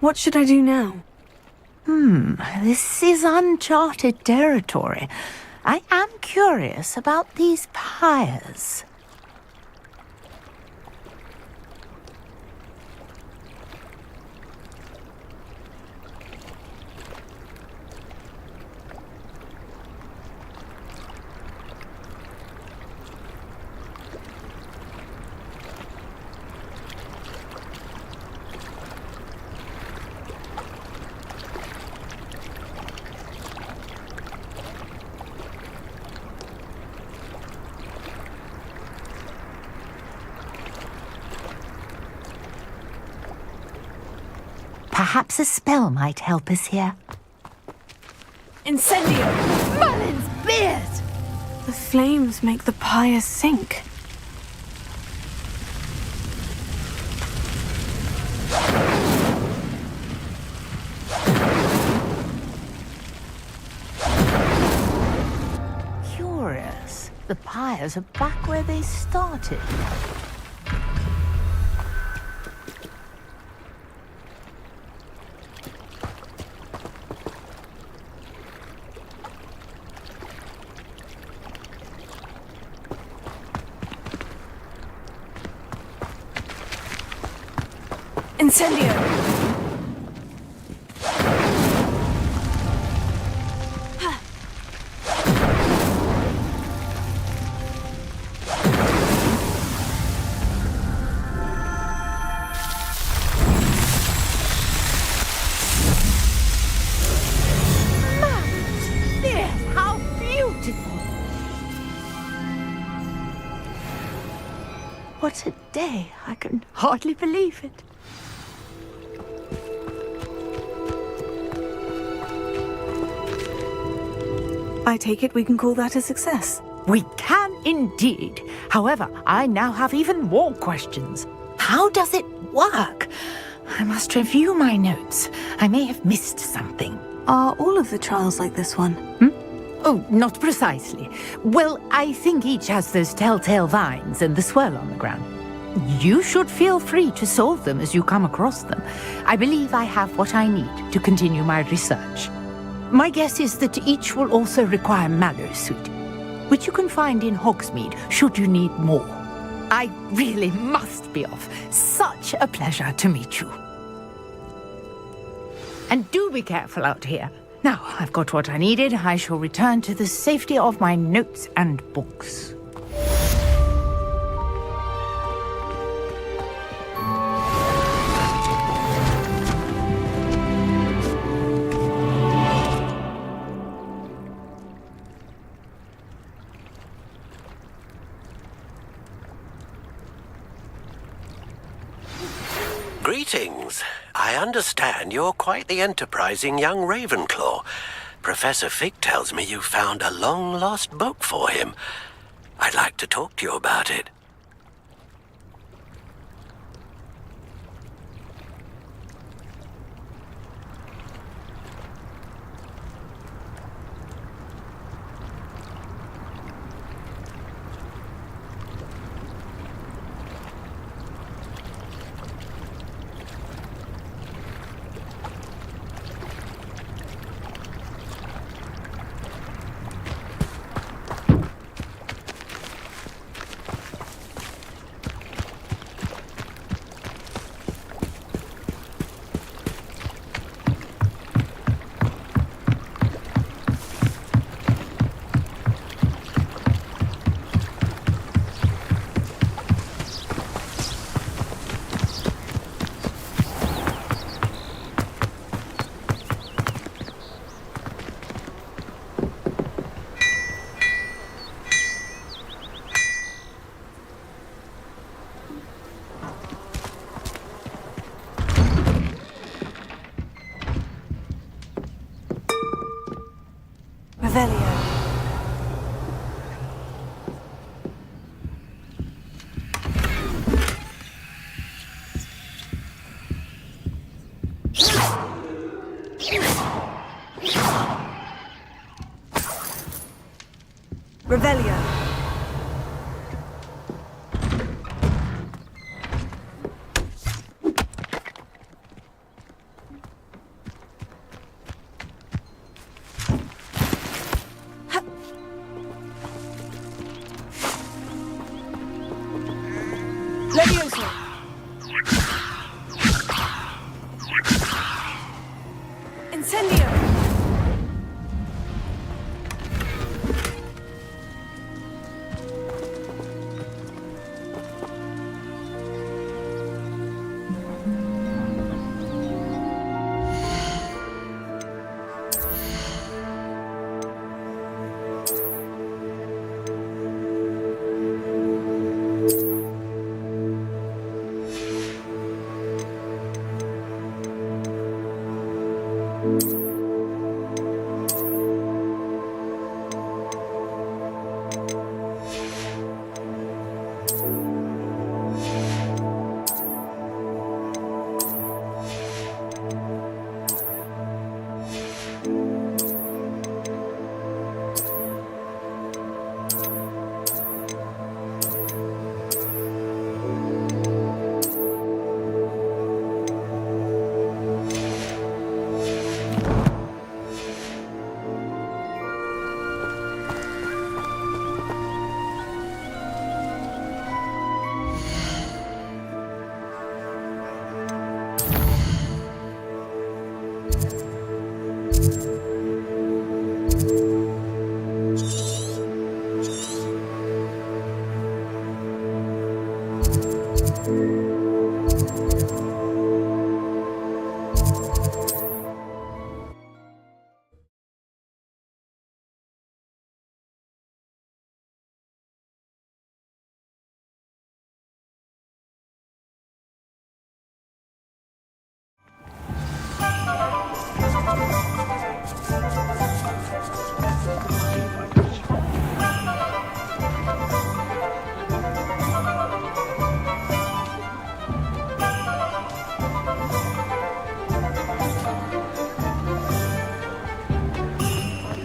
What should I do now? This is uncharted territory. I am curious about these pyres. Perhaps a spell might help us here. Incendio! Merlin's beard! The flames make the pyre sink. Curious. The pyres are back where they started. Incendio! How beautiful! What a day! I can hardly believe it. I take it we can call that a success. We can indeed. However, I now have even more questions. How does it work? I must review my notes. I may have missed something. Are all of the trials like this one? Oh, not precisely. Well, I think each has those telltale vines and the swirl on the ground. You should feel free to solve them as you come across them. I believe I have what I need to continue my research. My guess is that each will also require mallow sweet, which you can find in Hogsmeade should you need more. I really must be off. Such a pleasure to meet you. And do be careful out here. Now, I've got what I needed. I shall return to the safety of my notes and books. Greetings. I understand you're quite the enterprising young Ravenclaw. Professor Fig tells me you found a long-lost book for him. I'd like to talk to you about it. Revelio. Revelio. Incendio!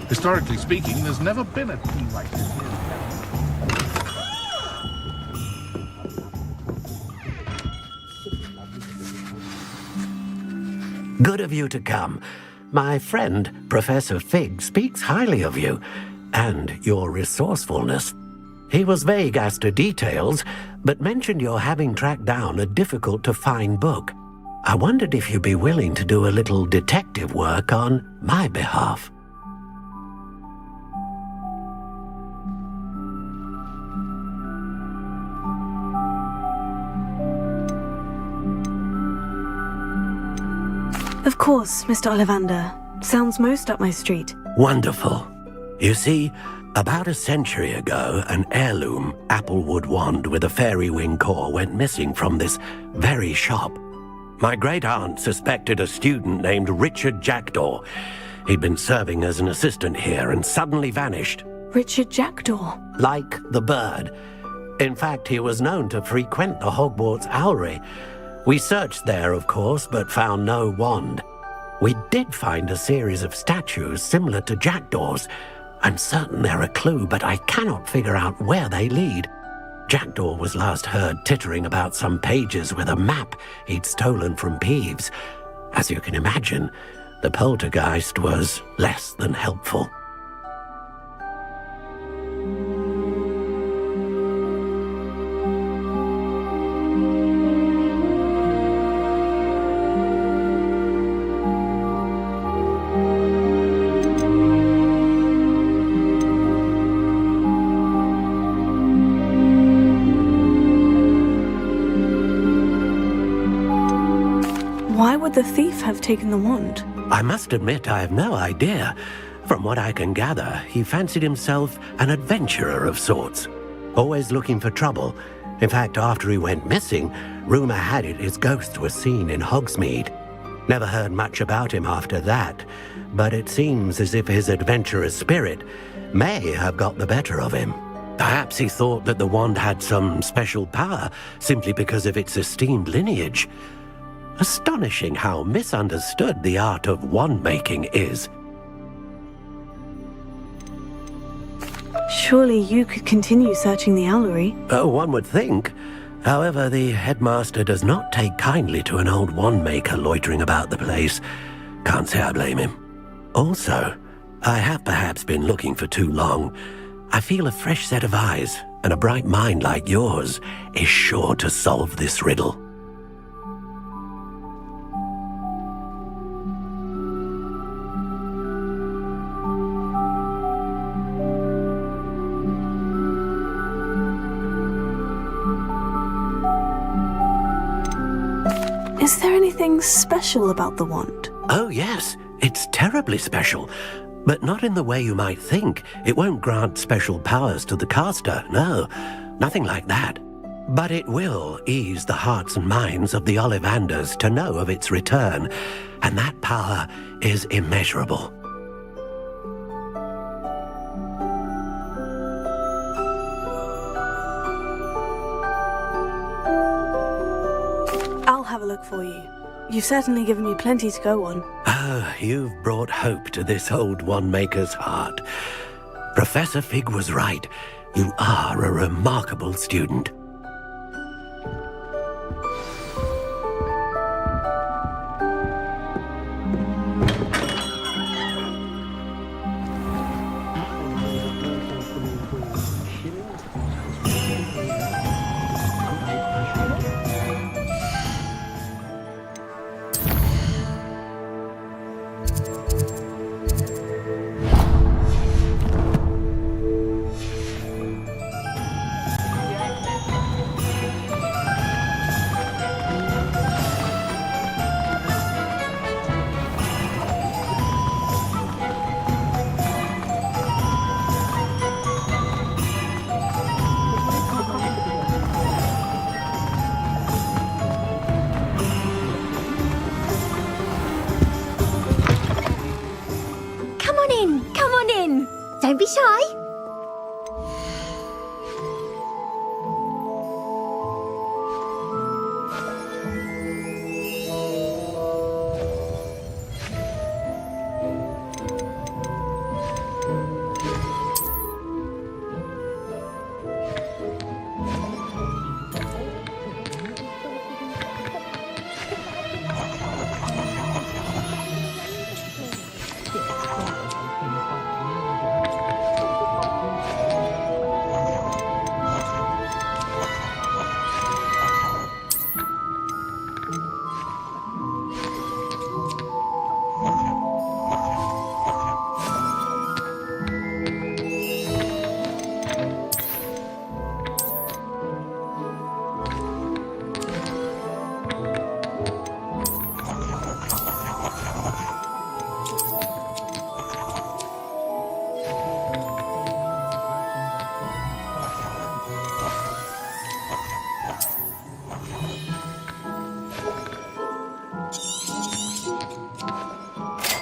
Historically speaking, there's never been a tea like this here. Good of you to come. My friend, Professor Fig, speaks highly of you and your resourcefulness. He was vague as to details, but mentioned your having tracked down a difficult-to-find book. I wondered if you'd be willing to do a little detective work on my behalf. Of course, Mr. Ollivander. Sounds most up my street. Wonderful. You see, about a century ago, an heirloom applewood wand with a fairy wing core went missing from this very shop. My great-aunt suspected a student named Richard Jackdaw. He'd been serving as an assistant here and suddenly vanished. Richard Jackdaw. Like the bird. In fact, he was known to frequent the Hogwarts Owlery. We searched there, of course, but found no wand. We did find a series of statues similar to Jackdaw's. I'm certain they're a clue, but I cannot figure out where they lead. Jackdaw was last heard tittering about some pages with a map he'd stolen from Peeves. As you can imagine, the poltergeist was less than helpful. Why would the thief have taken the wand? I must admit I have no idea. From what I can gather, he fancied himself an adventurer of sorts, always looking for trouble. In fact, after he went missing, rumor had it his ghost was seen in Hogsmeade. Never heard much about him after that, but it seems as if his adventurous spirit may have got the better of him. Perhaps he thought that the wand had some special power simply because of its esteemed lineage. Astonishing how misunderstood the art of wand-making is. Surely you could continue searching the owlery. Oh, one would think. However, the headmaster does not take kindly to an old wand-maker loitering about the place. Can't say I blame him. Also, I have perhaps been looking for too long. I feel a fresh set of eyes, and a bright mind like yours is sure to solve this riddle. Is there anything special about the wand? Oh, yes, it's terribly special. But not in the way you might think. It won't grant special powers to the caster, no. Nothing like that. But it will ease the hearts and minds of the Ollivanders to know of its return. And that power is immeasurable. I'll have a look for you. You've certainly given me plenty to go on. Oh, you've brought hope to this old wand-maker's heart. Professor Fig was right. You are a remarkable student. Don't be shy.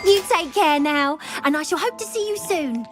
You take care now, and I shall hope to see you soon.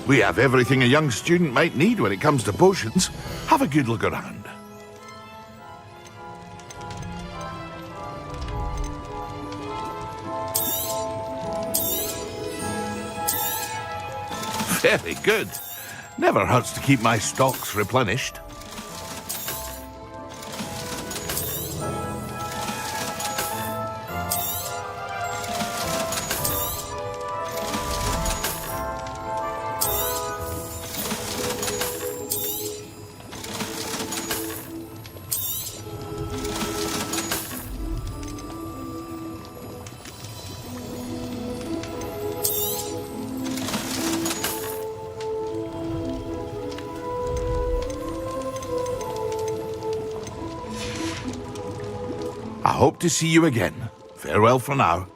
We have everything a young student might need when it comes to potions. Have a good look around. Very good. Never hurts to keep my stocks replenished. I hope to see you again. Farewell for now.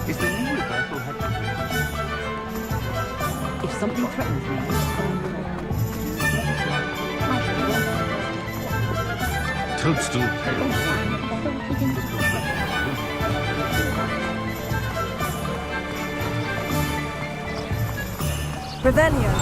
is the universal head. If something threatens me, Toadstool pale. Revelio.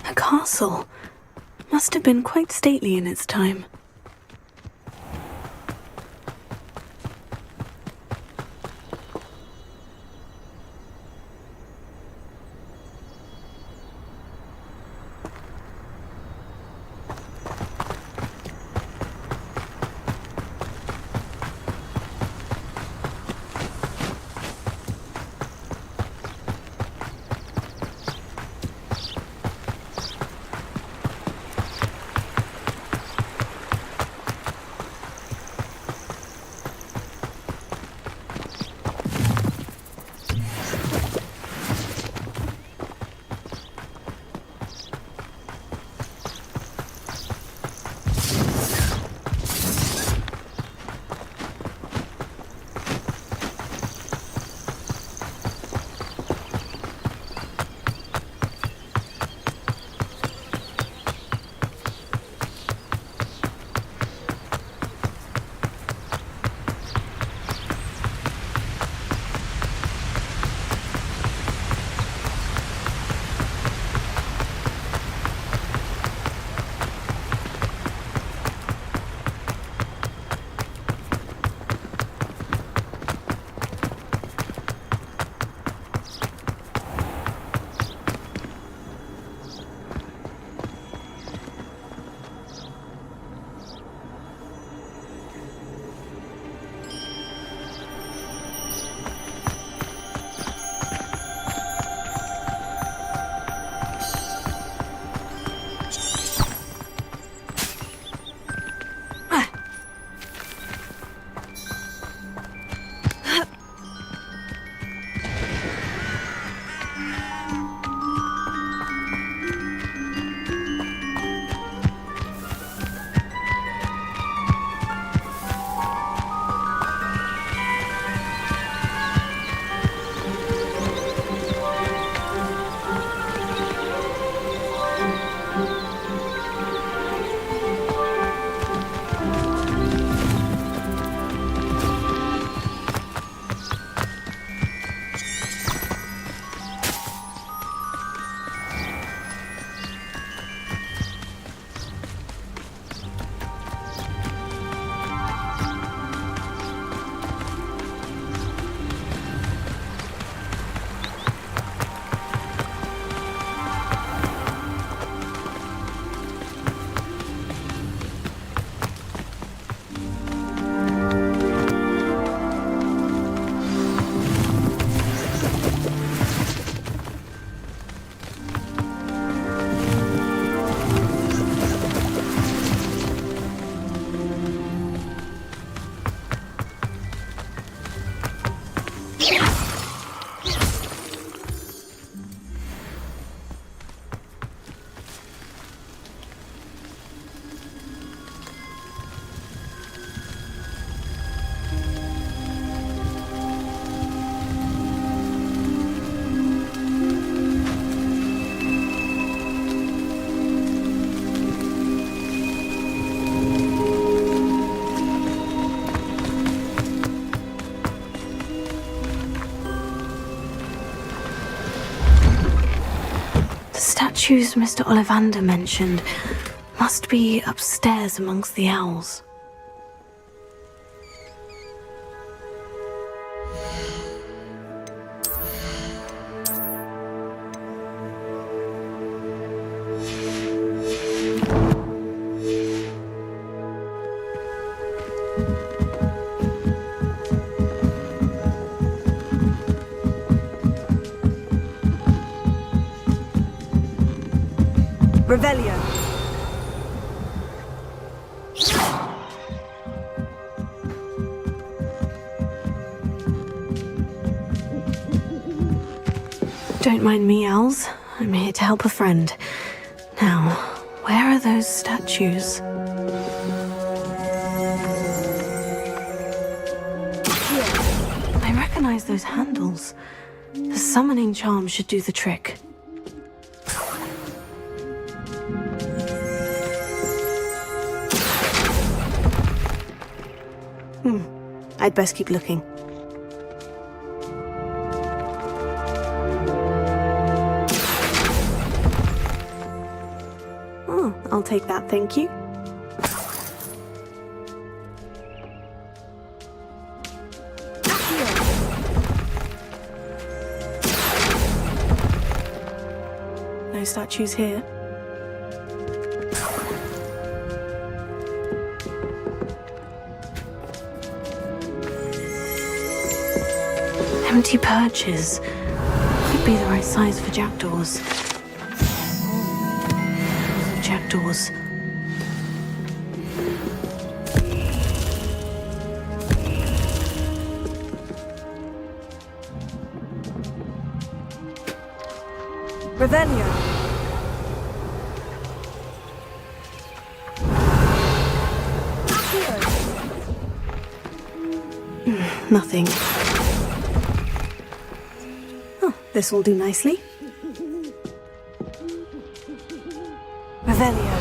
A castle. Must have been quite stately in its time. statues Mr. Ollivander mentioned must be upstairs amongst the owls. Revelio. Don't mind me, owls. I'm here to help a friend. Now, where are those statues? I recognize those handles. The summoning charm should do the trick. I'd best keep looking. Oh, I'll take that, thank you. No statues here. Empty perches. Could be the right size for jackdaws. Jackdaws. Revelio. Nothing. Oh, this will do nicely. Revelio.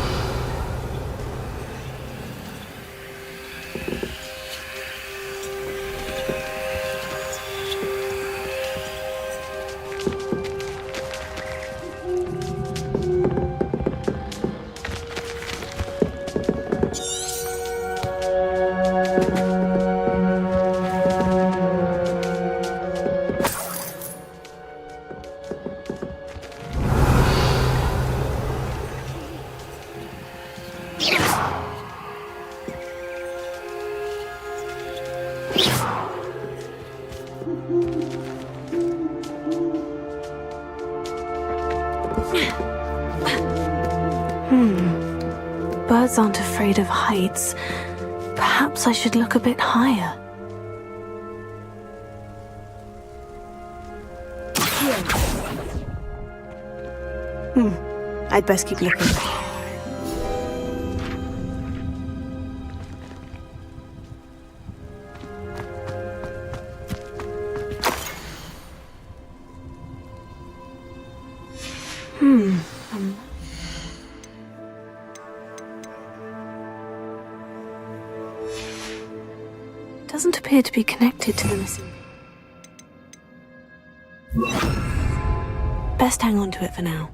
Birds aren't afraid of heights. Perhaps I should look a bit higher. I'd best keep looking. Doesn't appear to be connected to the missing. Best hang on to it for now.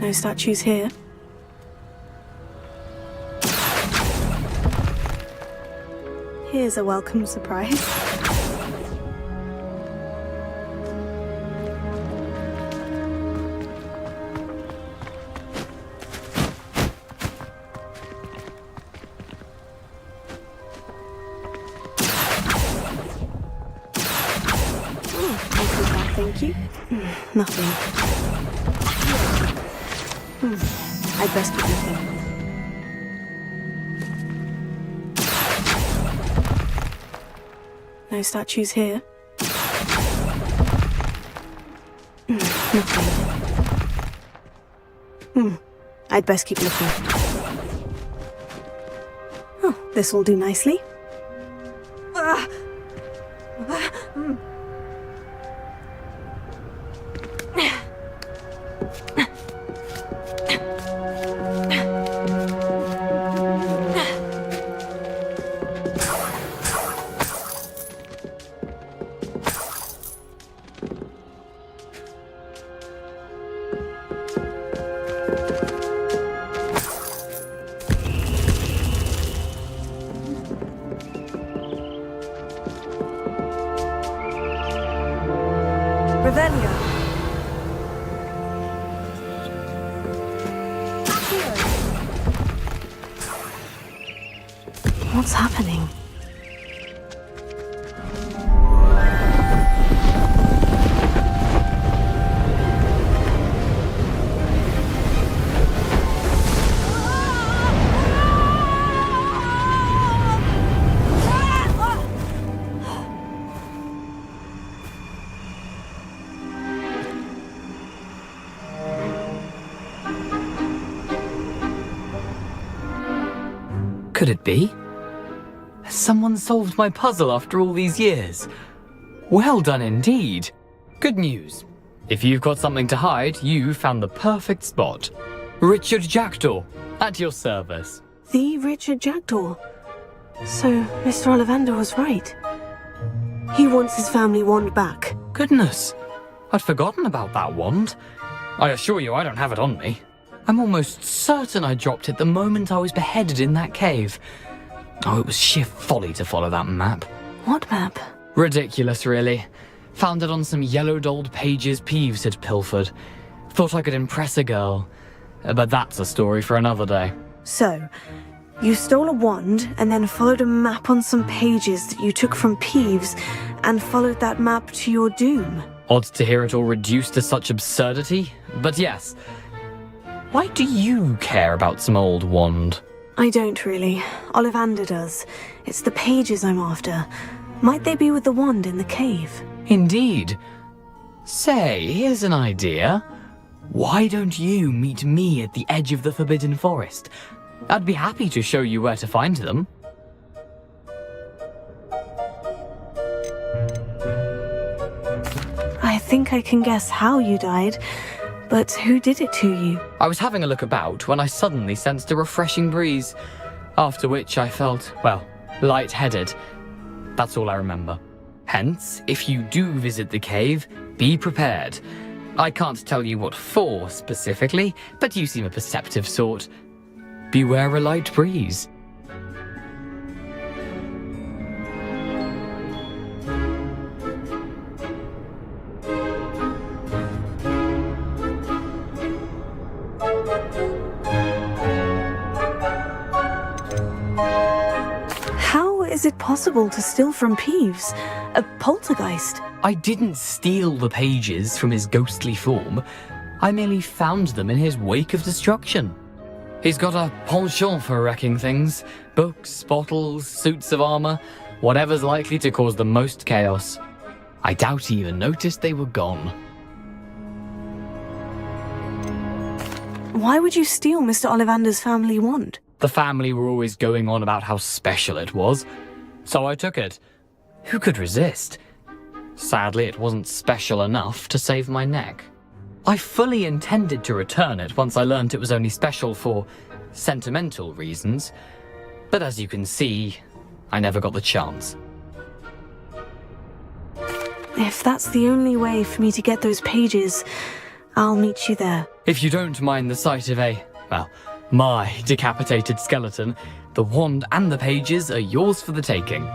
No statues here. Here's a welcome surprise. Thank you. Nothing. I'd best keep looking. No statues here. Nothing. I'd best keep looking. Oh, this will do nicely. Revelio. What's happening? Could it be? Has someone solved my puzzle after all these years? Well done indeed. Good news. If you've got something to hide, you found the perfect spot. Richard Jackdaw, at your service. The Richard Jackdaw. So, Mr. Ollivander was right. He wants his family wand back. Goodness, I'd forgotten about that wand. I assure you I don't have it on me. I'm almost certain I dropped it the moment I was beheaded in that cave. Oh, it was sheer folly to follow that map. What map? Ridiculous, really. Found it on some yellowed old pages Peeves had pilfered. Thought I could impress a girl. But that's a story for another day. So, you stole a wand and then followed a map on some pages that you took from Peeves and followed that map to your doom. Odd to hear it all reduced to such absurdity, but yes. Why do you care about some old wand? I don't really. Ollivander does. It's the pages I'm after. Might they be with the wand in the cave? Indeed. Say, here's an idea. Why don't you meet me at the edge of the Forbidden Forest? I'd be happy to show you where to find them. I think I can guess how you died, but who did it to you? I was having a look about when I suddenly sensed a refreshing breeze, after which I felt, well, lightheaded. That's all I remember. Hence, if you do visit the cave, be prepared. I can't tell you what for specifically, but you seem a perceptive sort. Beware a light breeze. How is it possible to steal from Peeves? A poltergeist? I didn't steal the pages from his ghostly form. I merely found them in his wake of destruction. He's got a penchant for wrecking things. Books, bottles, suits of armor, whatever's likely to cause the most chaos. I doubt he even noticed they were gone. Why would you steal Mr. Ollivander's family wand? The family were always going on about how special it was, so I took it. Who could resist? Sadly, it wasn't special enough to save my neck. I fully intended to return it once I learned it was only special for sentimental reasons, but as you can see, I never got the chance. If that's the only way for me to get those pages, I'll meet you there. If you don't mind the sight of my decapitated skeleton, the wand and the pages are yours for the taking.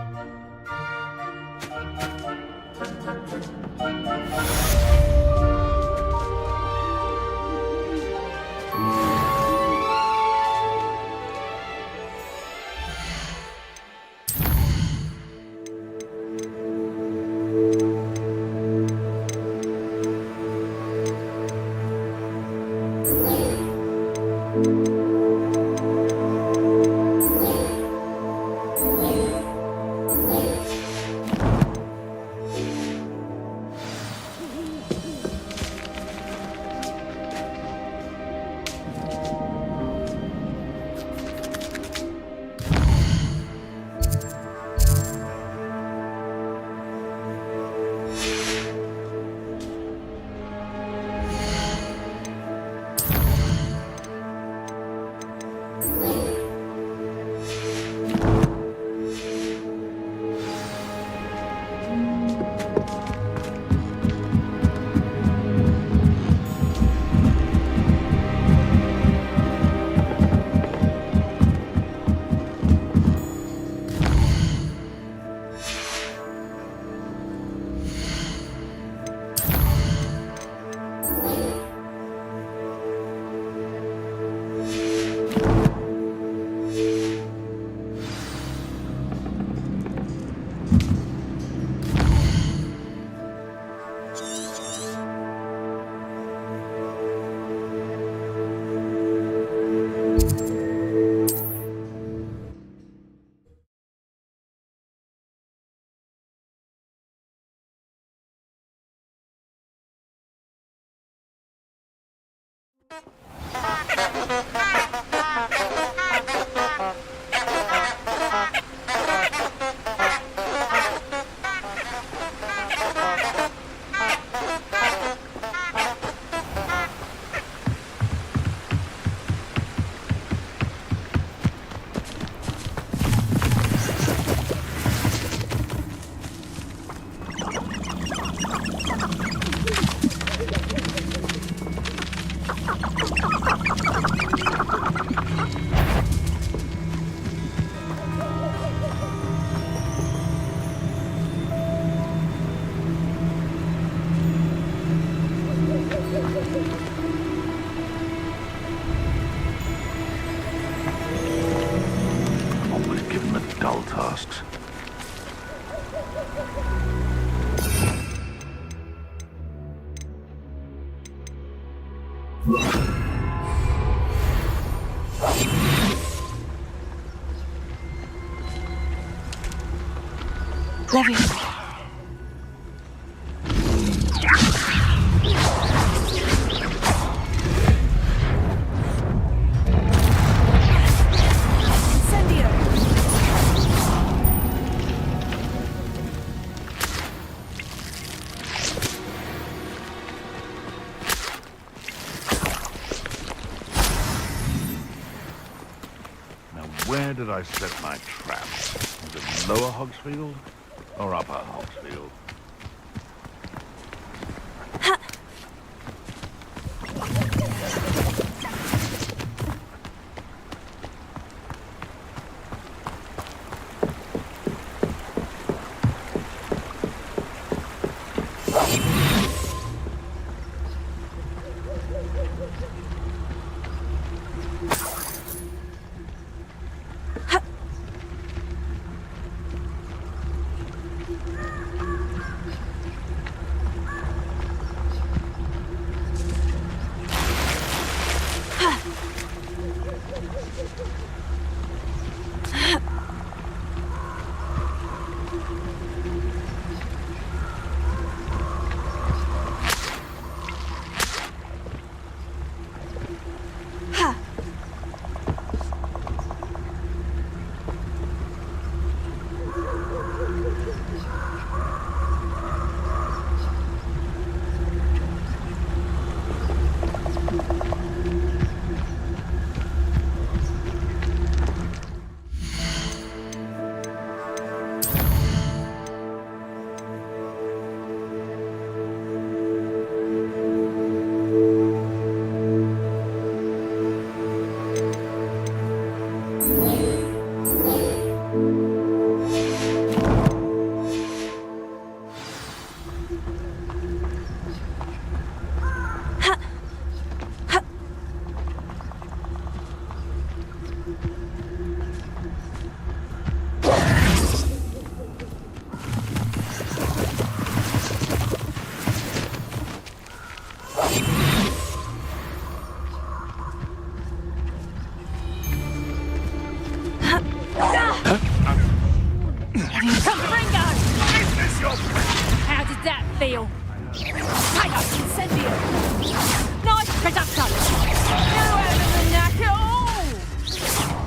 Always given the dull tasks. Levy. Now, where did I set my trap? Was it Lower Hogsfield or Upper Hogsfield? How did that feel? Take us, incendio! Nice production! You haven't the knack at all!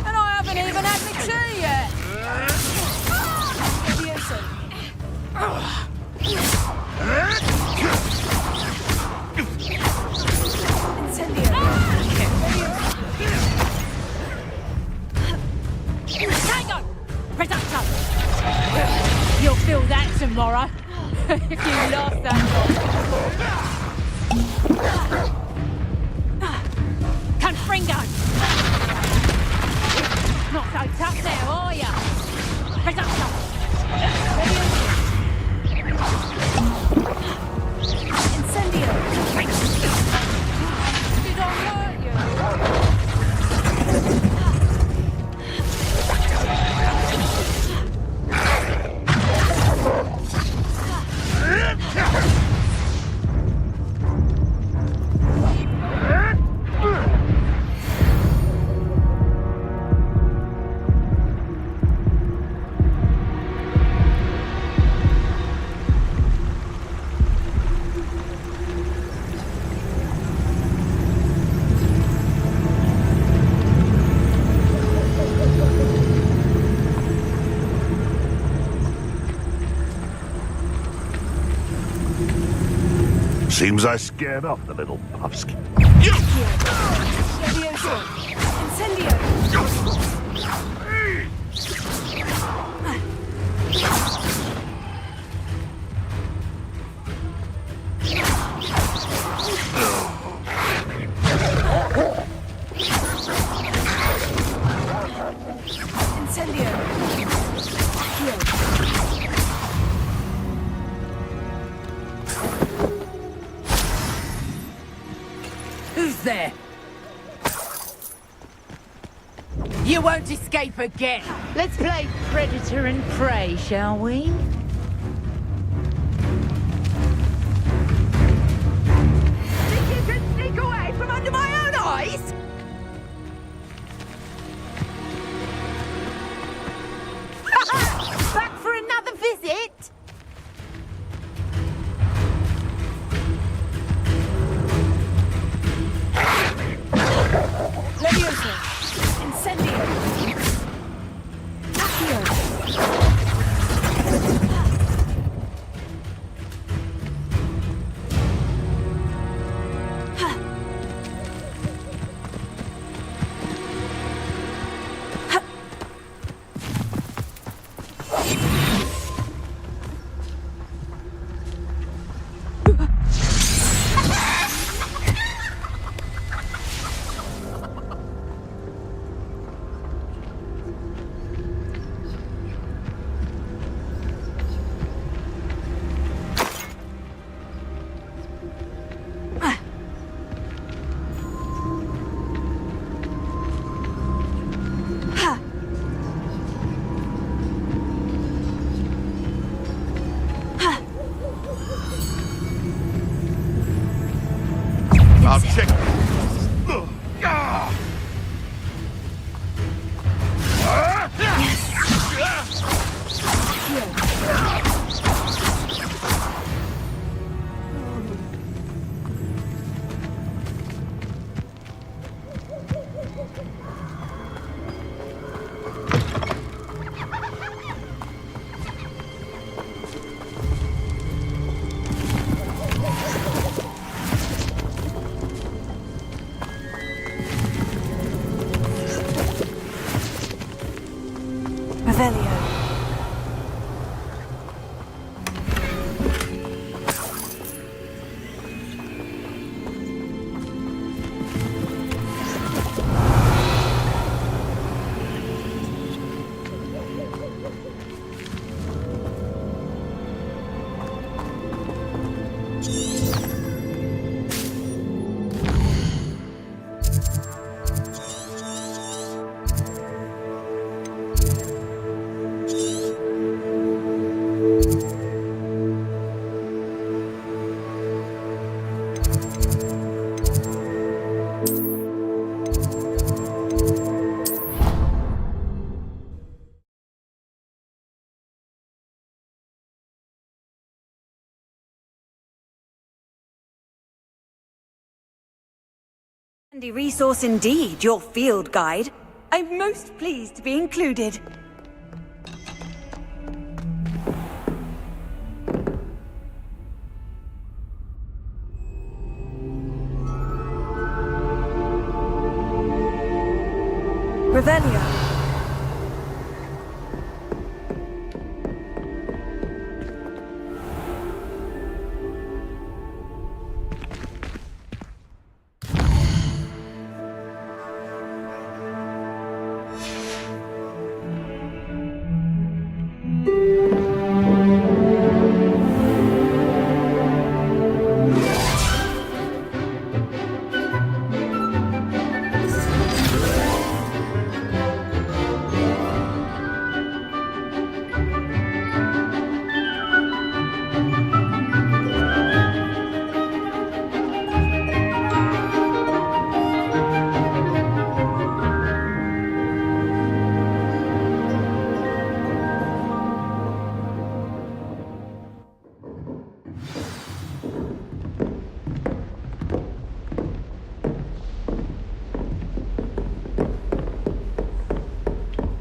And I haven't even had my tea yet! Tango! Production! You'll feel that tomorrow. If you last that long. Confringo! Not so tough there, are ya? Production! Incendio! Did I hurt you? Seems I scared off the little pusk. Levioso! Incendio! Incendio! Who's there? You won't escape again. Let's play predator and prey, shall we? Think you can sneak away from under my own eyes? Back for another visit? Levioso! Incendio! Accio! I'll check. Revelio. Handy resource indeed, your field guide. I'm most pleased to be included. Revelio.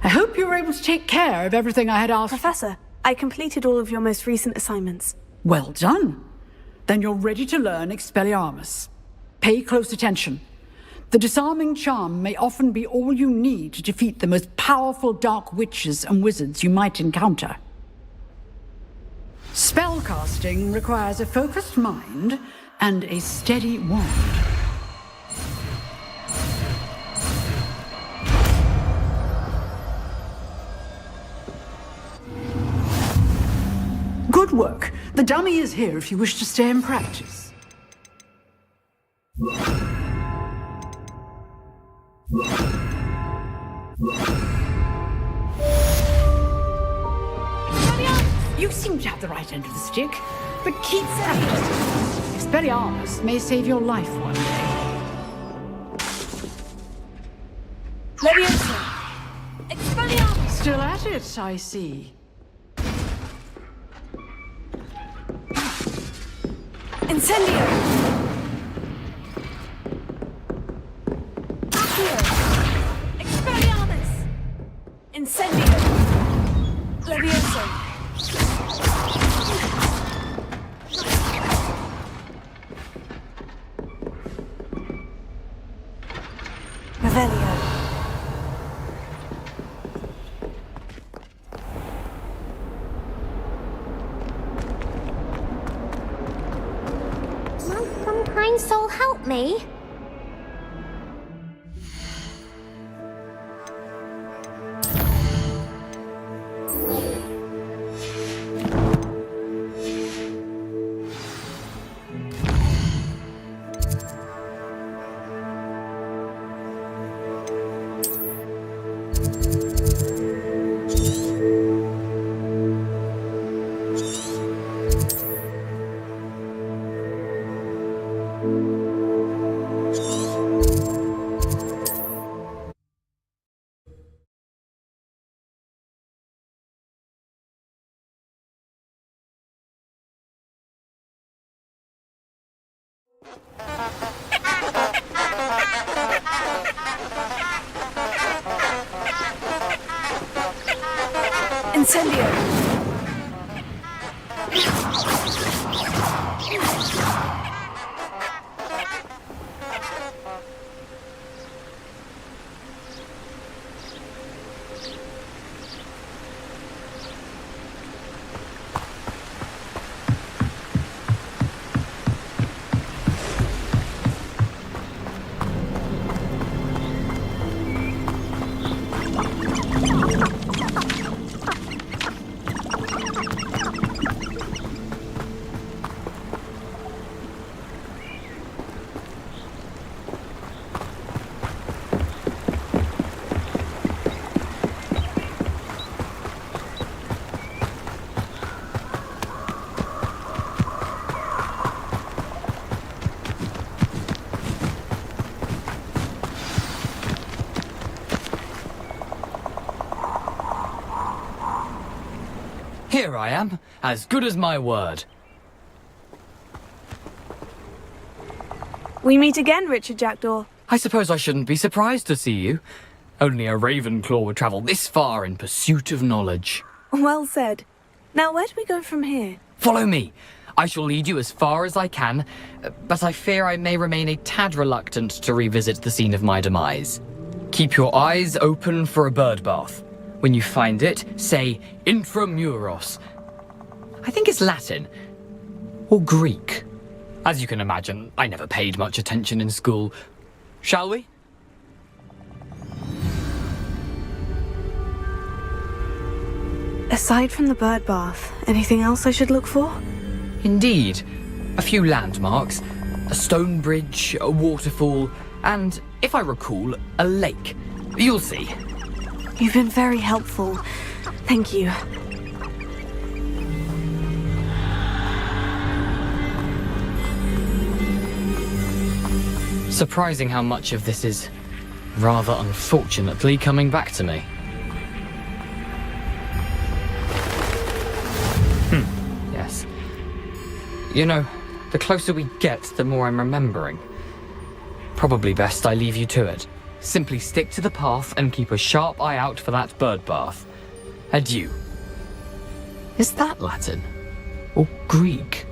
I hope you were able to take care of everything I had asked. Professor, I completed all of your most recent assignments. Well done. Then you're ready to learn Expelliarmus. Pay close attention. The disarming charm may often be all you need to defeat the most powerful dark witches and wizards you might encounter. Spellcasting requires a focused mind and a steady wand. Good work. The dummy is here if you wish to stay and practice. You seem to have the right end of the stick, but keep practicing. Expelliarmus may save your life one day. Leviosa! Expelliarmus! Still at it, I see. Incendio! Accio! Expelliarmus! Incendio! Leviosa! Revelio. Some kind soul help me. Incendio! Here I am, as good as my word. We meet again, Richard Jackdaw. I suppose I shouldn't be surprised to see you. Only a Ravenclaw would travel this far in pursuit of knowledge. Well said. Now, where do we go from here? Follow me. I shall lead you as far as I can, but I fear I may remain a tad reluctant to revisit the scene of my demise. Keep your eyes open for a bird bath. When you find it, say Intramuros. I think it's Latin. Or Greek. As you can imagine, I never paid much attention in school. Shall we? Aside from the bird bath, anything else I should look for? Indeed. A few landmarks, a stone bridge, a waterfall, and, if I recall, a lake. You'll see. You've been very helpful. Thank you. Surprising how much of this is, rather unfortunately, coming back to me. Yes. You know, the closer we get, the more I'm remembering. Probably best I leave you to it. Simply stick to the path and keep a sharp eye out for that bird bath. Adieu. Is that Latin? Or Greek?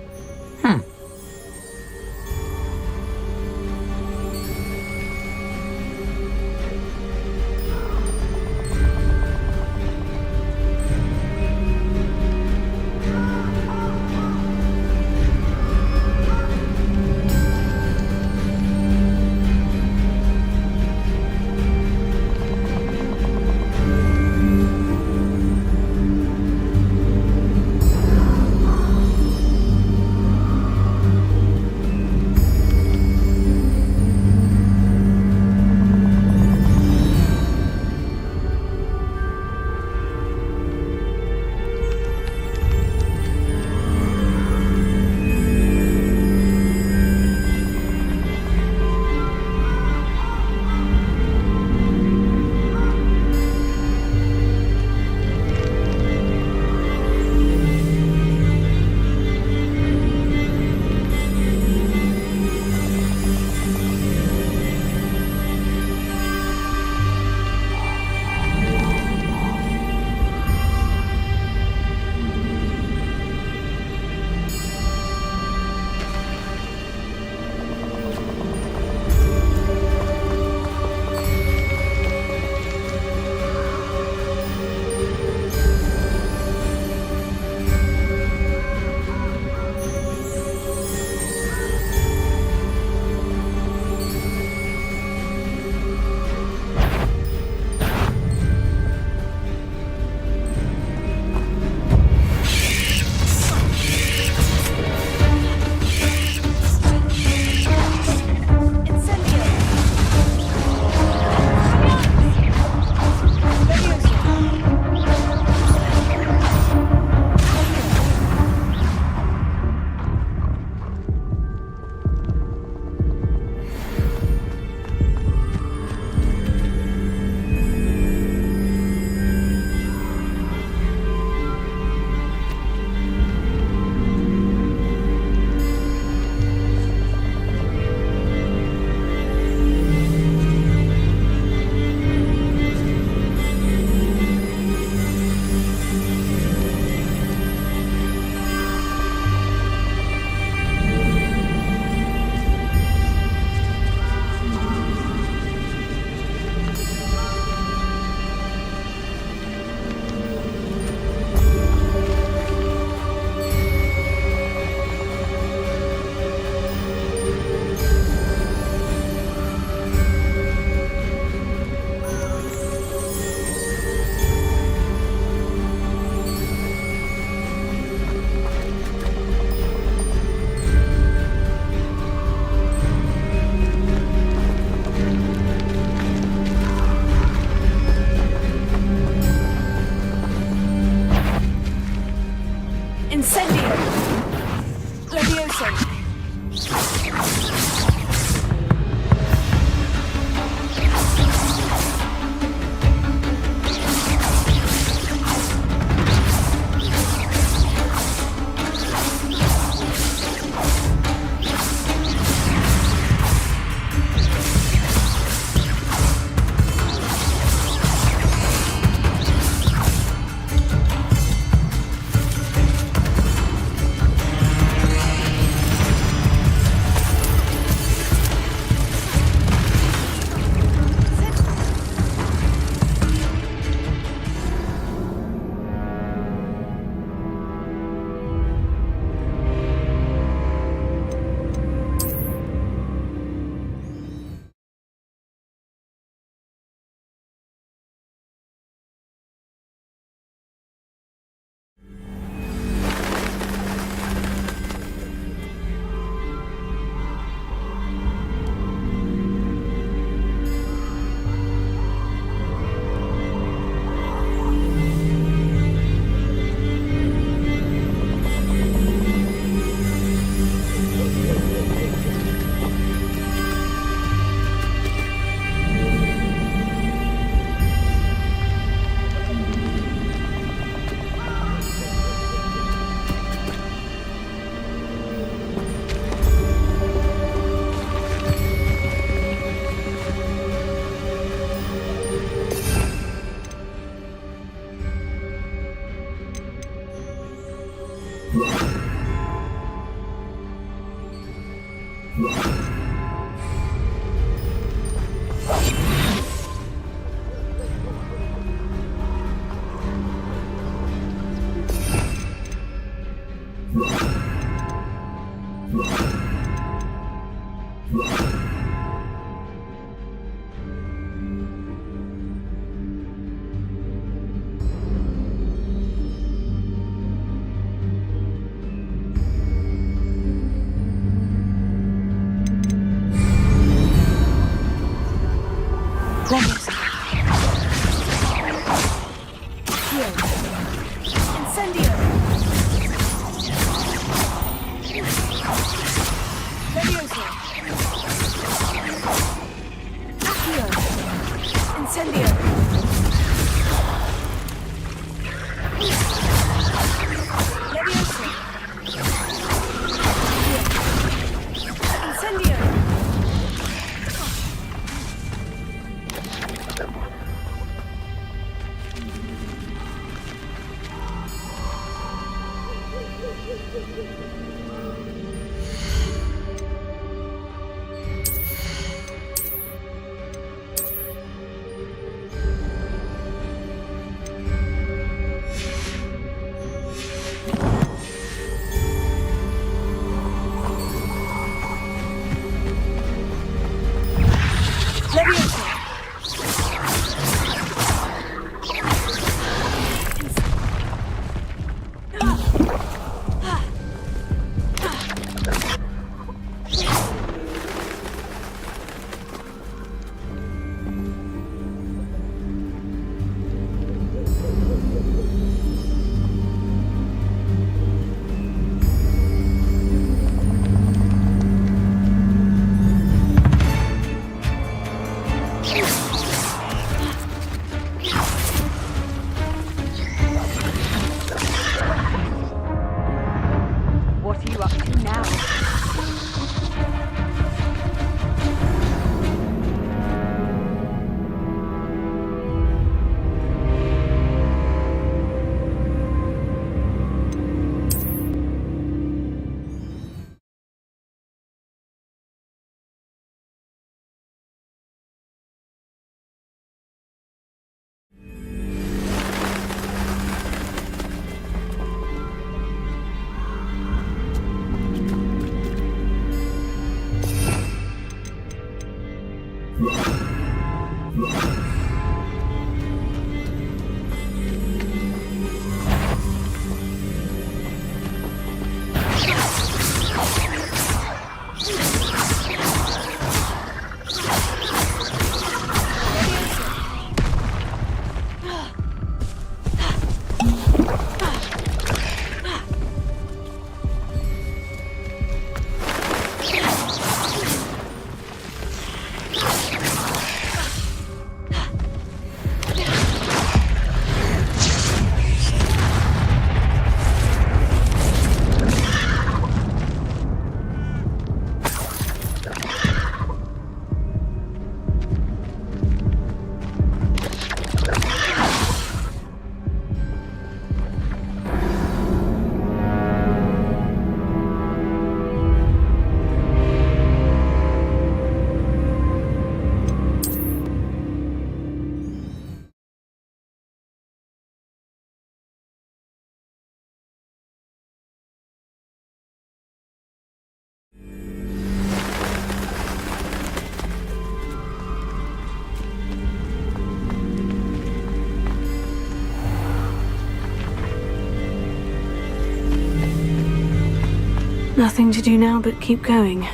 Nothing to do now but keep going.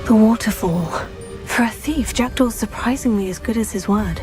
The waterfall. For a thief, Jackdaw's surprisingly as good as his word.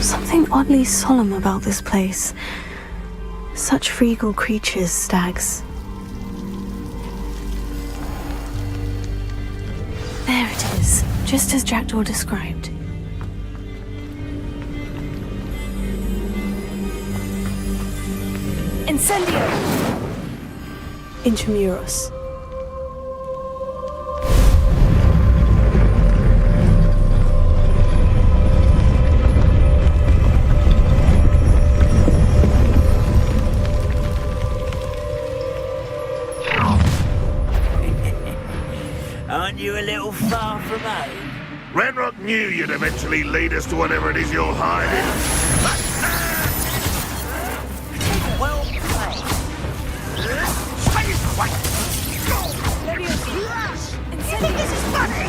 Something oddly solemn about this place. Such regal creatures, stags. There it is, just as Jackdaw described. Incendio! Intramuros. Aren't you a little far from home? Ranrock knew you'd eventually lead us to whatever it is you're hiding. Well played. Stay quiet! You think this is funny?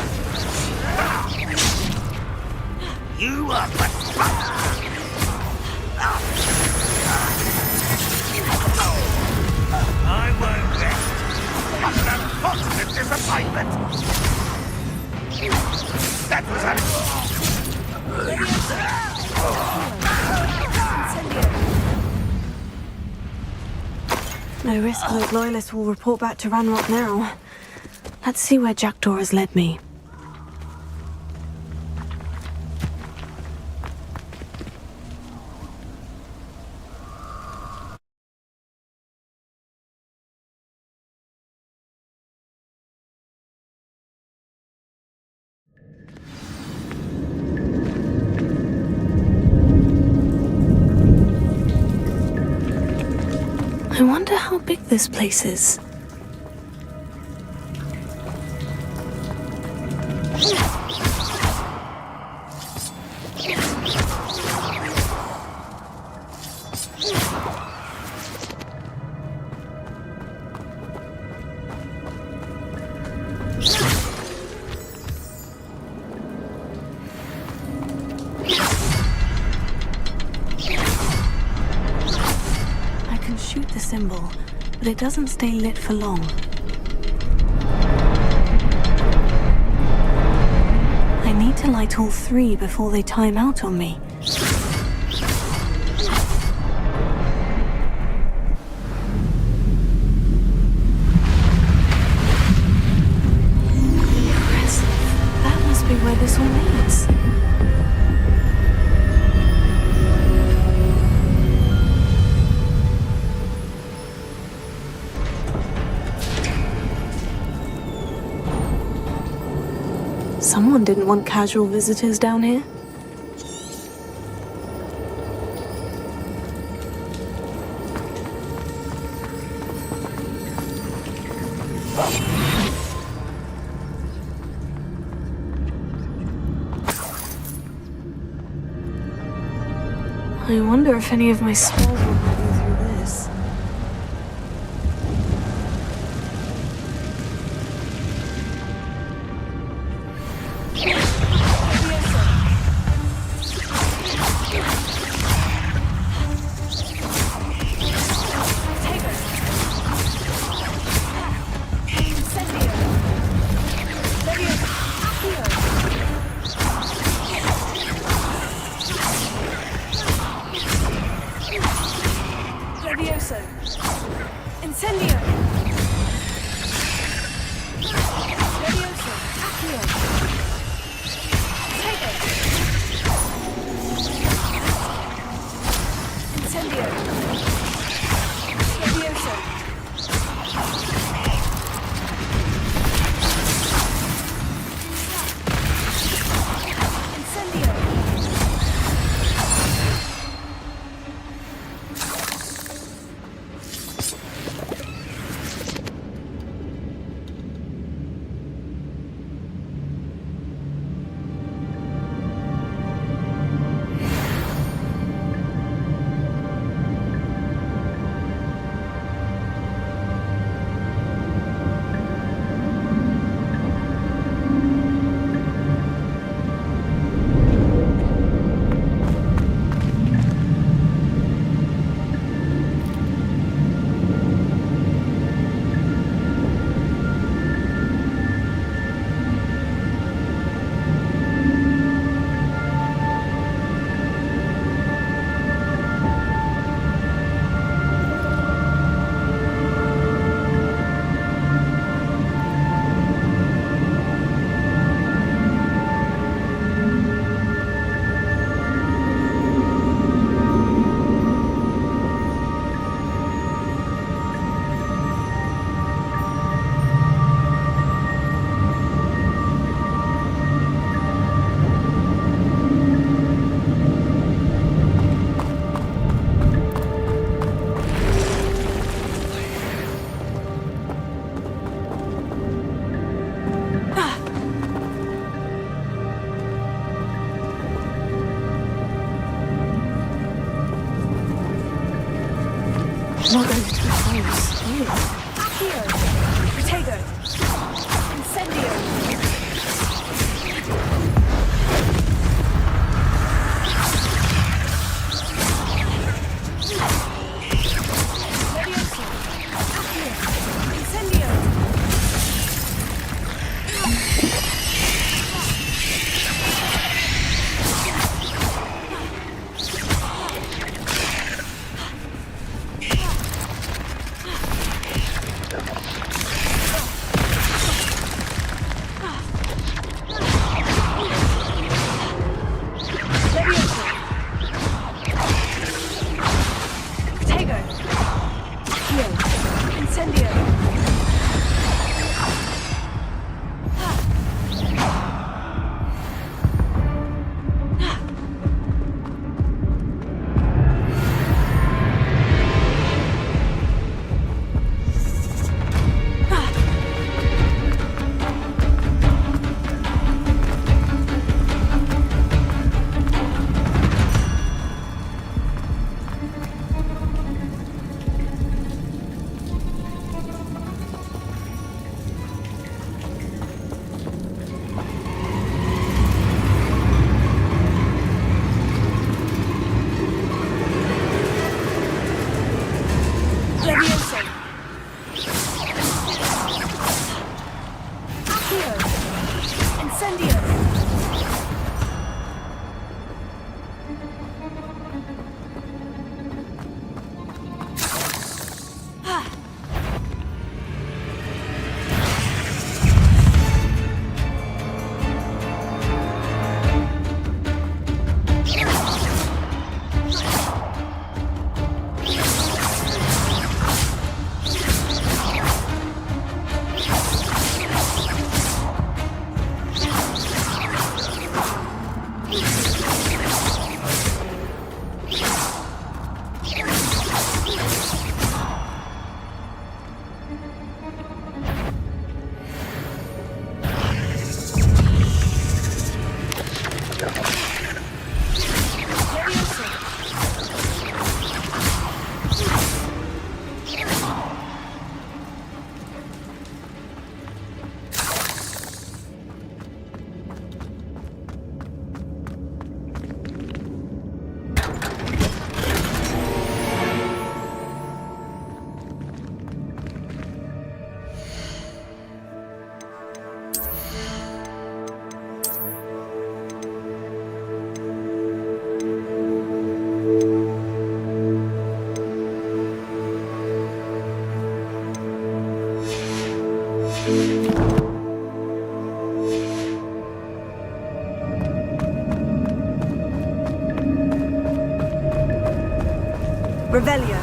You are I won't rest. What an unfortunate disappointment! That was No risk those loyalists will report back to Ranrock now. Let's see where Jackdaw has led me. I wonder how big this place is. Shoot the symbol, but it doesn't stay lit for long. I need to light all three before they time out on me. Impressive. That must be where this all leads. Someone didn't want casual visitors down here. I wonder if any of my spells will go through this. Levioso! Incendio! Levioso! Accio! Take it! Incendio! Levioso! Incendio! Not going to be close. Accio! Protego! Incendio! Levioso! Accio! Incendio! Revelio.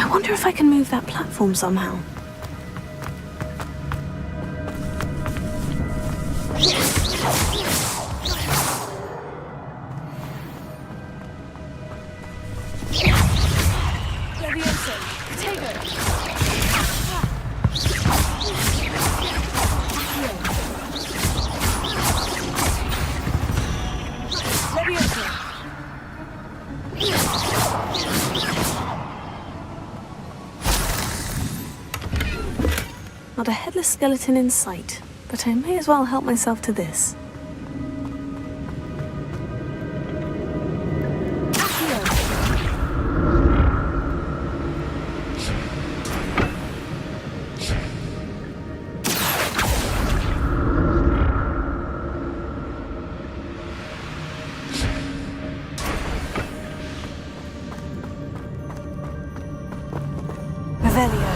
I wonder if I can move that platform somehow. Not a headless skeleton in sight, but I may as well help myself to this. Revelio.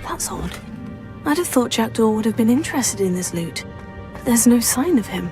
That's odd. I'd have thought Jackdaw would have been interested in this loot, but there's no sign of him.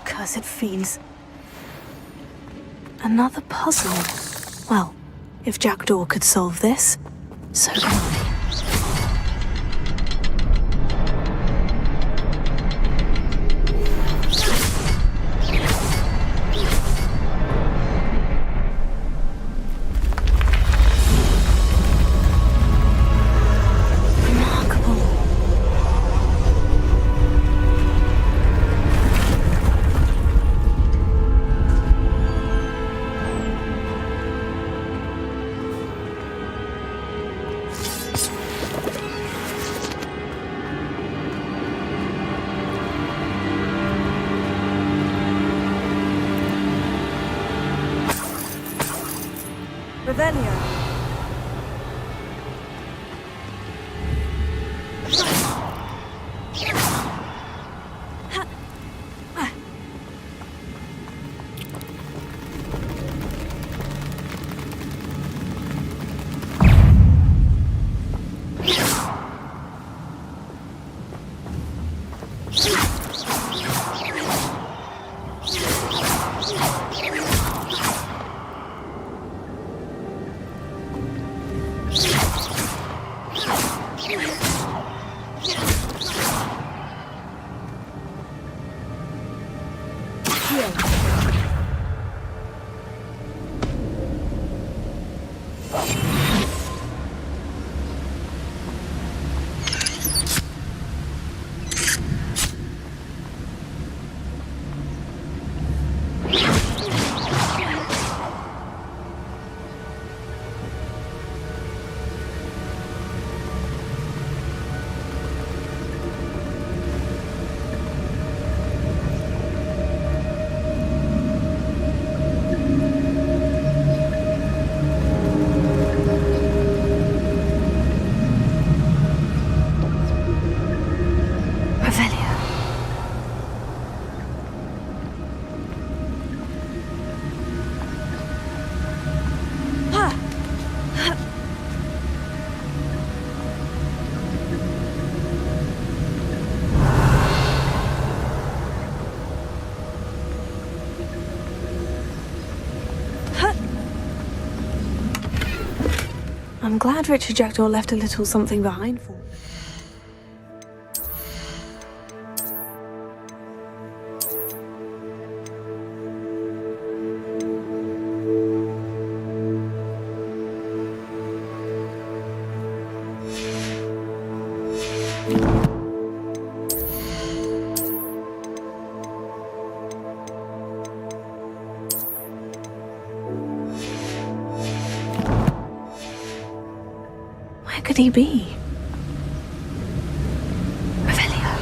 Cursed fiends. Another puzzle. Well, if Jackdaw could solve this, so can I. Revelio. I'm glad Richard Jackdaw left a little something behind for me. Where could he be? Revelio.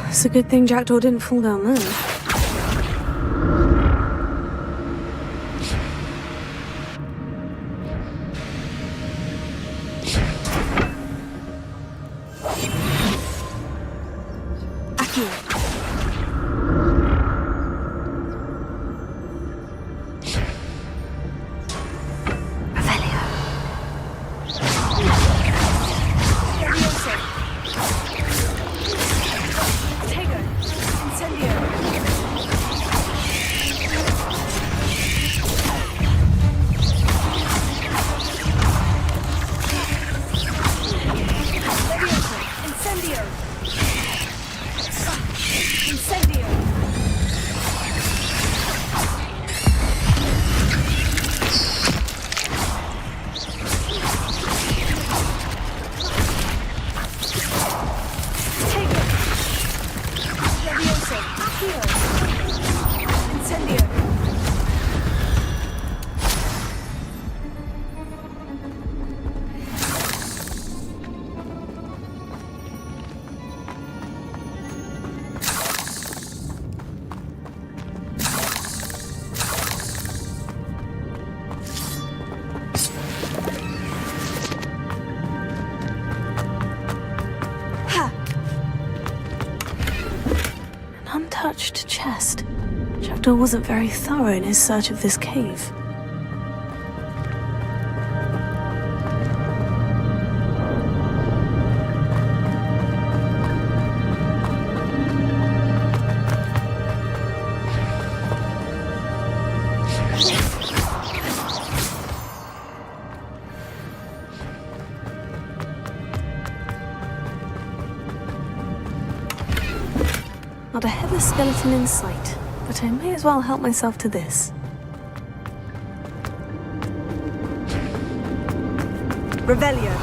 It's a good thing Jackdaw didn't fall down there. Untouched chest. Jackdaw wasn't very thorough in his search of this cave. Not a headless skeleton in sight, but I may as well help myself to this. Revelio.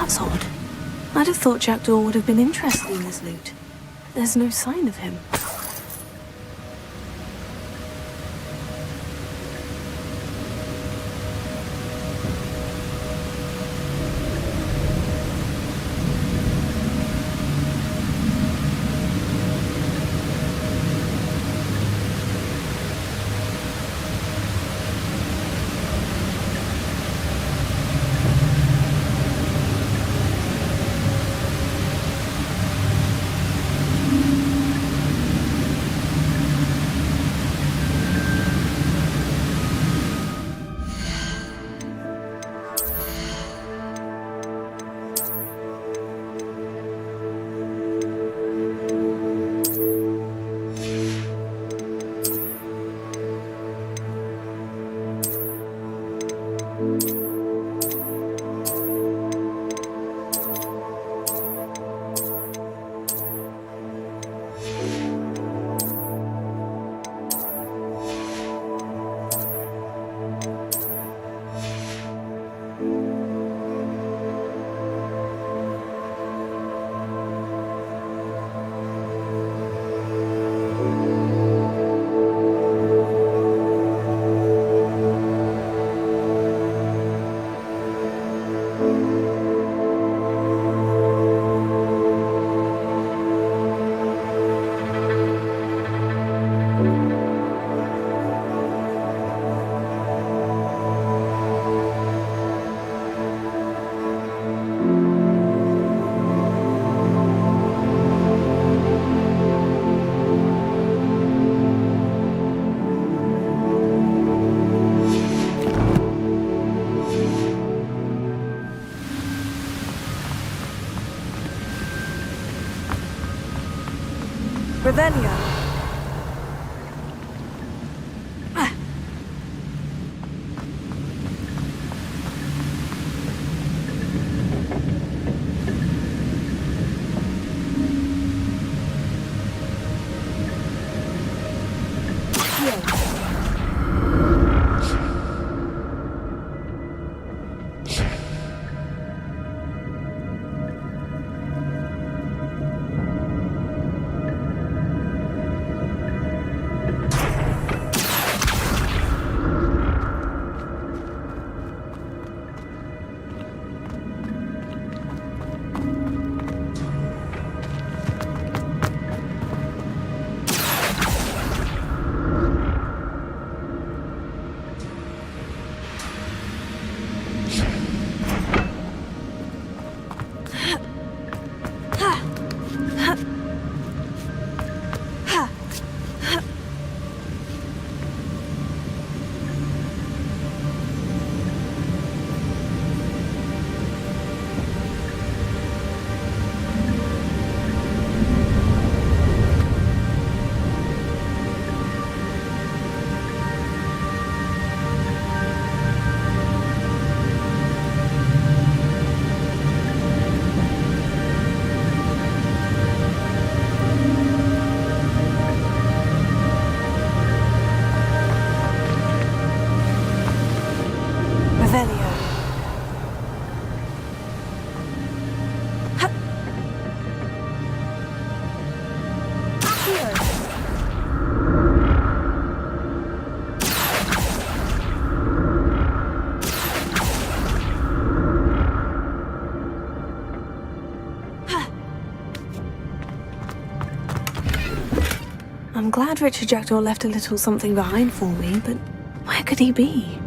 That's odd. I'd have thought Jackdaw would have been interested in this loot. There's no sign of him. Revelio. I'm glad Richard Jackdaw left a little something behind for me, but where could he be?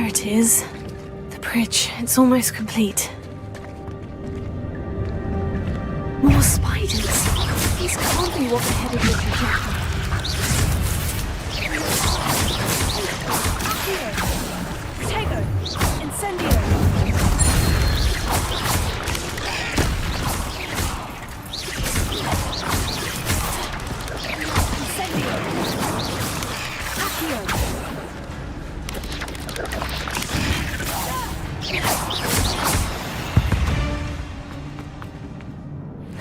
it is. The bridge. It's almost complete. More spiders. These can't be what the headed your trajectory. Potato! Incendio! Incendio! Accio!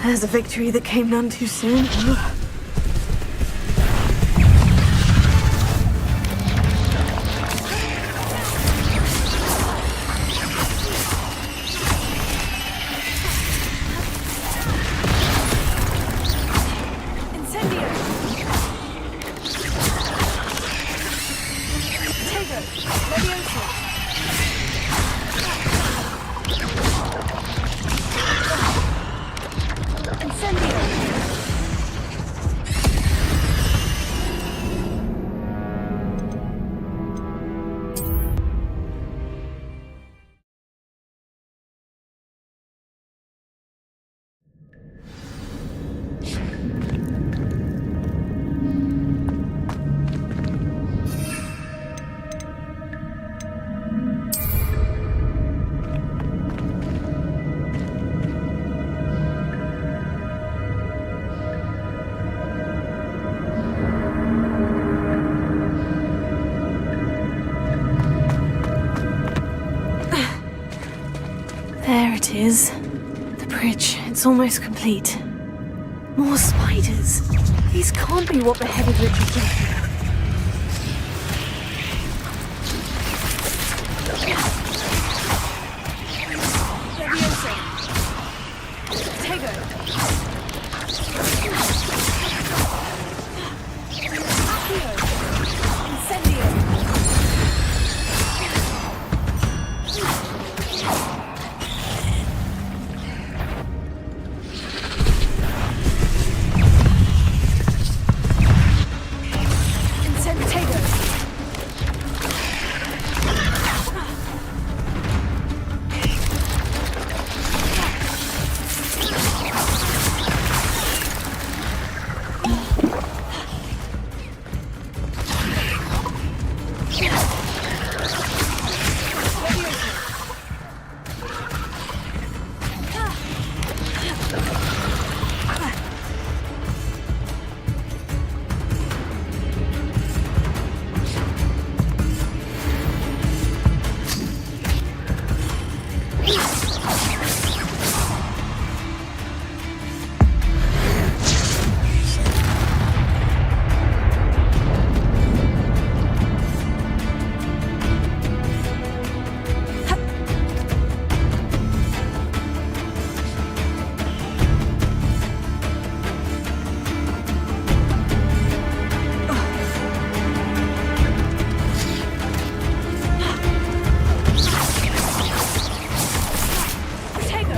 There's a victory that came none too soon. Incendio! Potato! Leviosa! Incendio! There it is. The bridge. It's almost complete. More spiders. These can't be what the headed your trajectory. Leviosa! Potato! Accio! Incendio! Potato!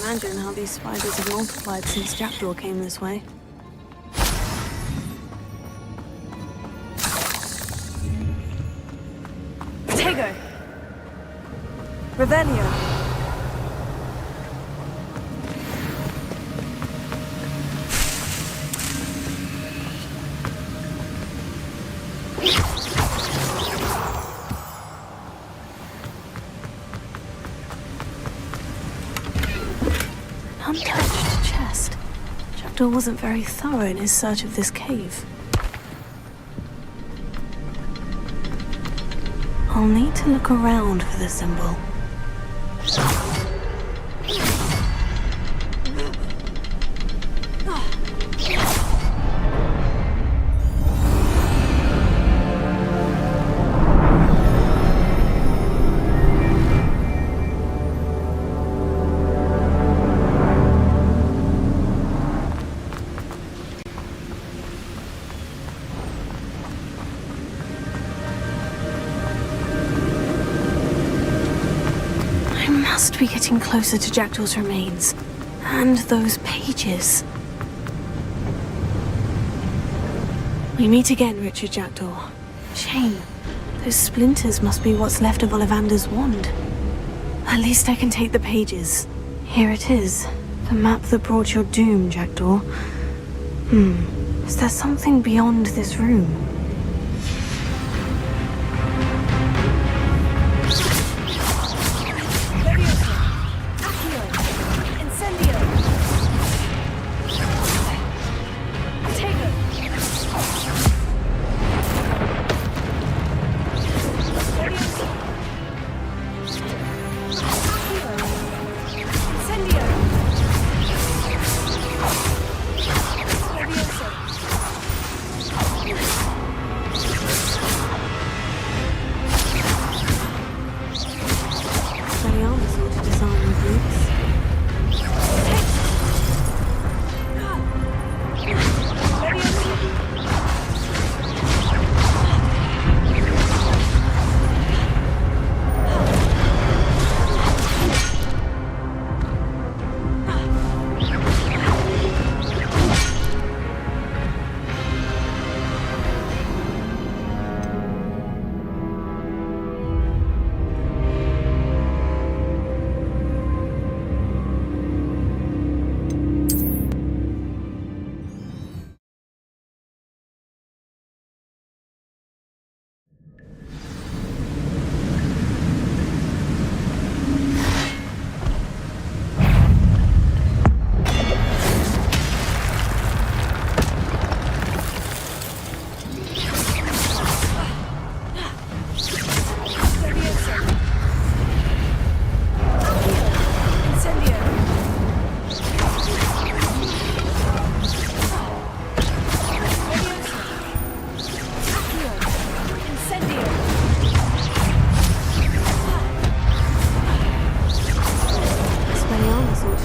Imagine how these spiders have multiplied since Jackdaw came this way. Potato! Revelio! Untouched chest. Jackdaw wasn't very thorough in his search of this cave. I'll need to look around for the symbol. must be getting closer to Jackdaw's remains. And those pages. We meet again, Richard Jackdaw. Shame. Those splinters must be what's left of Ollivander's wand. At least I can take the pages. Here it is. The map that brought your doom, Jackdaw. Is there something beyond this room?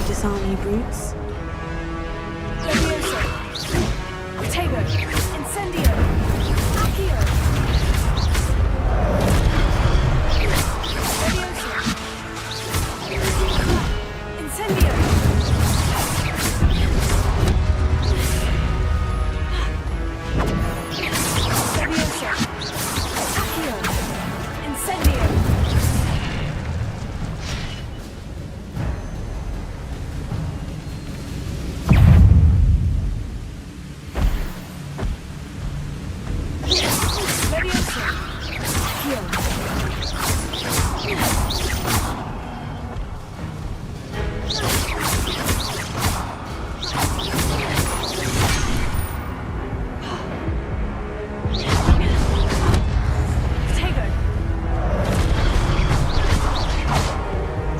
Disarm you brutes. Levioso! Tego! Incendio! Accio! Levioso! Incendio!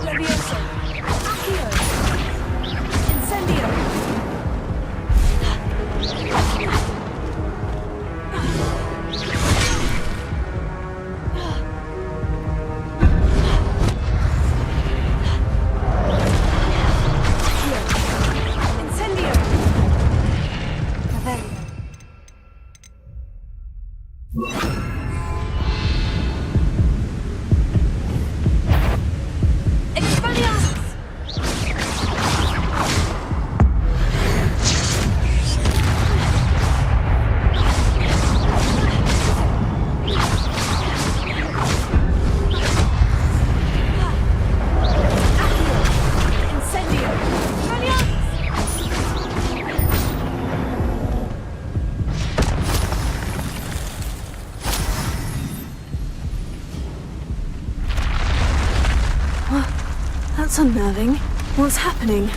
Levioso! Accio! Incendio! That's unnerving. What's happening?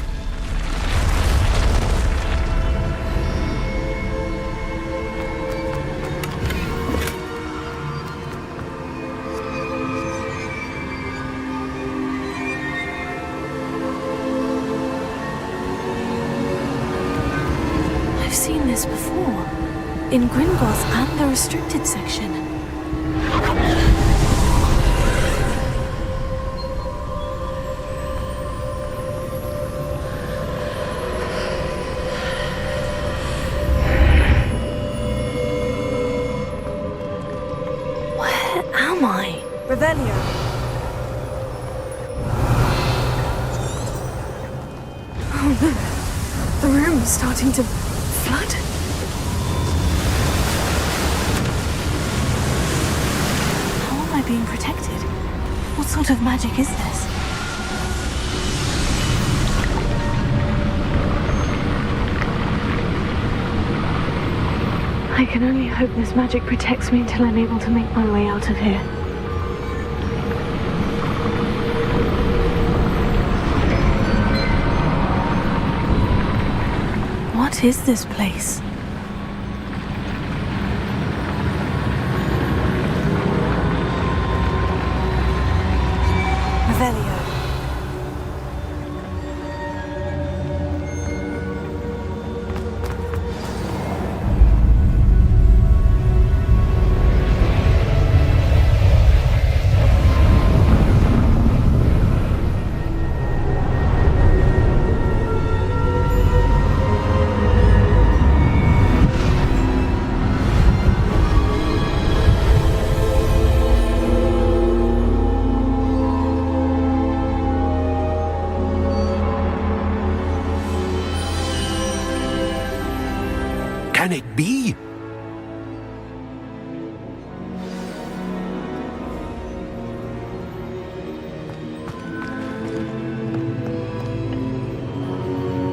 I've seen this before. In Gringotts and the restricted section. Revelio. room starting to flood. How am I being protected? What sort of magic is this? I can only hope this magic protects me until I'm able to make my way out of here. What is this place? Revelio. Can it be?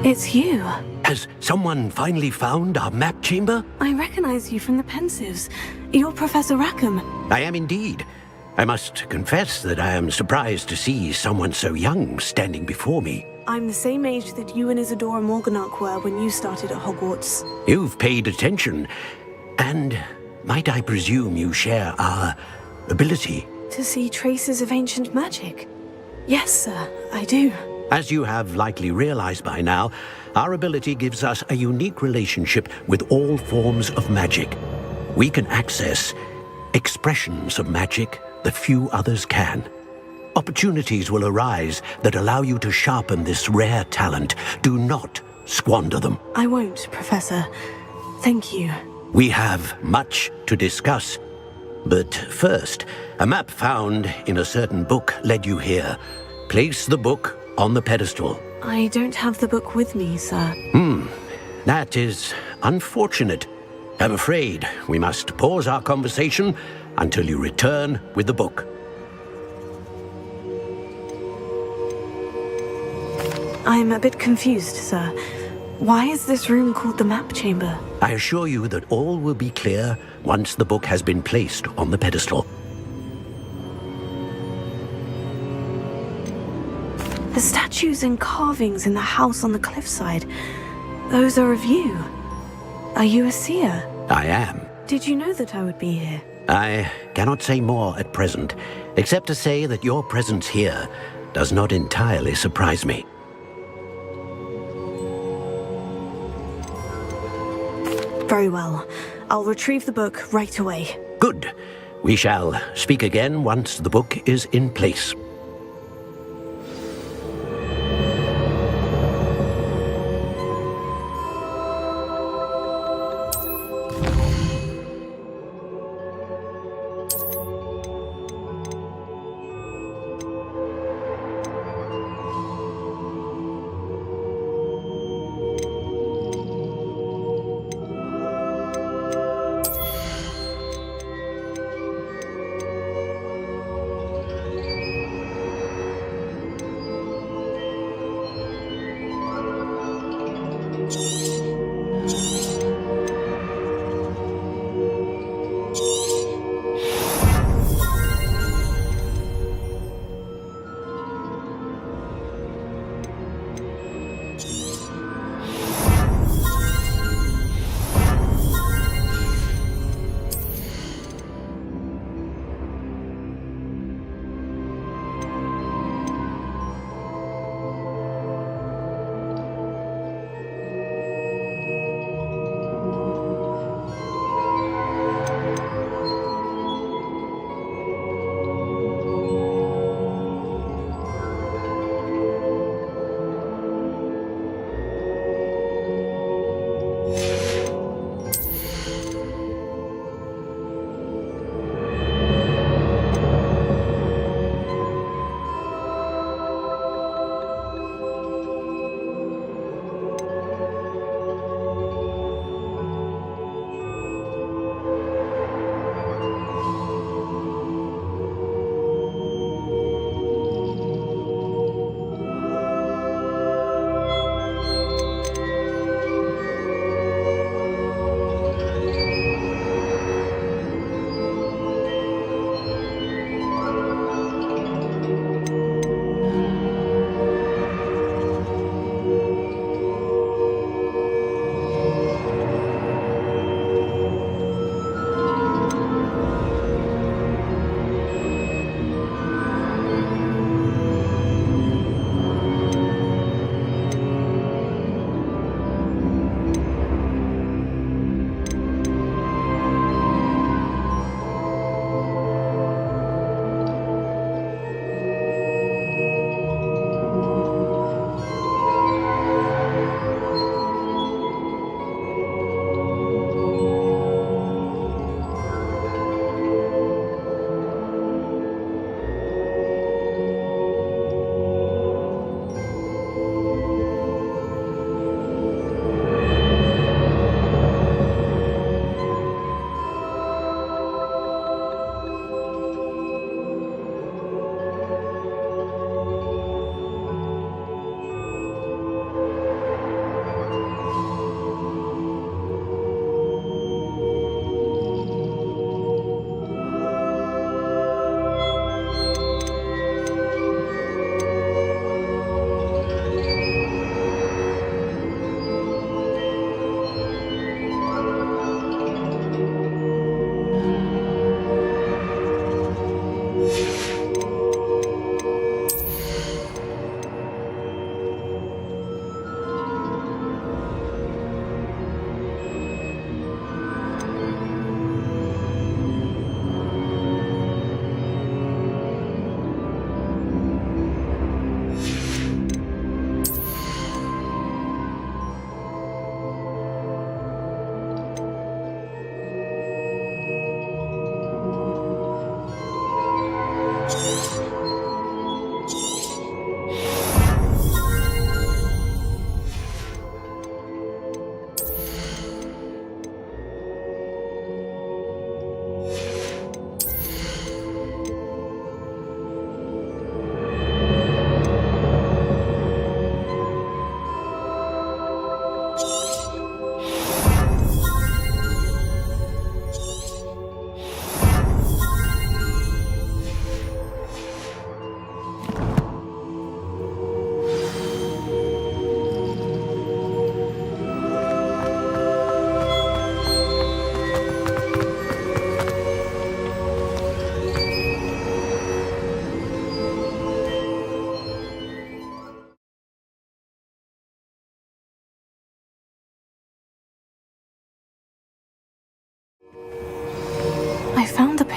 It's you. Has someone finally found our map chamber? I recognize you from the Pensives. You're Professor Rackham. I am indeed. I must confess that I am surprised to see someone so young standing before me. I'm the same age that you and Isadora Morganach were when you started at Hogwarts. You've paid attention. And might I presume you share our ability? To see traces of ancient magic? Yes, sir, I do. As you have likely realized by now, our ability gives us a unique relationship with all forms of magic. We can access expressions of magic that few others can. Opportunities will arise that allow you to sharpen this rare talent. Do not squander them. I won't, Professor. Thank you. We have much to discuss. But first, a map found in a certain book led you here. Place the book on the pedestal. I don't have the book with me, sir. That is unfortunate. I'm afraid we must pause our conversation until you return with the book. I'm a bit confused, sir. Why is this room called the map chamber? I assure you that all will be clear once the book has been placed on the pedestal. The statues and carvings in the house on the cliffside, those are of you. Are you a seer? I am. Did you know that I would be here? I cannot say more at present, except to say that your presence here does not entirely surprise me. Very well. I'll retrieve the book right away. Good. We shall speak again once the book is in place.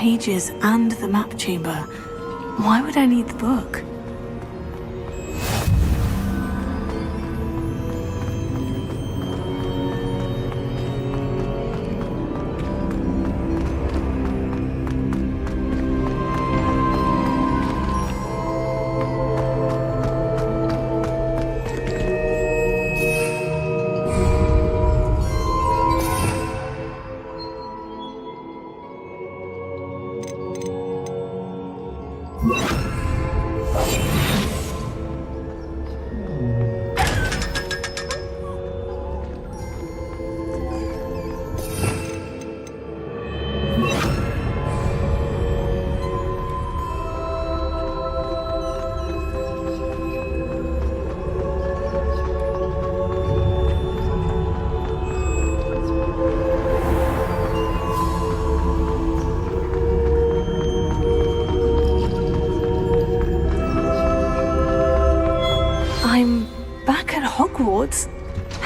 pages and the map chamber. Why would I need the book? I'm back at Hogwarts.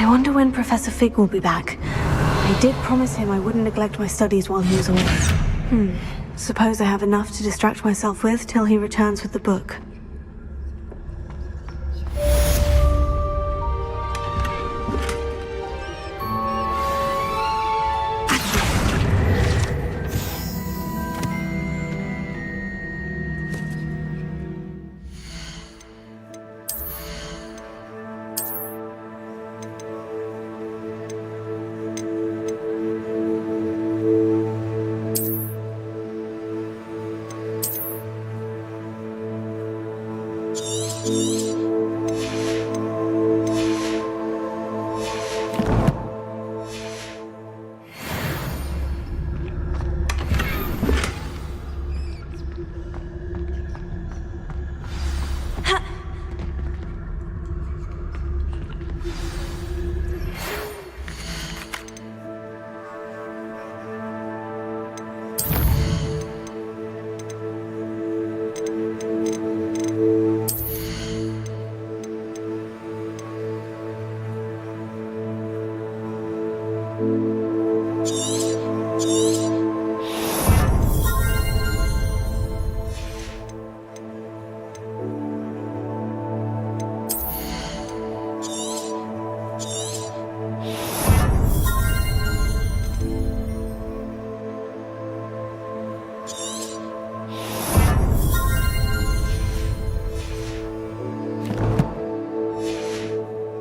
I wonder when Professor Fig will be back. I did promise him I wouldn't neglect my studies while he was away. Suppose I have enough to distract myself with till he returns with the book.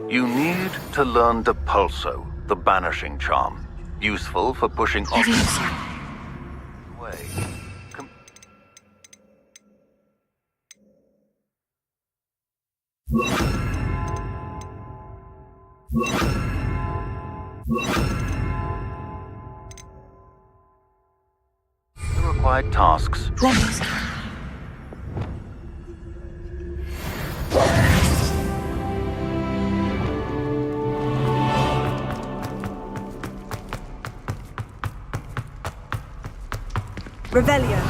You need to learn Depulso, the banishing charm. Useful for pushing off away. The required tasks. Revelio.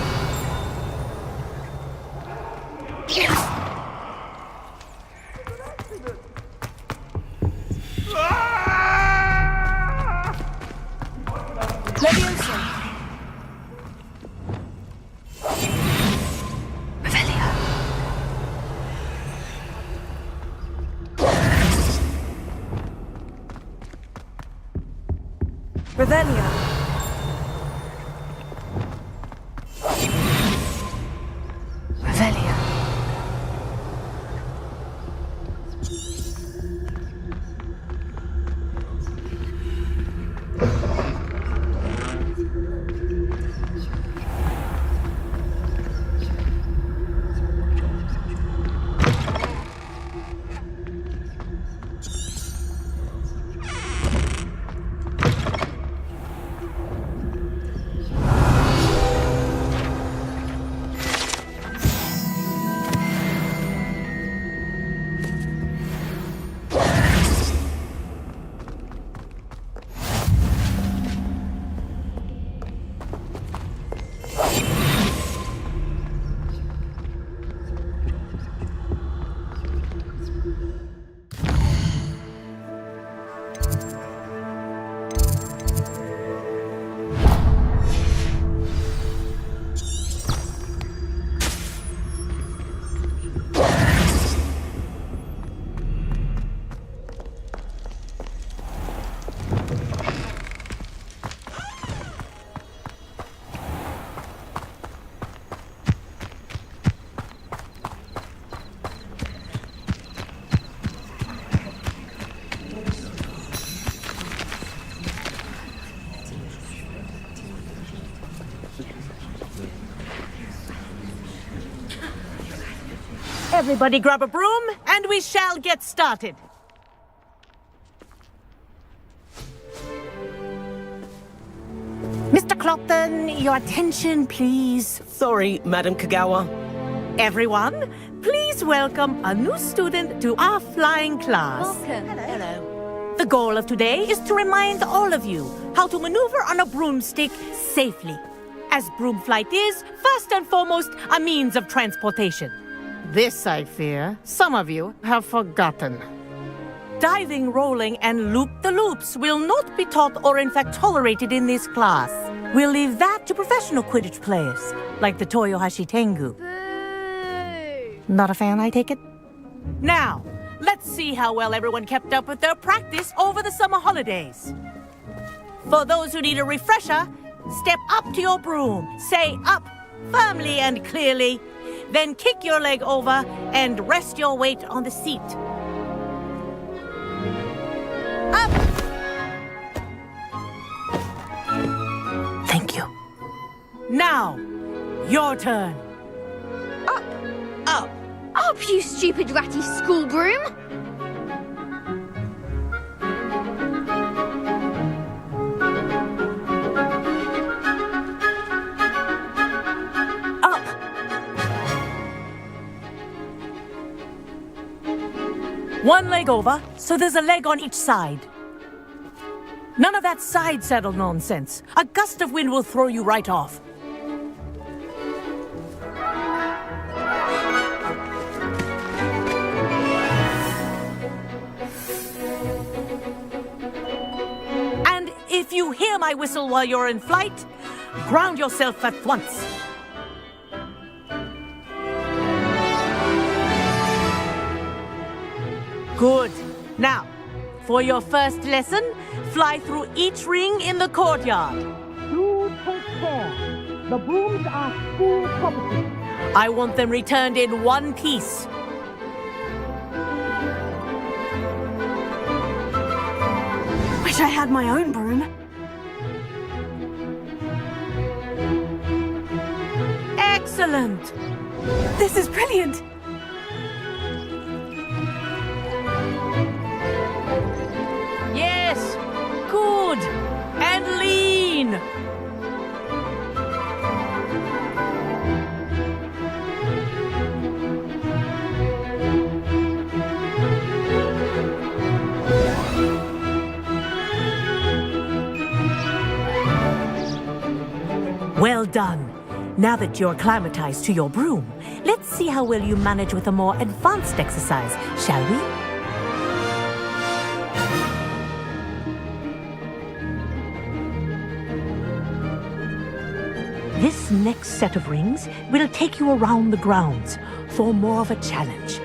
Leviosa. Revelio. Revelio. Revelio. Everybody grab a broom, and we shall get started. Mr. Clopton, your attention, please. Sorry, Madam Kagawa. Everyone, please welcome a new student to our flying class. Welcome. Hello. The goal of today is to remind all of you how to maneuver on a broomstick safely, as broom flight is, first and foremost, a means of transportation. This, I fear, some of you have forgotten. Diving, rolling, and loop-the-loops will not be taught or in fact tolerated in this class. We'll leave that to professional Quidditch players, like the Toyohashi Tengu. Not a fan, I take it? Now, let's see how well everyone kept up with their practice over the summer holidays. For those who need a refresher, step up to your broom, say up firmly and clearly, then kick your leg over and rest your weight on the seat. Up! Thank you. Now, your turn. Up! Up! Up, you stupid ratty school broom! One leg over, so there's a leg on each side. None of that side saddle nonsense. A gust of wind will throw you right off. And if you hear my whistle while you're in flight, ground yourself at once. Good. Now, for your first lesson, fly through each ring in the courtyard. Do take care. The brooms are school property. I want them returned in one piece. Wish I had my own broom. Excellent. This is brilliant. Yes. Good. And lean. Well done. Now that you're acclimatized to your broom, let's see how well you manage with a more advanced exercise, shall we? This next set of rings will take you around the grounds for more of a challenge.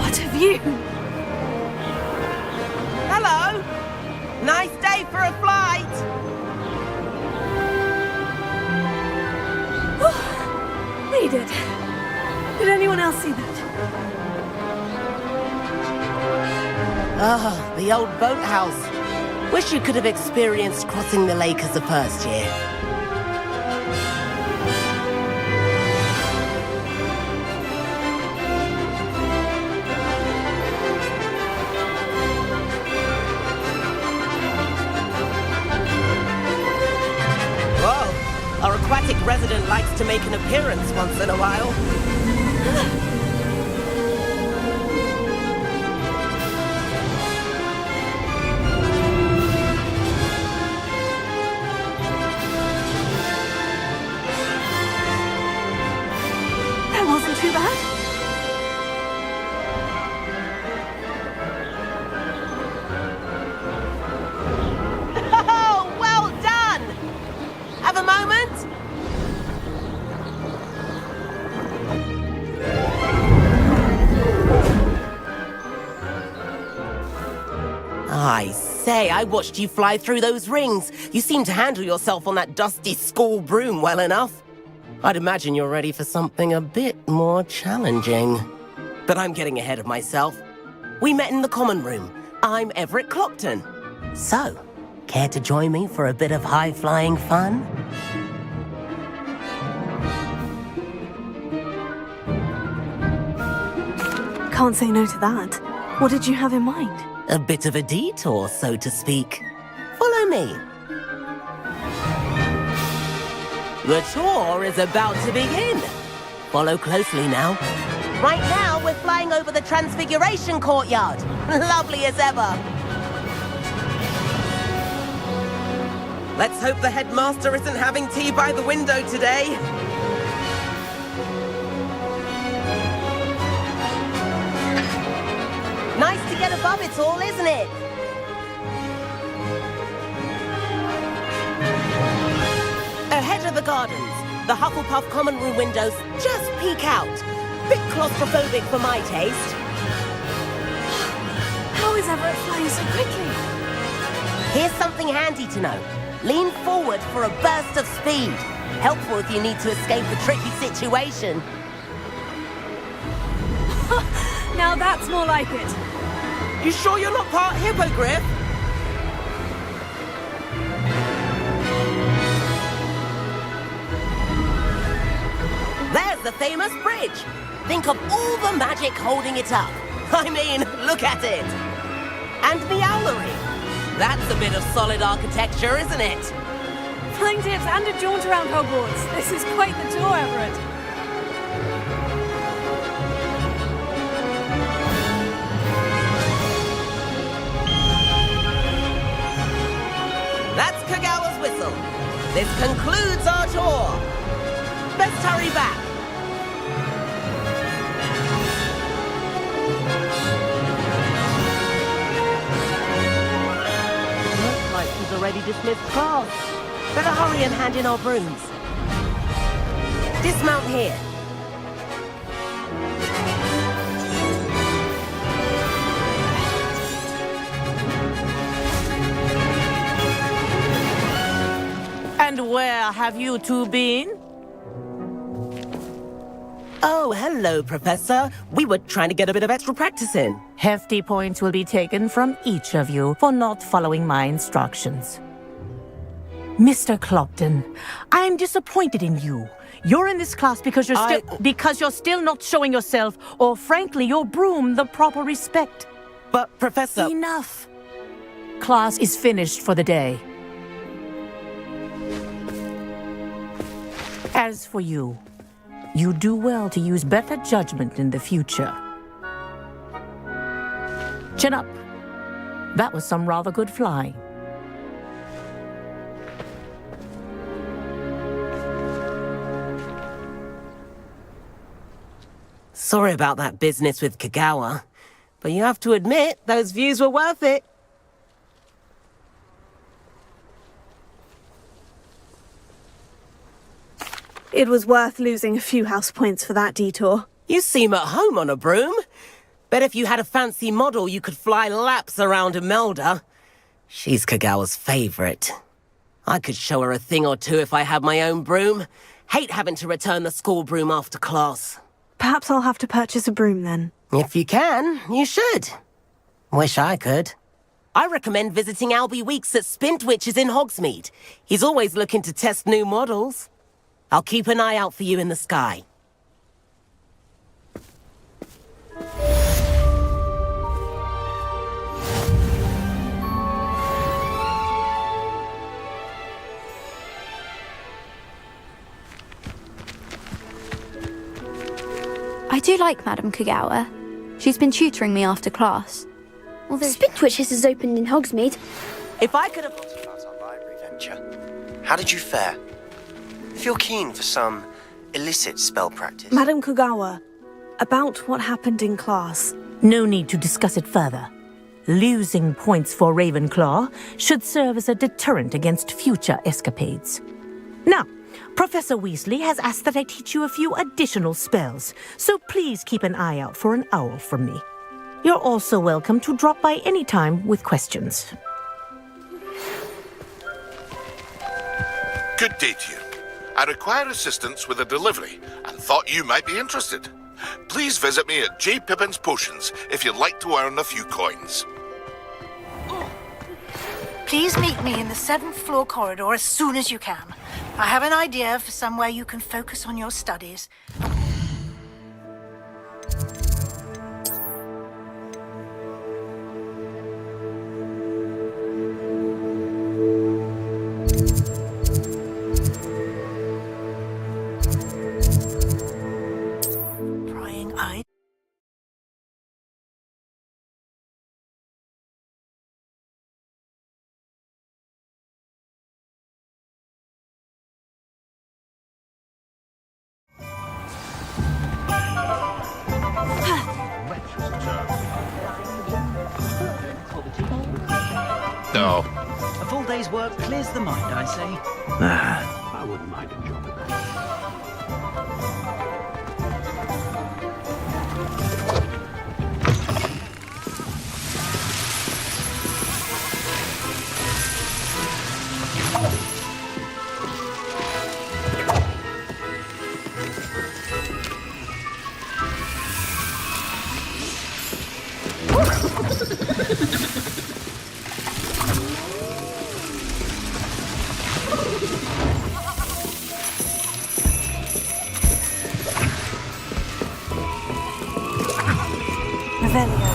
What have you? Hello! Nice day for a flight! We did. Did anyone else see that? Ah, the old boathouse. Wish you could have experienced crossing the lake as a first year. Whoa, our aquatic resident likes to make an appearance once in a while. Wasn't too bad. Oh, well done! Have a moment? I say, I watched you fly through those rings. You seem to handle yourself on that dusty school broom well enough. I'd imagine you're ready for something a bit more challenging. But I'm getting ahead of myself. We met in the common room. I'm Everett Clopton. So, care to join me for a bit of high-flying fun? Can't say no to that. What did you have in mind? A bit of a detour, so to speak. Follow me. The tour is about to begin. Follow closely now. Right now, we're flying over the Transfiguration Courtyard. Lovely as ever. Let's hope the headmaster isn't having tea by the window today. Nice to get above it all, isn't it? Ahead of the gardens, the Hufflepuff common room windows just peek out. Bit claustrophobic for my taste. How is Everett flying so quickly? Here's something handy to know. Lean forward for a burst of speed. Helpful if you need to escape a tricky situation. Now that's more like it. You sure you're not part hippogriff? There's the famous bridge. Think of all the magic holding it up. I mean, look at it. And the owlery. That's a bit of solid architecture, isn't it? Flying tips and a jaunt around Hogwarts. This is quite the tour, Everett. That's Kagawa's whistle. This concludes our tour. Best hurry back. Looks like he's already dismissed class. Better hurry and hand in our brooms. Dismount here. And where have you two been? Oh, hello, Professor. We were trying to get a bit of extra practice in. Hefty points will be taken from each of you for not following my instructions. Mr. Clopton, I am disappointed in you. You're in this class because you're still not showing yourself, or frankly, your broom the proper respect. But, Professor... Enough. Class is finished for the day. As for you, you do well to use better judgment in the future. Chin up. That was some rather good flying. Sorry about that business with Kagawa, but you have to admit, those views were worth it. It was worth losing a few house points for that detour. You seem at home on a broom. Bet if you had a fancy model, you could fly laps around Imelda. She's Kagawa's favorite. I could show her a thing or two if I had my own broom. Hate having to return the school broom after class. Perhaps I'll have to purchase a broom then. If you can, you should. Wish I could. I recommend visiting Albie Weeks at Spintwitches in Hogsmeade. He's always looking to test new models. I'll keep an eye out for you in the sky. I do like Madame Kagawa. She's been tutoring me after class. Although Spintwitches has opened in Hogsmeade. If I could have... About our library venture. How did you fare? If you're keen for some illicit spell practice... Madame Kagawa, about what happened in class. No need to discuss it further. Losing points for Ravenclaw should serve as a deterrent against future escapades. Now, Professor Weasley has asked that I teach you a few additional spells, so please keep an eye out for an owl from me. You're also welcome to drop by any time with questions. Good day to you. I require assistance with a delivery and thought you might be interested. Please visit me at J. Pippin's Potions if you'd like to earn a few coins. Please meet me in the 7th floor corridor as soon as you can. I have an idea for somewhere you can focus on your studies. Prying eye. No. A full day's work clears the mind, I say. I wouldn't mind a job at that. Revelio.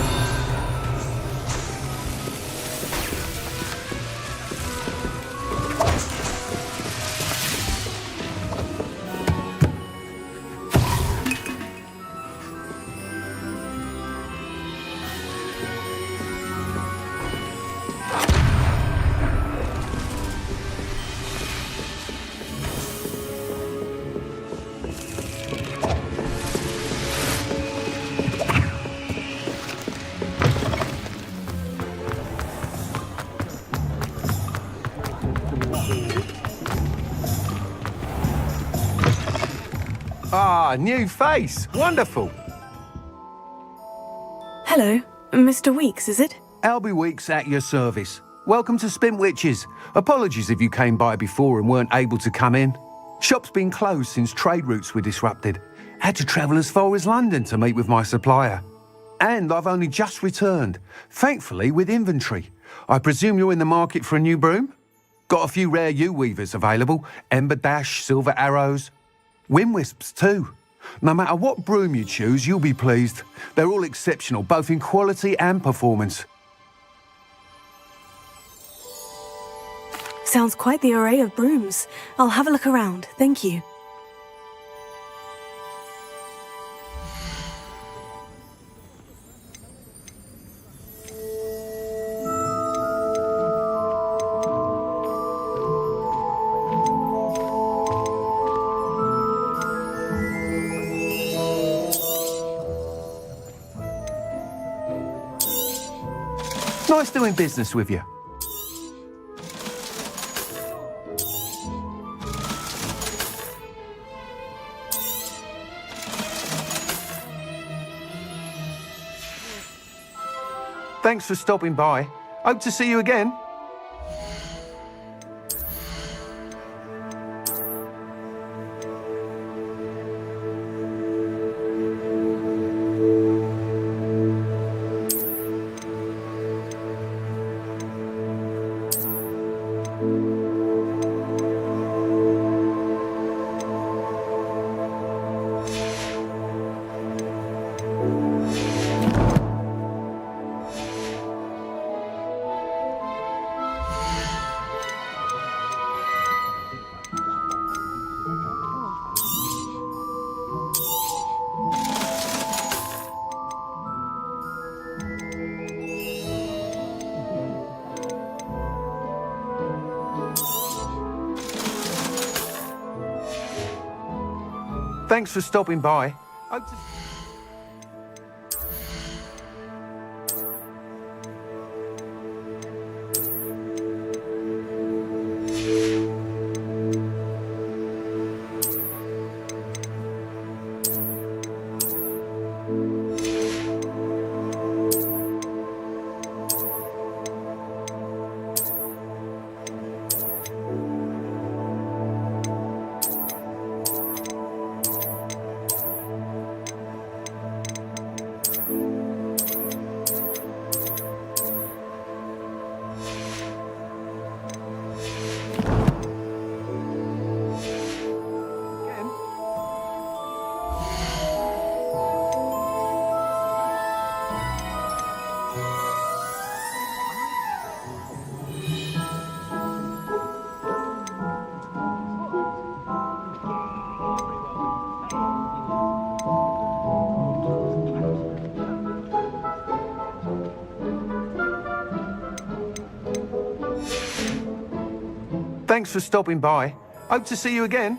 Ah, new face. Wonderful. Hello, Mr. Weeks, is it? Albie Weeks at your service. Welcome to Spintwitches. Apologies if you came by before and weren't able to come in. Shop's been closed since trade routes were disrupted. Had to travel as far as London to meet with my supplier. And I've only just returned, thankfully with inventory. I presume you're in the market for a new broom? Got a few rare U-weavers available. Ember Dash, Silver Arrows. Wind Wisps too. No matter what broom you choose, you'll be pleased. They're all exceptional, both in quality and performance. Sounds quite the array of brooms. I'll have a look around, thank you. Nice doing business with you. Thanks for stopping by. Hope to see you again. Thanks for stopping by. Hope to... Thanks for stopping by. Hope to see you again.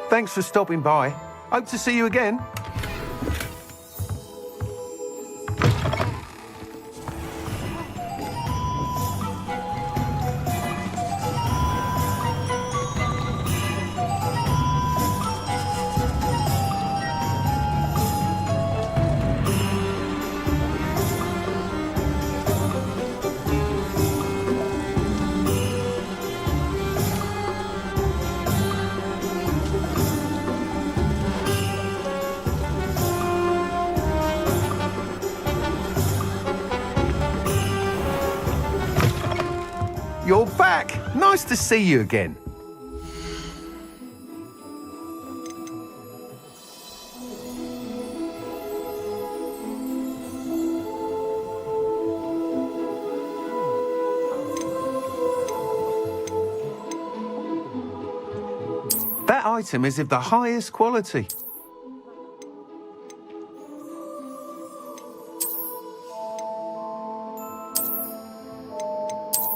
Thanks for stopping by. Hope to see you again. You're back! Nice to see you again. That item is of the highest quality.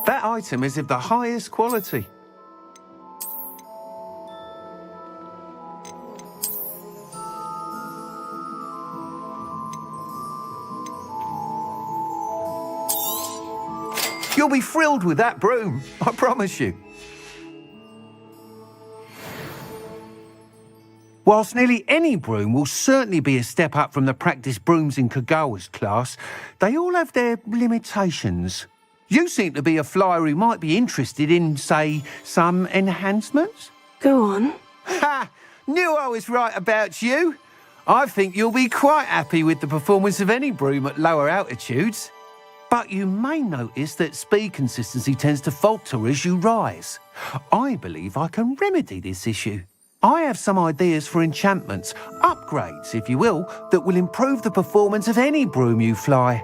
That item is of the highest quality. You'll be thrilled with that broom, I promise you. Whilst nearly any broom will certainly be a step up from the practice brooms in Kagawa's class, they all have their limitations. You seem to be a flyer who might be interested in, say, some enhancements? Go on. Ha! Knew I was right about you. I think you'll be quite happy with the performance of any broom at lower altitudes. But you may notice that speed consistency tends to falter as you rise. I believe I can remedy this issue. I have some ideas for enchantments, upgrades, if you will, that will improve the performance of any broom you fly.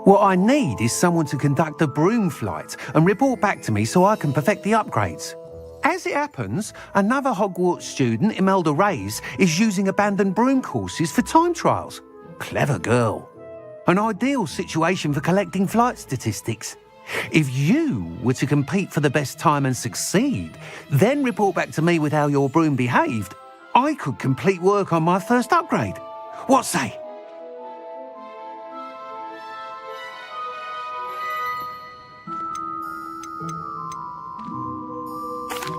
What I need is someone to conduct a broom flight and report back to me so I can perfect the upgrades. As it happens, another Hogwarts student, Imelda Reyes, is using abandoned broom courses for time trials. Clever girl. An ideal situation for collecting flight statistics. If you were to compete for the best time and succeed, then report back to me with how your broom behaved, I could complete work on my first upgrade. What say?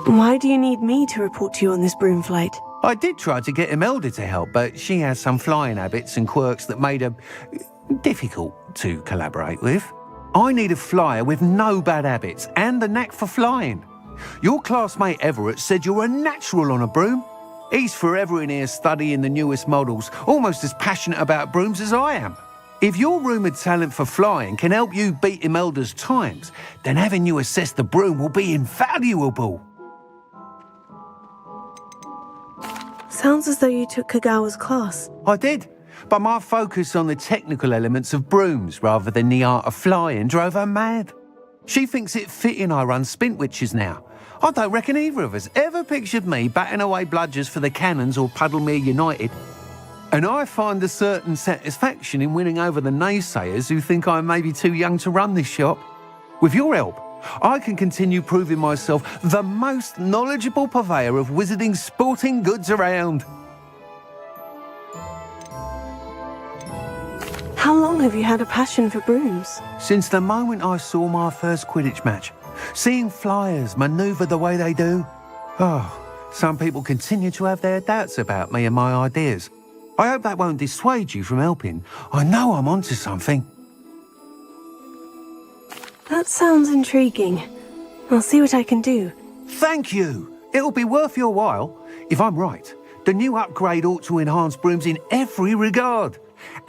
Why do you need me to report to you on this broom flight? I did try to get Imelda to help, but she has some flying habits and quirks that made her difficult to collaborate with. I need a flyer with no bad habits and the knack for flying. Your classmate Everett said you're a natural on a broom. He's forever in here studying the newest models, almost as passionate about brooms as I am. If your rumoured talent for flying can help you beat Imelda's times, then having you assess the broom will be invaluable. Sounds as though you took Kagawa's class. I did, but my focus on the technical elements of brooms rather than the art of flying drove her mad. She thinks it fitting I run Spintwitches now. I don't reckon either of us ever pictured me batting away bludgers for the Cannons or Puddlemere United. And I find a certain satisfaction in winning over the naysayers who think I may be too young to run this shop. With your help, I can continue proving myself the most knowledgeable purveyor of wizarding sporting goods around. How long have you had a passion for brooms? Since the moment I saw my first Quidditch match, seeing flyers manoeuvre the way they do. Oh, some people continue to have their doubts about me and my ideas. I hope that won't dissuade you from helping. I know I'm onto something. That sounds intriguing. I'll see what I can do. Thank you. It'll be worth your while. If I'm right, The new upgrade ought to enhance brooms in every regard.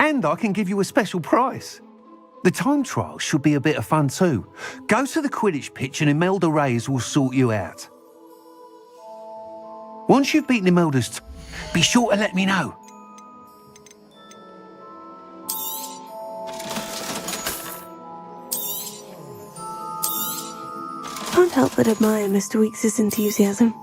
And I can give you a special price. The time trial should be a bit of fun too. Go to the Quidditch pitch and Imelda Reyes will sort you out. Once you've beaten Imelda's be sure to let me know. Can't help but admire Mr. Weekes' enthusiasm.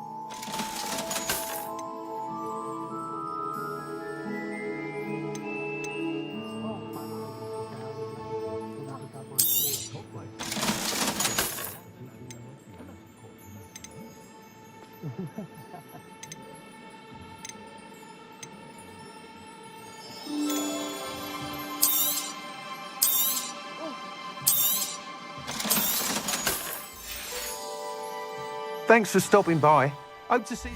Thanks for stopping by. Hope to see you.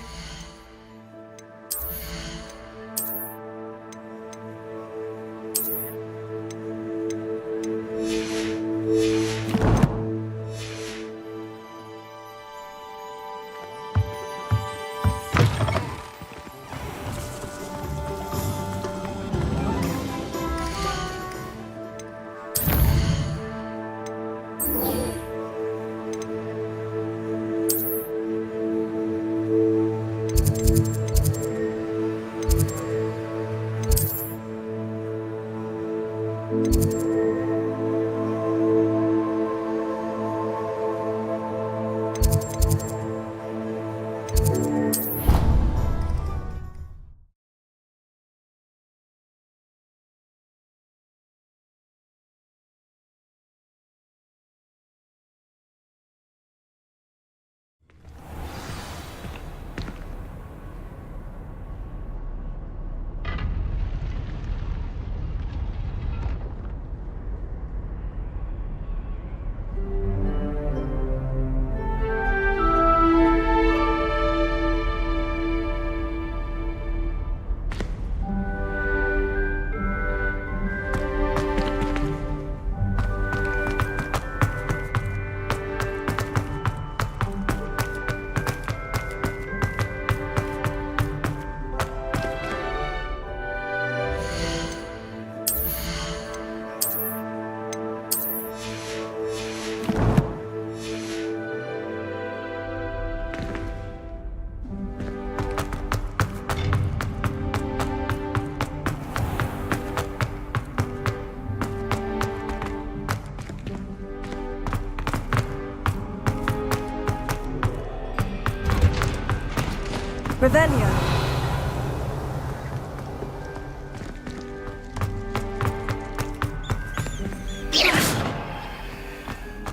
Revelio.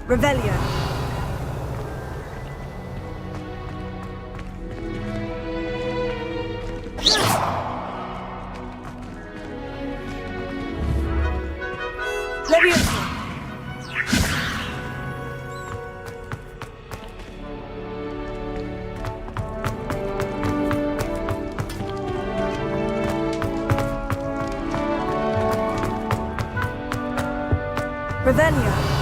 Revelio. Leviosa. Revelio.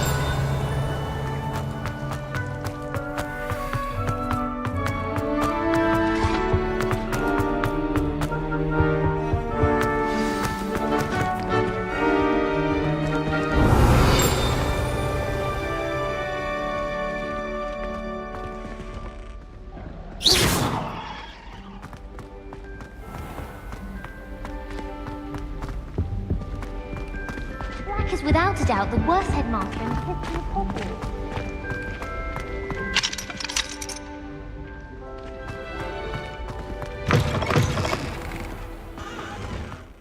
Black is without a doubt the worst headmaster in the history of Hogwarts.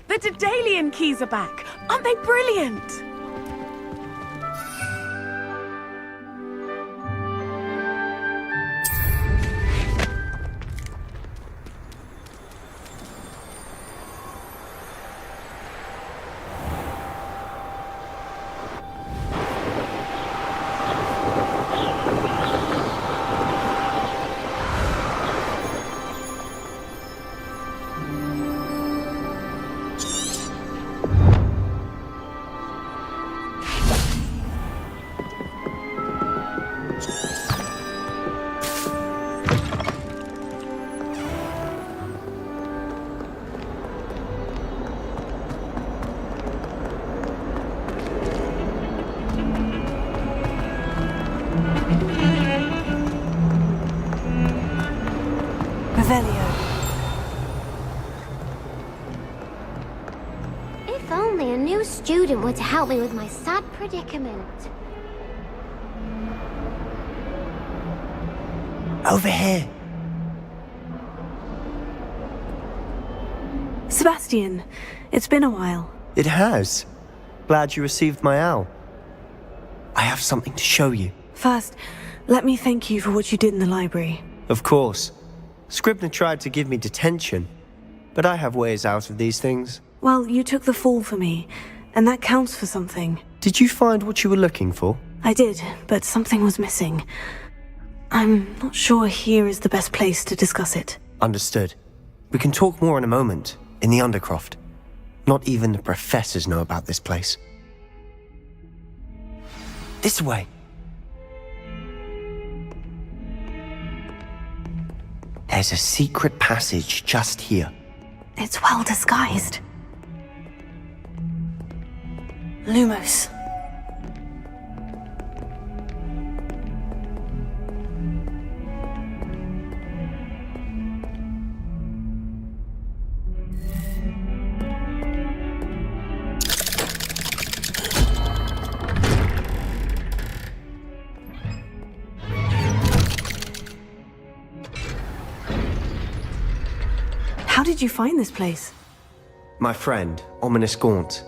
The Daedalian keys are back. Aren't they brilliant? If only a new student were to help me with my sad predicament. Over here. Sebastian, it's been a while. It has. Glad you received my owl. I have something to show you. First, let me thank you for what you did in the library. Of course. Scribner tried to give me detention, but I have ways out of these things. Well, you took the fall for me, and that counts for something. Did you find what you were looking for? I did, but something was missing. I'm not sure here is the best place to discuss it. Understood. We can talk more in a moment, in the Undercroft. Not even the professors know about this place. This way. There's a secret passage just here. It's well disguised. Lumos. How did you find this place? My friend, Ominous Gaunt.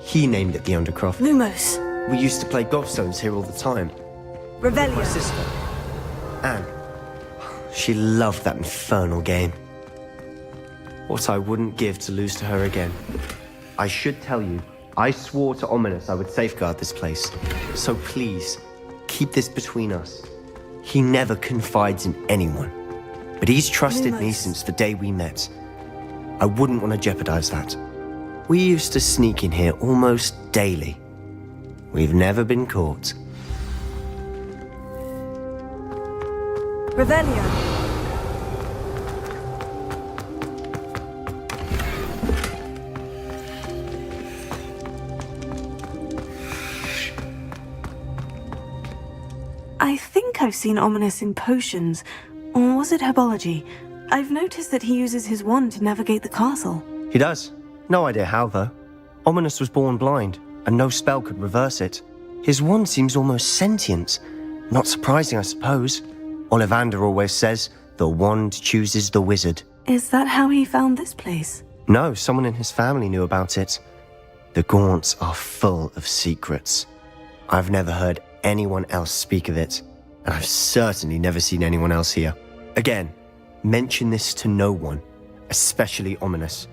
He named it the Undercroft. Lumos. We used to play gobstones here all the time. Revelio. My sister, Anne. She loved that infernal game. What I wouldn't give to lose to her again. I should tell you, I swore to Ominous I would safeguard this place. So please, keep this between us. He never confides in anyone. But he's trusted me since the day we met. I wouldn't want to jeopardize that. We used to sneak in here almost daily. We've never been caught. Revelio. I think I've seen Ominous in potions. Or was it herbology? I've noticed that he uses his wand to navigate the castle. He does. No idea how, though. Ominous was born blind, and no spell could reverse it. His wand seems almost sentient. Not surprising, I suppose. Ollivander always says, the wand chooses the wizard. Is that how he found this place? No, someone in his family knew about it. The Gaunts are full of secrets. I've never heard anyone else speak of it, and I've certainly never seen anyone else here. Again, mention this to no one, especially Ominous.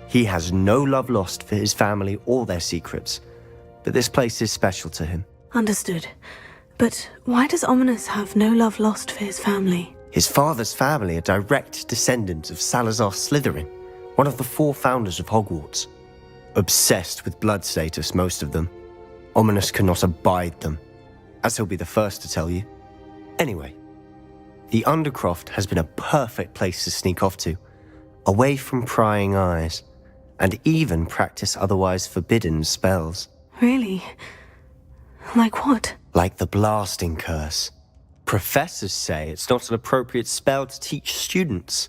He has no love lost for his family or their secrets, but this place is special to him. Understood. But why does Ominous have no love lost for his family? His father's family are direct descendants of Salazar Slytherin, one of the 4 founders of Hogwarts. Obsessed with blood status, most of them. Ominous cannot abide them, as he'll be the first to tell you. Anyway, the Undercroft has been a perfect place to sneak off to, away from prying eyes, and even practice otherwise forbidden spells. Really? Like what? Like the blasting curse. Professors say it's not an appropriate spell to teach students.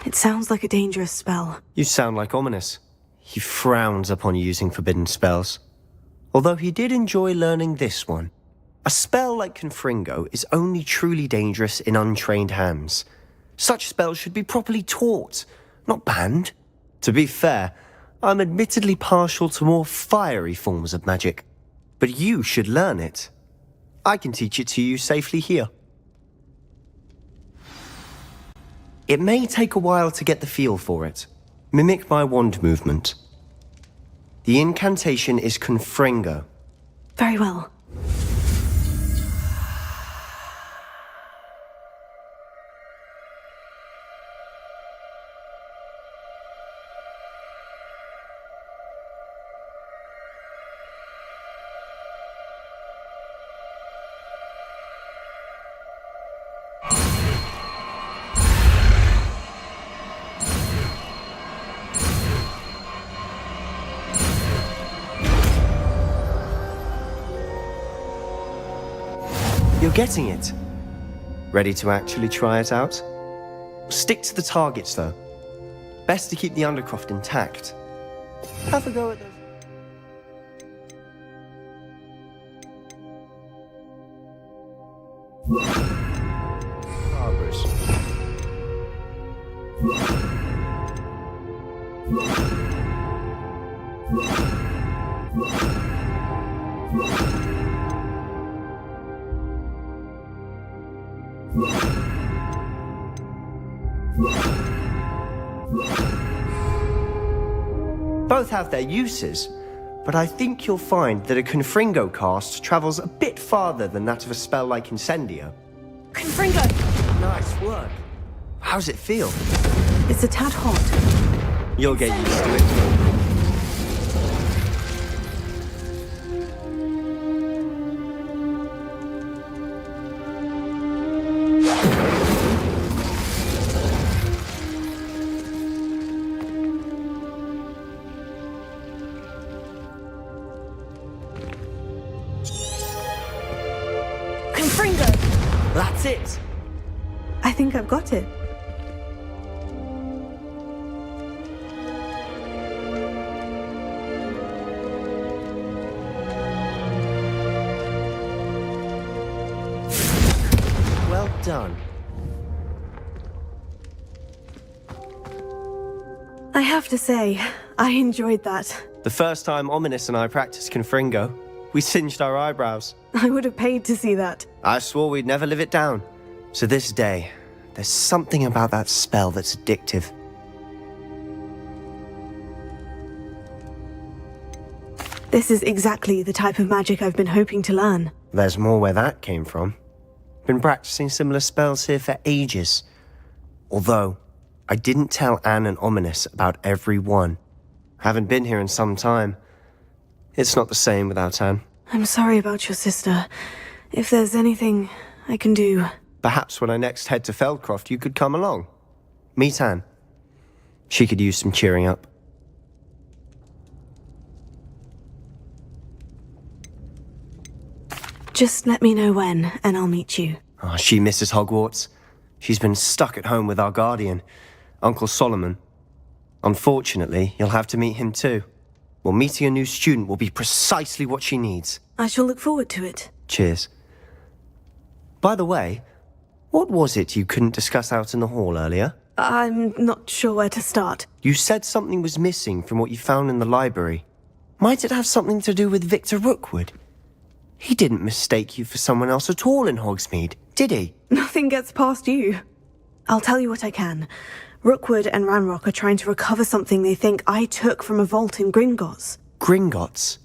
It sounds like a dangerous spell. You sound like Ominous. He frowns upon using forbidden spells. Although he did enjoy learning this one. A spell like Confringo is only truly dangerous in untrained hands. Such spells should be properly taught, not banned. To be fair, I'm admittedly partial to more fiery forms of magic. But you should learn it. I can teach it to you safely here. It may take a while to get the feel for it. Mimic my wand movement. The incantation is Confringo. Very well. You're getting it. Ready to actually try it out? Stick to the targets, though. Best to keep the Undercroft intact. Have a go at those. Harbours. Both have their uses, but I think you'll find that a Confringo cast travels a bit farther than that of a spell like Incendio. Confringo! Nice work. How's it feel? It's a tad hot. You'll get used to it. That's it. I think I've got it. Well done. I have to say, I enjoyed that. The first time Ominous and I practiced Confringo, we singed our eyebrows. I would have paid to see that. I swore we'd never live it down. So this day, there's something about that spell that's addictive. This is exactly the type of magic I've been hoping to learn. There's more where that came from. Been practicing similar spells here for ages. Although, I didn't tell Anne and Ominous about every one. Haven't been here in some time. It's not the same without Anne. I'm sorry about your sister. If there's anything I can do... Perhaps when I next head to Feldcroft, you could come along. Meet Anne. She could use some cheering up. Just let me know when, and I'll meet you. Oh, she misses Hogwarts. She's been stuck at home with our guardian, Uncle Solomon. Unfortunately, you'll have to meet him too. Well, meeting a new student will be precisely what she needs. I shall look forward to it. Cheers. By the way, what was it you couldn't discuss out in the hall earlier? I'm not sure where to start. You said something was missing from what you found in the library. Might it have something to do with Victor Rookwood? He didn't mistake you for someone else at all in Hogsmeade, did he? Nothing gets past you. I'll tell you what I can. Rookwood and Ranrock are trying to recover something they think I took from a vault in Gringotts. Gringotts?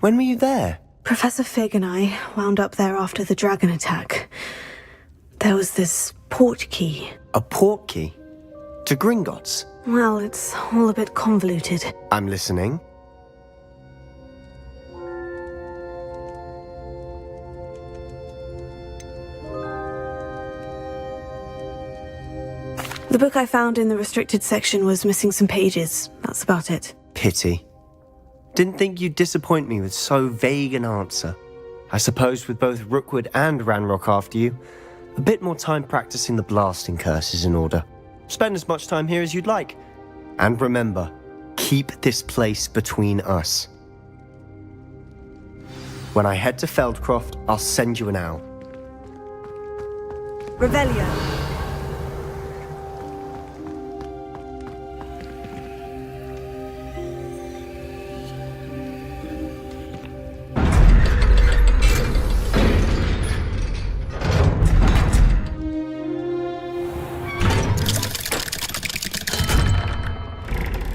When were you there? Professor Fig and I wound up there after the dragon attack. There was this port key. A port key? To Gringotts? Well, it's all a bit convoluted. I'm listening. The book I found in the restricted section was missing some pages. That's about it. Pity. Didn't think you'd disappoint me with so vague an answer. I suppose with both Rookwood and Ranrock after you, a bit more time practicing the blasting curse is in order. Spend as much time here as you'd like. And remember, keep this place between us. When I head to Feldcroft, I'll send you an owl. Revelio.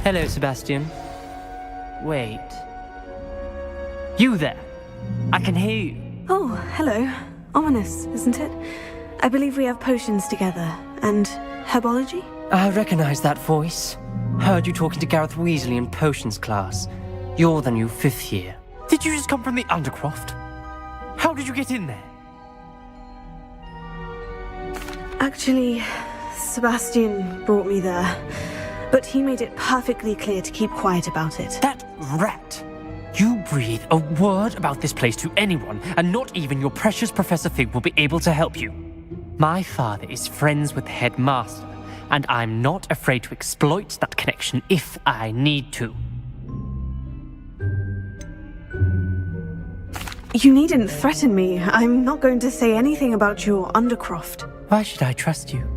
Hello, Sebastian. Wait. You there? I can hear you. Oh, hello. Ominous, isn't it? I believe we have potions together. And herbology? I recognize that voice. Heard you talking to Gareth Weasley in potions class. You're the new 5th year. Did you just come from the Undercroft? How did you get in there? Actually, Sebastian brought me there. But he made it perfectly clear to keep quiet about it. That rat! You breathe a word about this place to anyone, and not even your precious Professor Fig will be able to help you. My father is friends with the headmaster, and I'm not afraid to exploit that connection if I need to. You needn't threaten me. I'm not going to say anything about your Undercroft. Why should I trust you?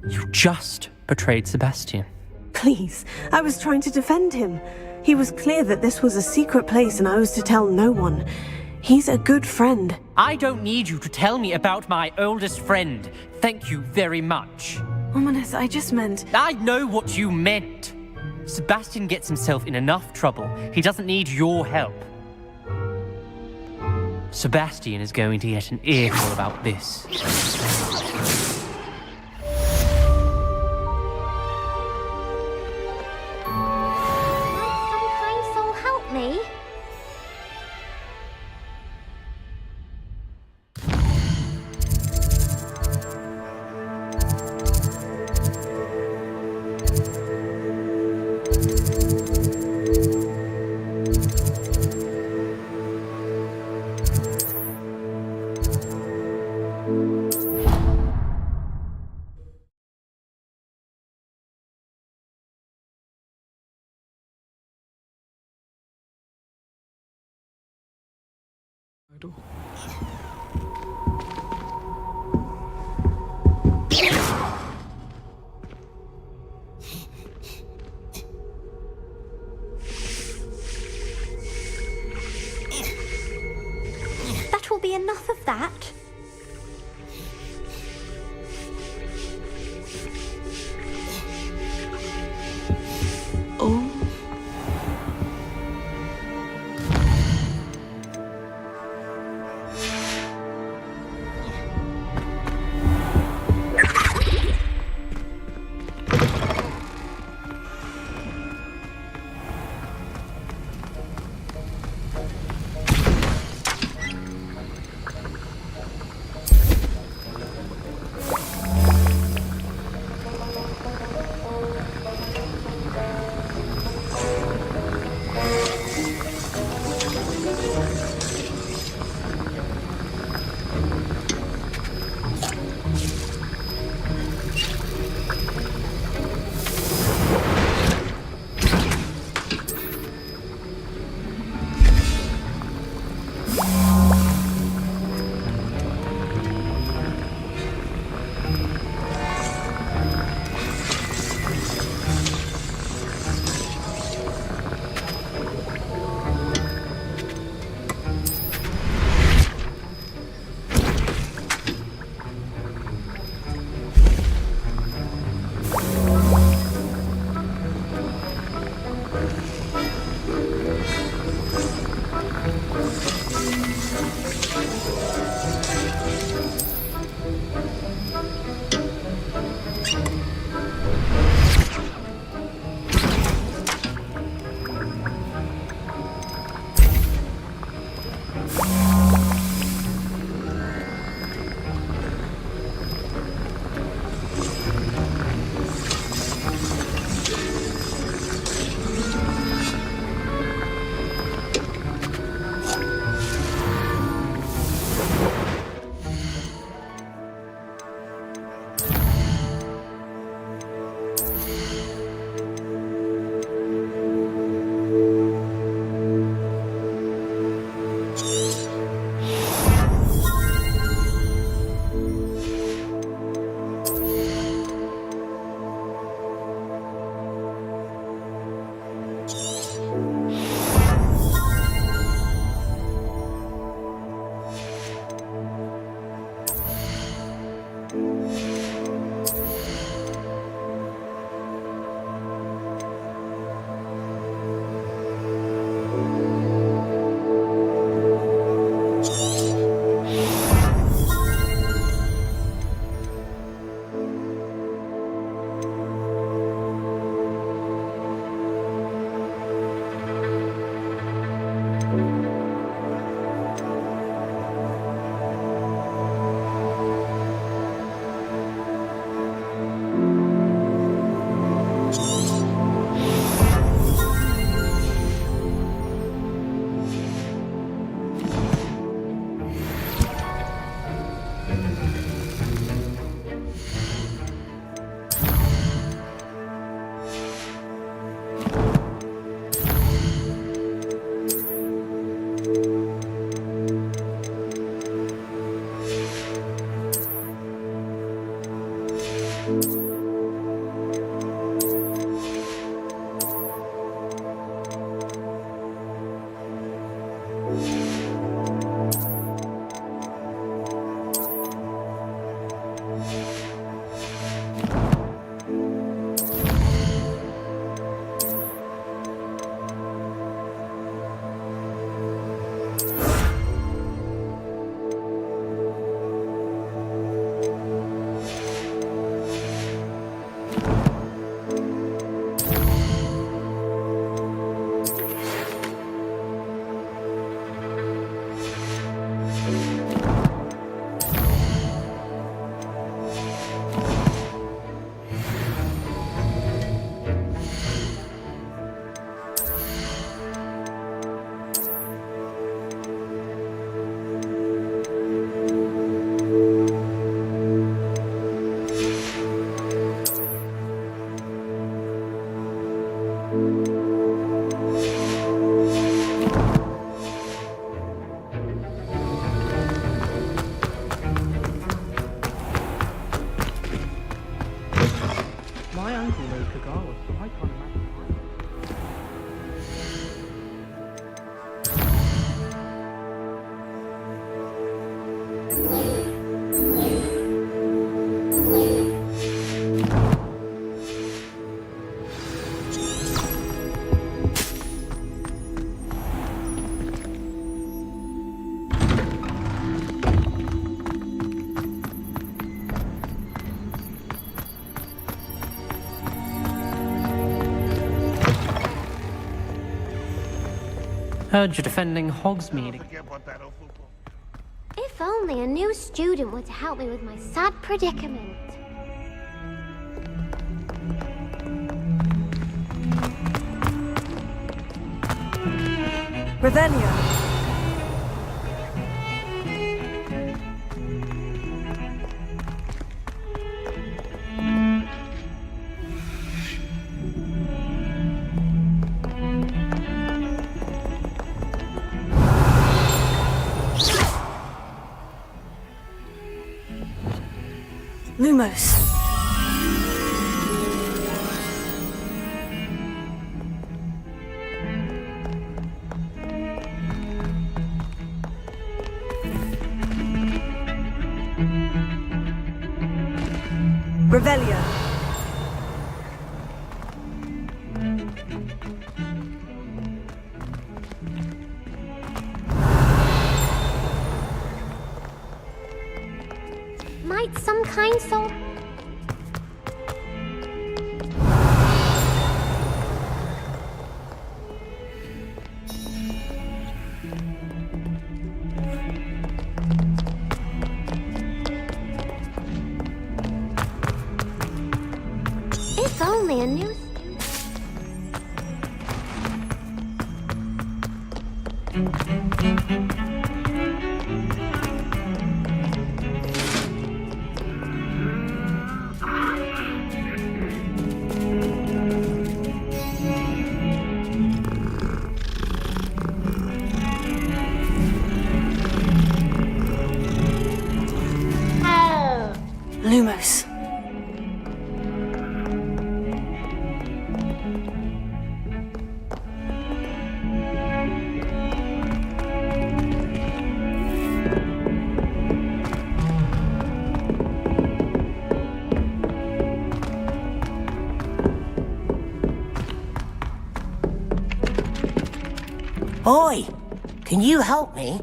You just betrayed Sebastian. Please, I was trying to defend him. He was clear that this was a secret place and I was to tell no one. He's a good friend. I don't need you to tell me about my oldest friend. Thank you very much. Ominous, I just meant... I know what you meant. Sebastian gets himself in enough trouble. He doesn't need your help. Sebastian is going to get an earful about this. Some kind soul help me? That will be enough of that. Oh. My uncle knows Kagawa, so I can't imagine why. Heard you're defending Hogsmeade. If only a new student were to help me with my sad predicament. Revelio. Lumos. Revelio. Might some kind soul... If only a new... Lumos. Boy, can you help me?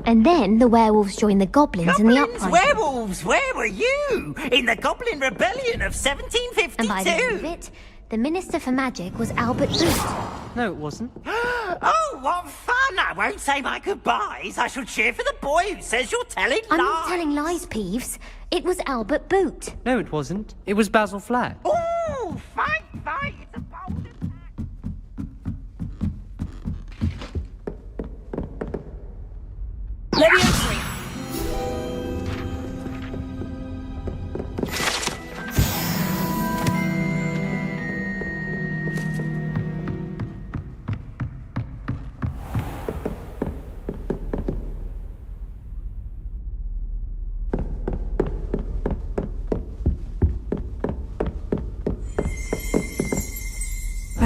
And then the werewolves joined the goblins in the uprising. Werewolves, where were you? In the Goblin Rebellion of 1752? And by the end of it, the Minister for Magic was Albert Boot. No, it wasn't. Oh, what fun! I won't say my goodbyes. I shall cheer for the boy who says you're telling lies. I'm not telling lies, Peeves. It was Albert Boot. No, it wasn't. It was Basil Flack. Ooh, fight, fight! It's a bold attack. Leviosa!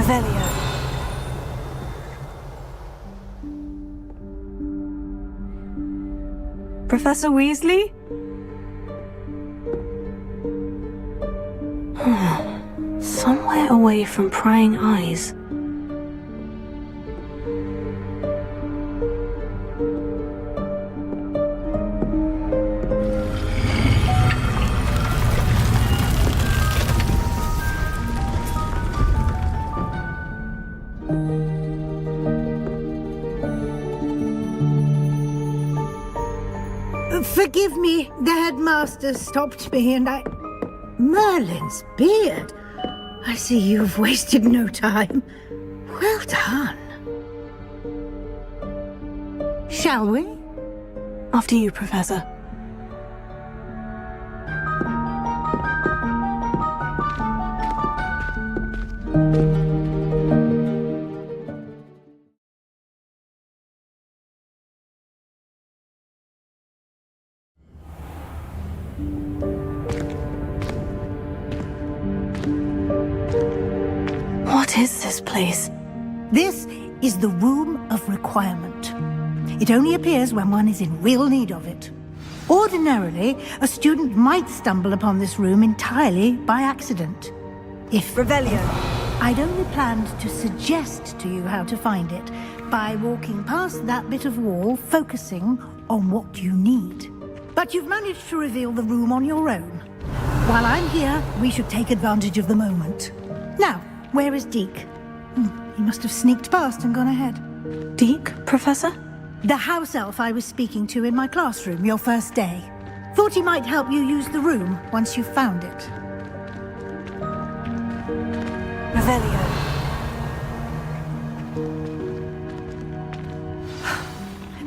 Revelio. Professor Weasley? Somewhere away from prying eyes. Forgive me, the headmaster stopped me and I... Merlin's beard. I see you've wasted no time. Well done. Shall we? After you, Professor. What is this place? This is the Room of Requirement. It only appears when one is in real need of it. Ordinarily, a student might stumble upon this room entirely by accident. If Revelio, I'd only planned to suggest to you how to find it by walking past that bit of wall, focusing on what you need. But you've managed to reveal the room on your own. While I'm here, we should take advantage of the moment. Now, where is Deke? He must have sneaked past and gone ahead. Deke, Professor? The house elf I was speaking to in my classroom your first day. Thought he might help you use the room once you found it. Revelio.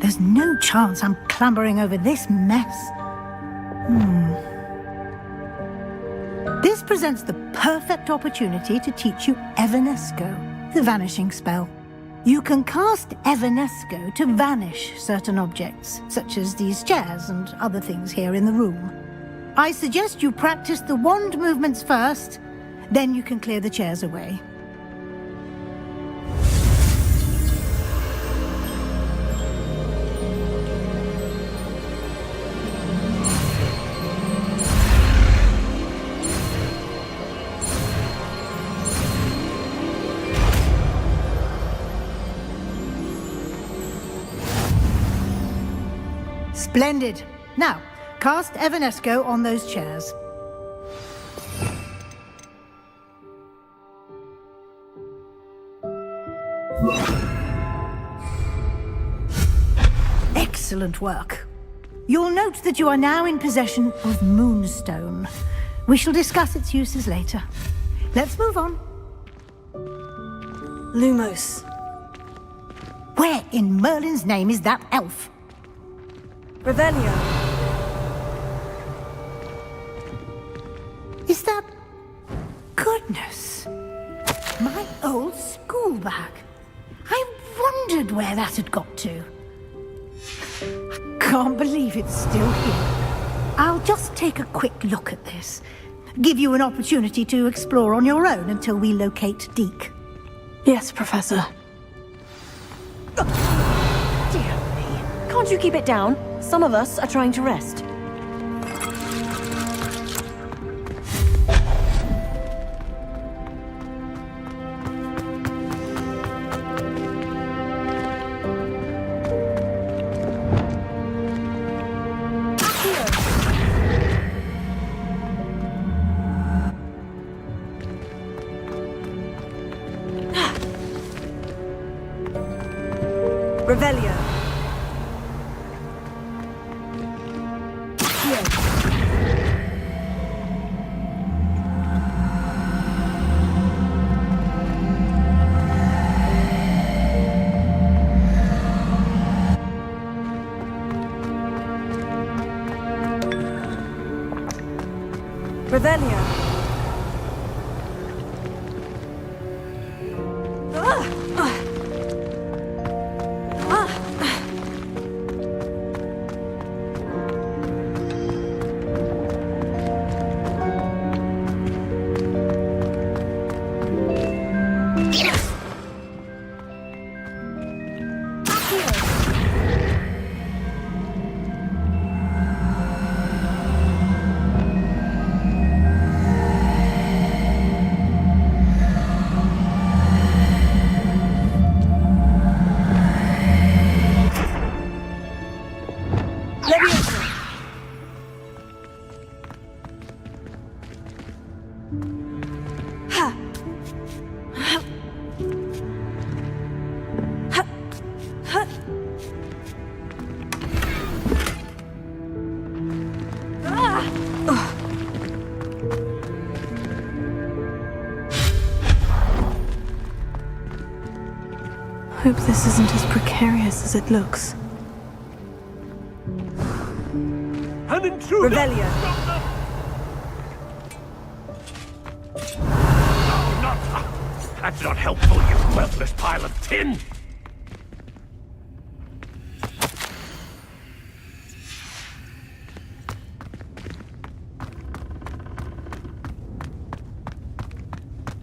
There's no chance I'm clambering over this mess. This presents the perfect opportunity to teach you Evanesco, the vanishing spell. You can cast Evanesco to vanish certain objects, such as these chairs and other things here in the room. I suggest you practice the wand movements first, then you can clear the chairs away. Splendid. Now, cast Evanesco on those chairs. Excellent work. You'll note that you are now in possession of Moonstone. We shall discuss its uses later. Let's move on. Lumos. Where in Merlin's name is that elf? Revelio. Is that... Goodness. My old school bag. I wondered where that had got to. I can't believe it's still here. I'll just take a quick look at this. Give you an opportunity to explore on your own until we locate Deke. Yes, Professor. Dear me. Can't you keep it down? Some of us are trying to rest. Revelio. Revelio. this isn't as precarious as it looks. An intruder! Revelio. No, not... That's not helpful, you worthless pile of tin!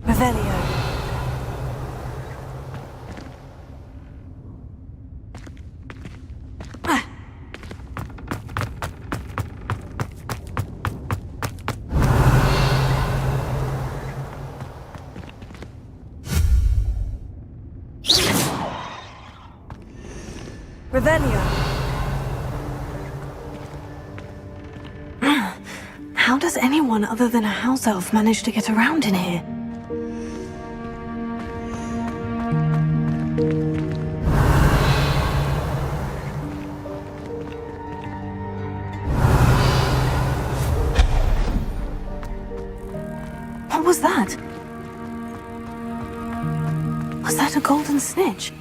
Revelio. Revelio. How does anyone other than a house elf manage to get around in here? What was that? Was that a golden snitch?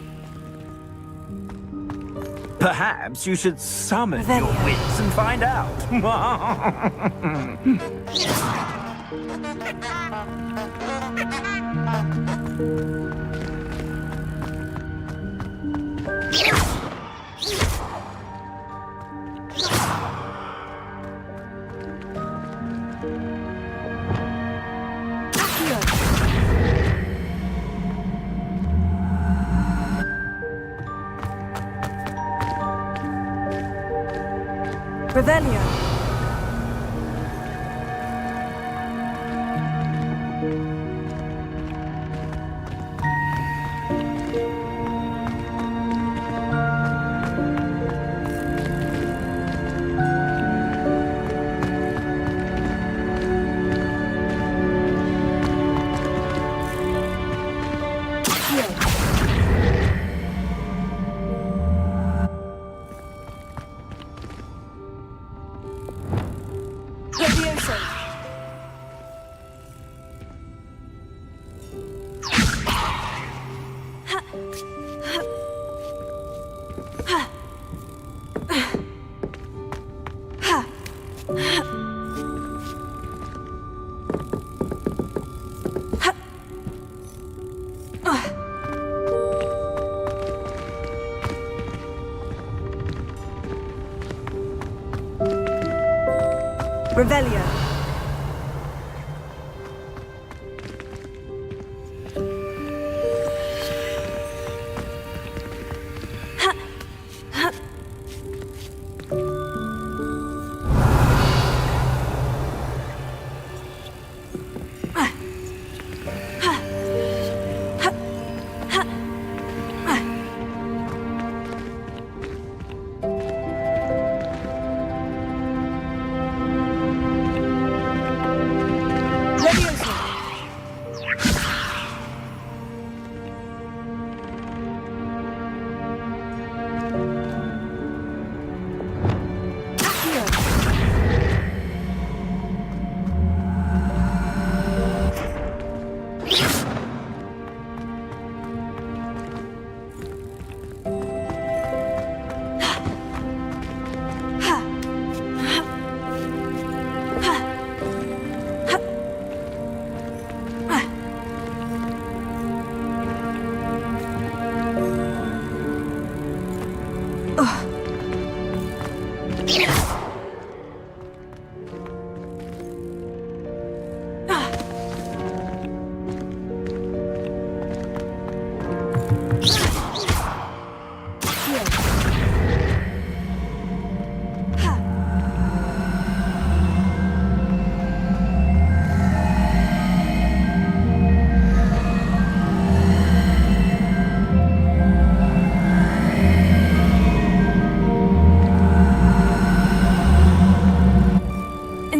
Perhaps you should summon Revelio. your wits and find out. Revelio. Revelio.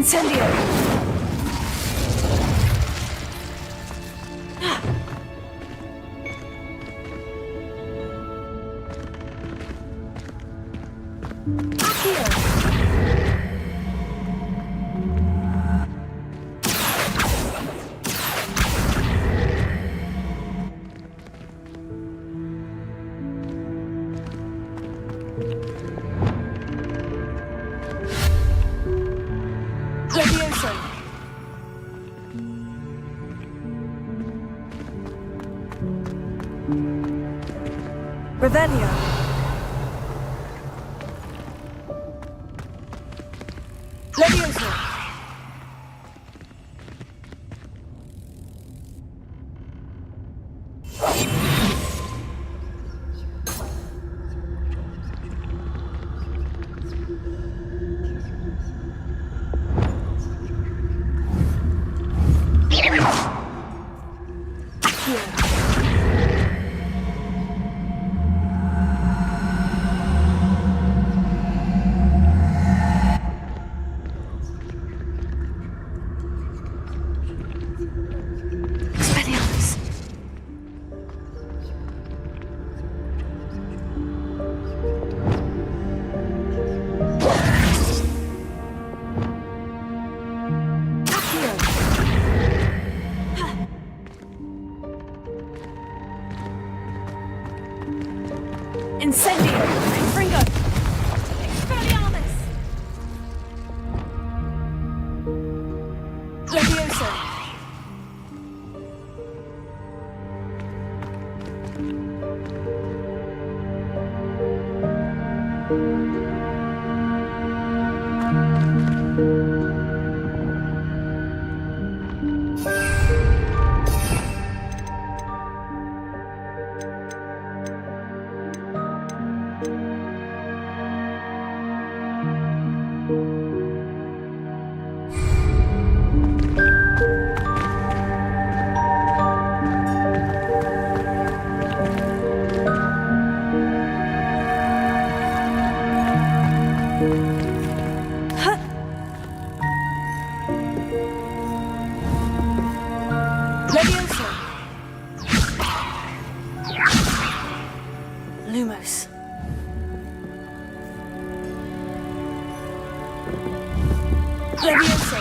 Incendio! Revelio. Levioso. Expelliarmus. Incendio! Fringo! Expelliarmus! Levioso! Levioso! Lumos. Levioso!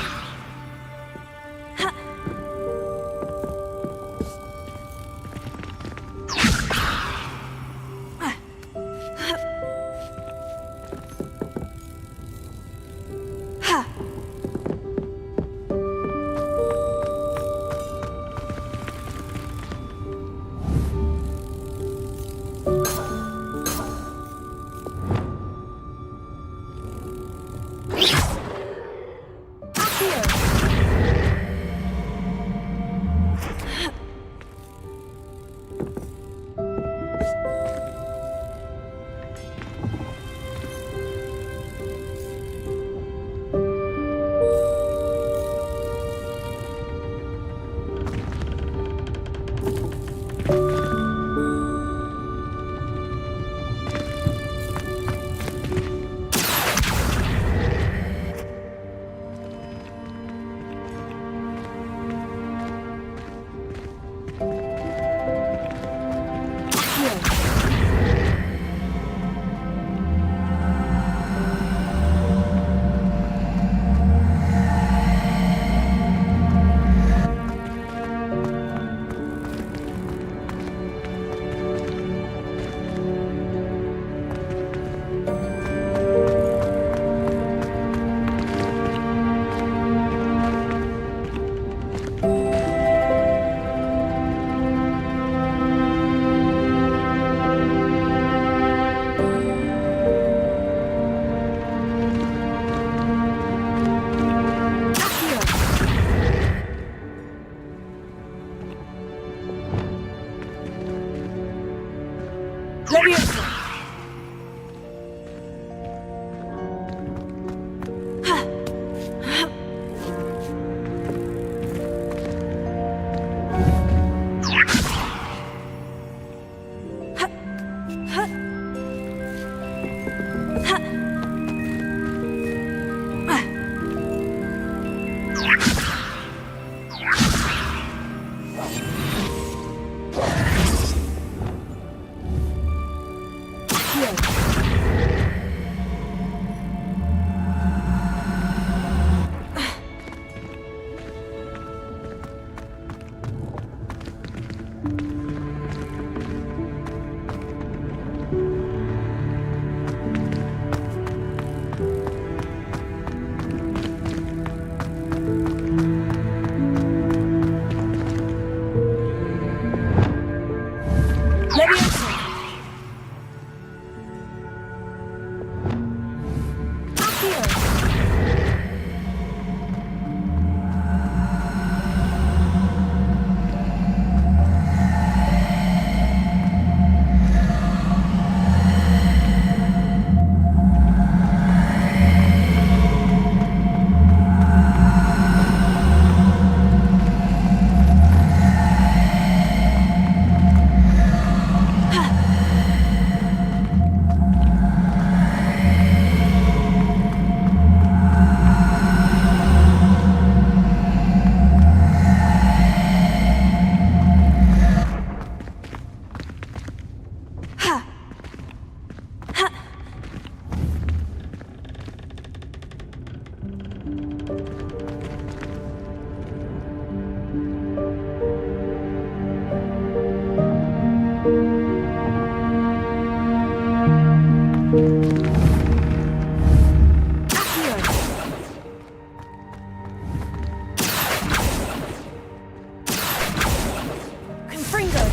Confringo!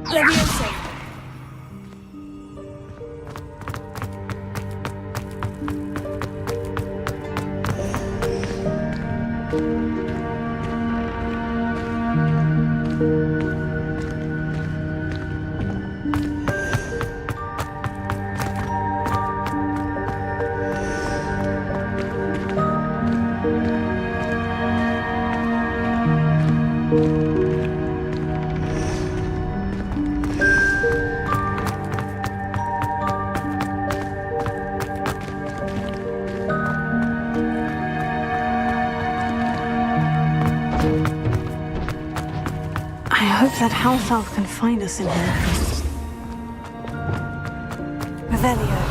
Leviosa! I hope that house elf can find us in here. Revelio.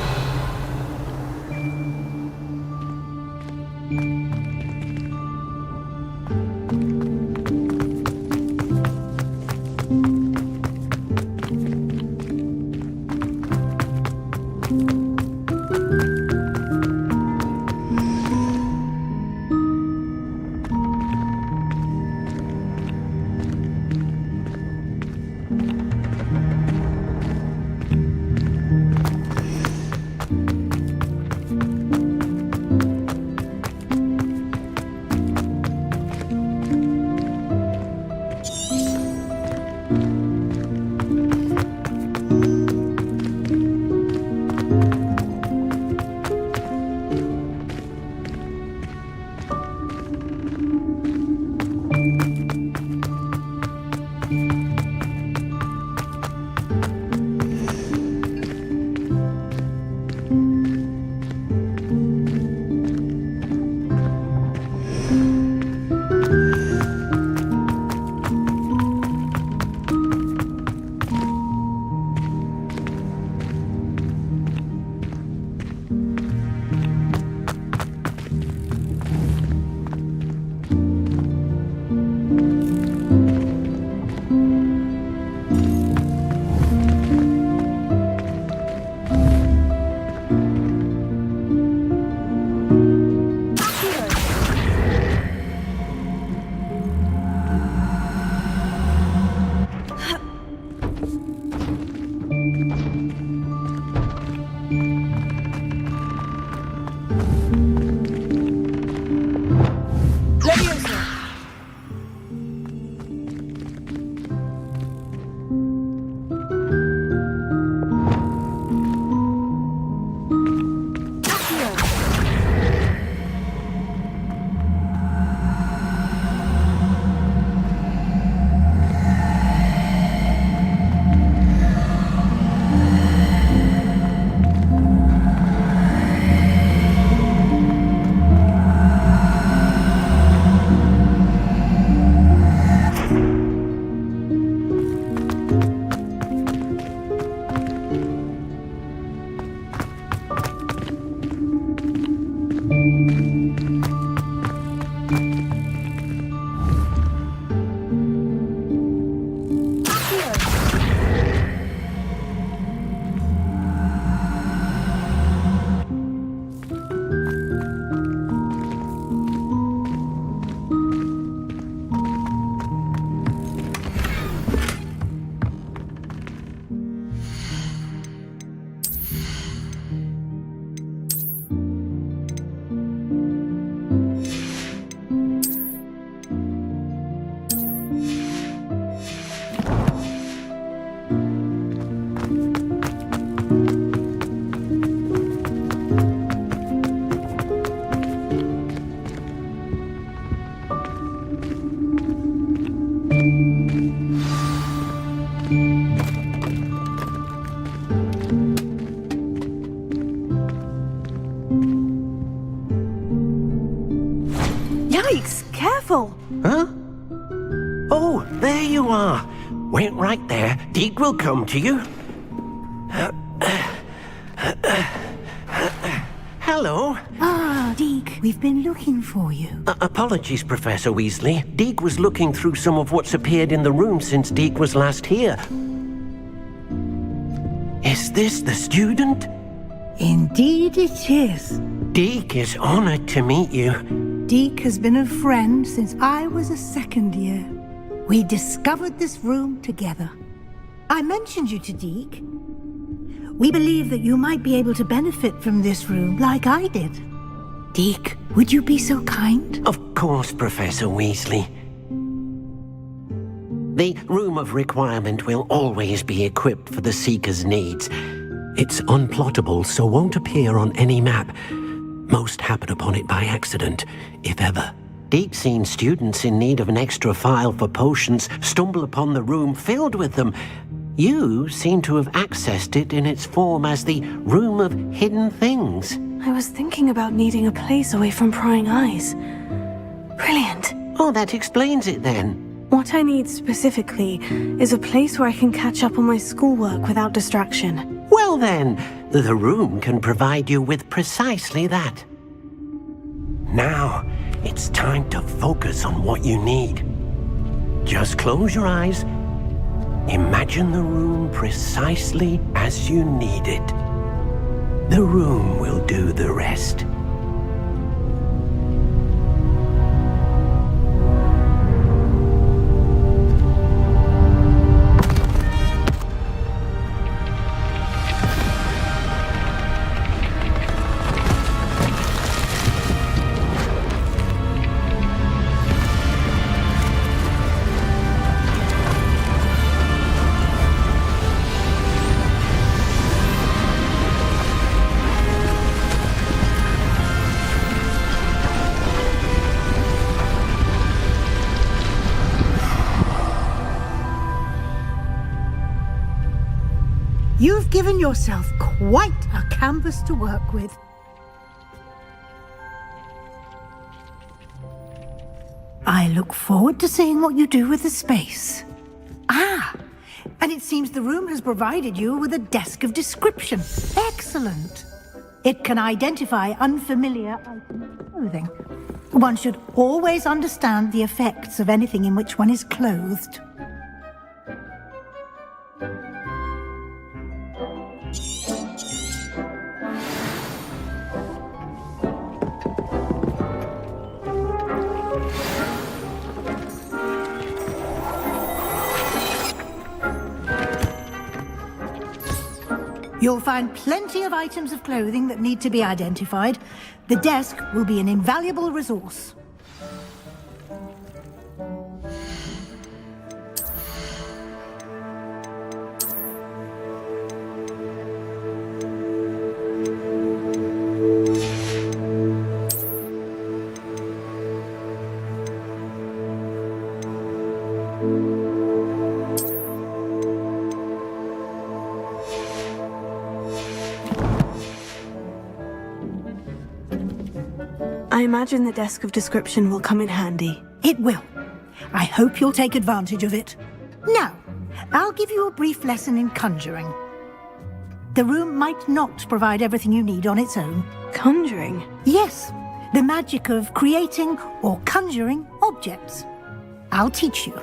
Huh? Oh, there you are. Wait right there. Deke will come to you. Hello. Ah, Deke, we've been looking for you. Apologies, Professor Weasley. Deke was looking through some of what's appeared in the room since Deke was last here. Is this the student? Indeed it is. Deek is honored to meet you. Deek has been a friend since I was a second year. We discovered this room together. I mentioned you to Deek. We believe that you might be able to benefit from this room like I did. Deek, would you be so kind? Of course, Professor Weasley. The Room of Requirement will always be equipped for the Seeker's needs. It's unplottable, so won't appear on any map. Most happen upon it by accident, if ever. Deek's seen students in need of an extra file for potions stumble upon the room filled with them. You seem to have accessed it in its form as the Room of Hidden Things. I was thinking about needing a place away from prying eyes. Brilliant. Oh, that explains it then. What I need specifically is a place where I can catch up on my schoolwork without distraction. Well then, the room can provide you with precisely that. Now, it's time to focus on what you need. Just close your eyes. Imagine the room precisely as you need it. The room will do the rest. You've given yourself quite a canvas to work with. I look forward to seeing what you do with the space. Ah, and it seems the room has provided you with a desk of description. Excellent. It can identify unfamiliar items of clothing. One should always understand the effects of anything in which one is clothed. You'll find plenty of items of clothing that need to be identified. The desk will be an invaluable resource. I imagine the desk of description will come in handy. It will. I hope you'll take advantage of it. Now, I'll give you a brief lesson in conjuring. The room might not provide everything you need on its own. Conjuring? Yes, the magic of creating or conjuring objects. I'll teach you.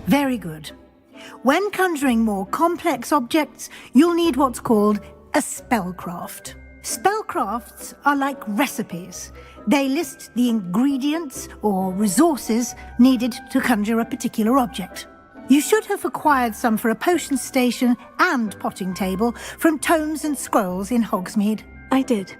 Very good. When conjuring more complex objects, you'll need what's called a spellcraft. Spellcrafts are like recipes. They list the ingredients or resources needed to conjure a particular object. You should have acquired some for a potion station and potting table from tomes and scrolls in Hogsmeade. I did.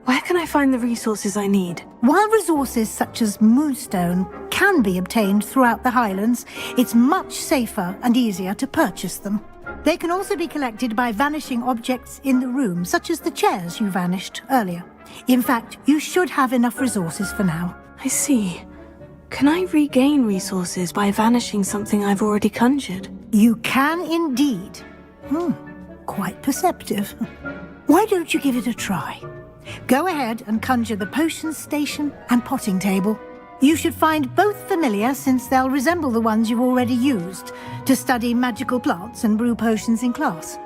Where can I find the resources I need? While resources such as moonstone can be obtained throughout the Highlands, it's much safer and easier to purchase them. They can also be collected by vanishing objects in the room, such as the chairs you vanished earlier. In fact, you should have enough resources for now. I see. Can I regain resources by vanishing something I've already conjured? You can indeed. Quite perceptive. Why don't you give it a try? Go ahead and conjure the potion station and potting table. You should find both familiar, since they'll resemble the ones you've already used to study magical plants and brew potions in class.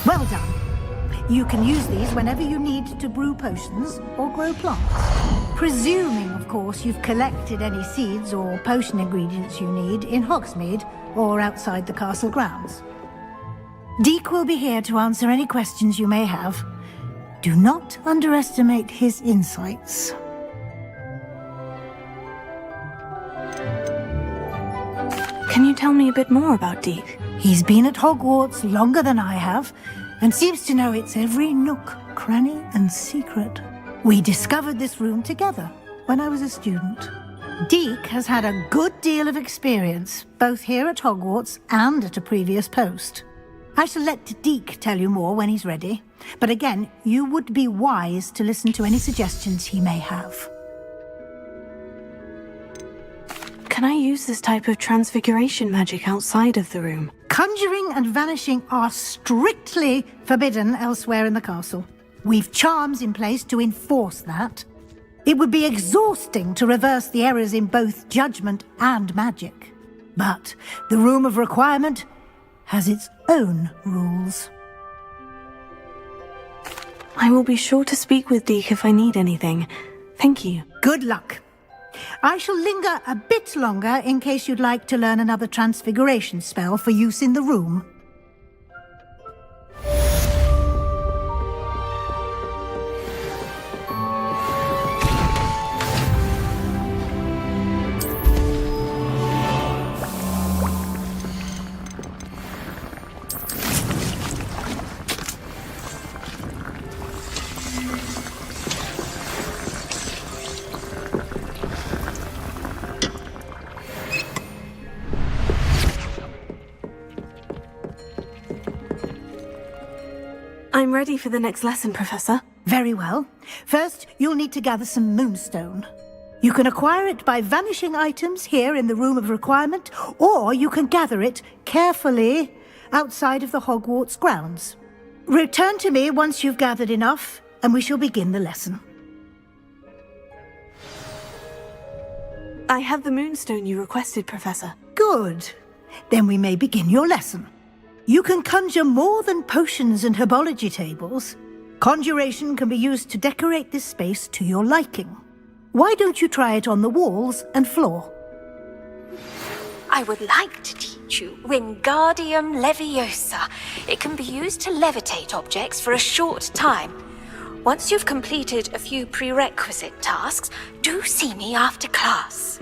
Well done. You can use these whenever you need to brew potions or grow plants. Presuming, of course, you've collected any seeds or potion ingredients you need in Hogsmeade or outside the castle grounds. Deek will be here to answer any questions you may have. Do not underestimate his insights. Can you tell me a bit more about Deek? He's been at Hogwarts longer than I have, and seems to know its every nook, cranny, and secret. We discovered this room together when I was a student. Deek has had a good deal of experience, both here at Hogwarts and at a previous post. I shall let Deek tell you more when he's ready, but again, you would be wise to listen to any suggestions he may have. Can I use this type of transfiguration magic outside of the room? Conjuring and vanishing are strictly forbidden elsewhere in the castle. We've charms in place to enforce that. It would be exhausting to reverse the errors in both judgment and magic. But the Room of Requirement has its own rules. I will be sure to speak with Deek if I need anything. Thank you. Good luck. I shall linger a bit longer in case you'd like to learn another transfiguration spell for use in the room. I'm ready for the next lesson, Professor. Very well. First, you'll need to gather some moonstone. You can acquire it by vanishing items here in the Room of Requirement, or you can gather it carefully outside of the Hogwarts grounds. Return to me once you've gathered enough, and we shall begin the lesson. I have the moonstone you requested, Professor. Good. Then we may begin your lesson. You can conjure more than potions and herbology tables. Conjuration can be used to decorate this space to your liking. Why don't you try it on the walls and floor? I would like to teach you Wingardium Leviosa. It can be used to levitate objects for a short time. Once you've completed a few prerequisite tasks, do see me after class.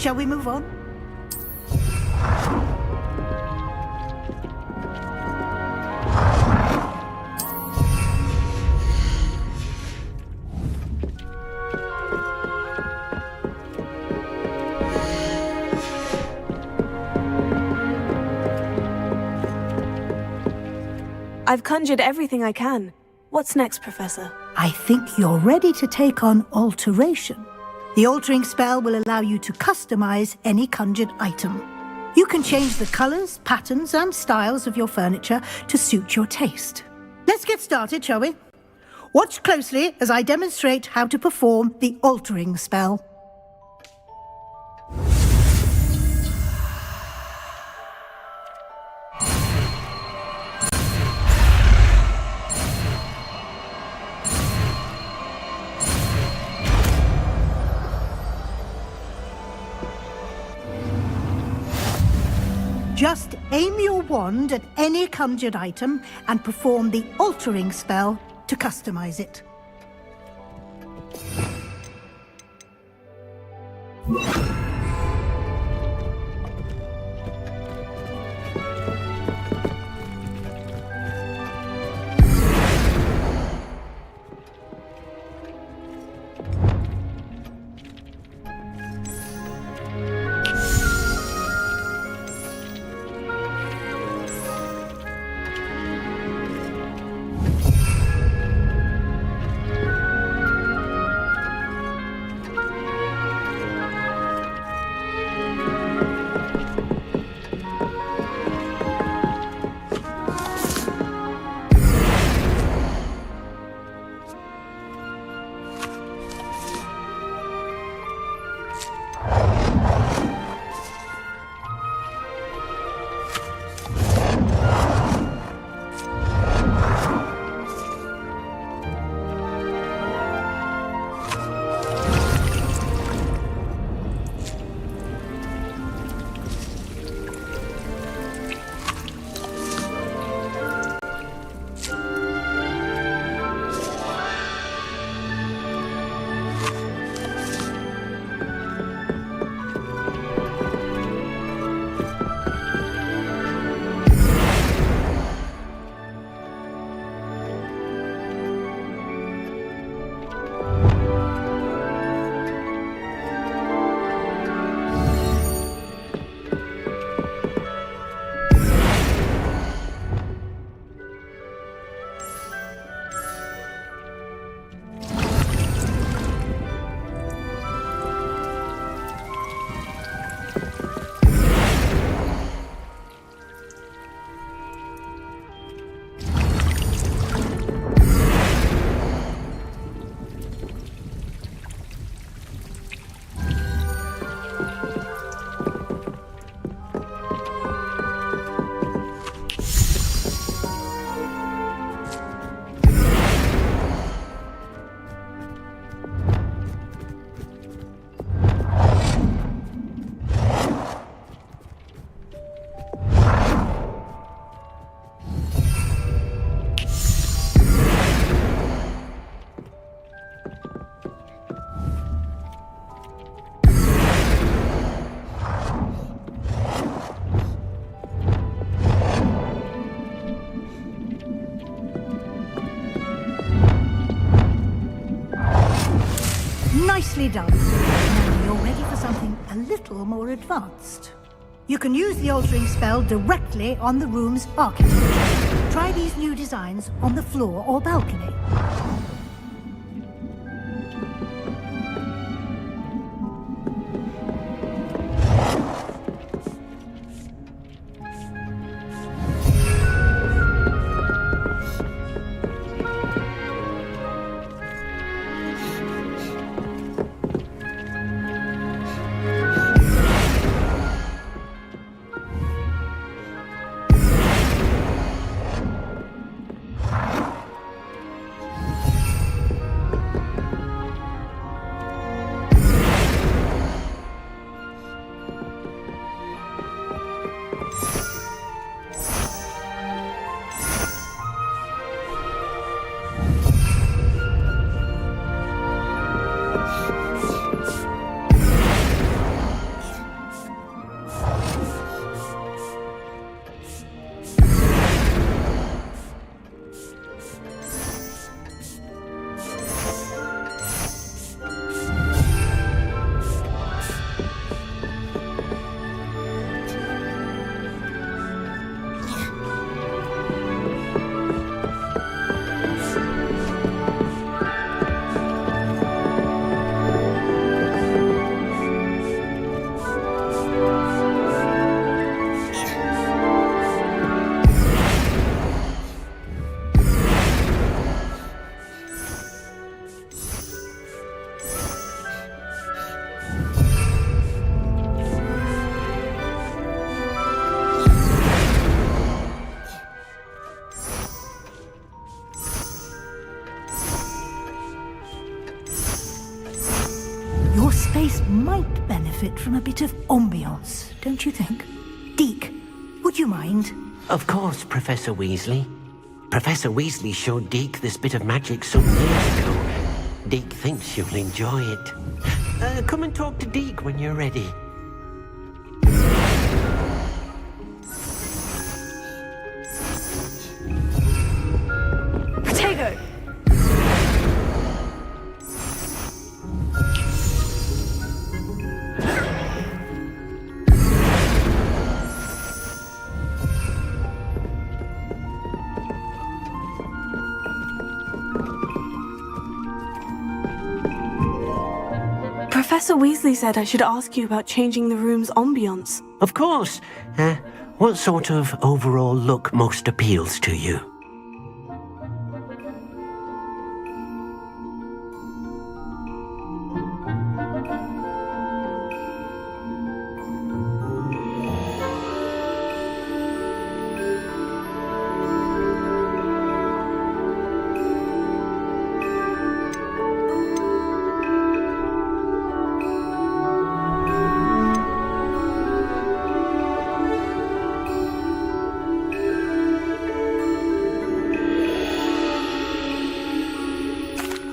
Shall we move on? I've conjured everything I can. What's next, Professor? I think you're ready to take on alteration. The altering spell will allow you to customize any conjured item. You can change the colors, patterns, and styles of your furniture to suit your taste. Let's get started, shall we? Watch closely as I demonstrate how to perform the altering spell. Just aim your wand at any conjured item and perform the altering spell to customize it. Nicely done. Now you're ready for something a little more advanced. You can use the altering spell directly on the room's architecture. Try these new designs on the floor or balcony. benefit from a bit of ambiance, don't you think? Deke, would you mind? Of course, Professor Weasley. Professor Weasley showed Deke this bit of magic some years ago. Deke thinks you'll enjoy it. Come and talk to Deke when you're ready. Potato! Professor Weasley said I should ask you about changing the room's ambiance. Of course. What sort of overall look most appeals to you?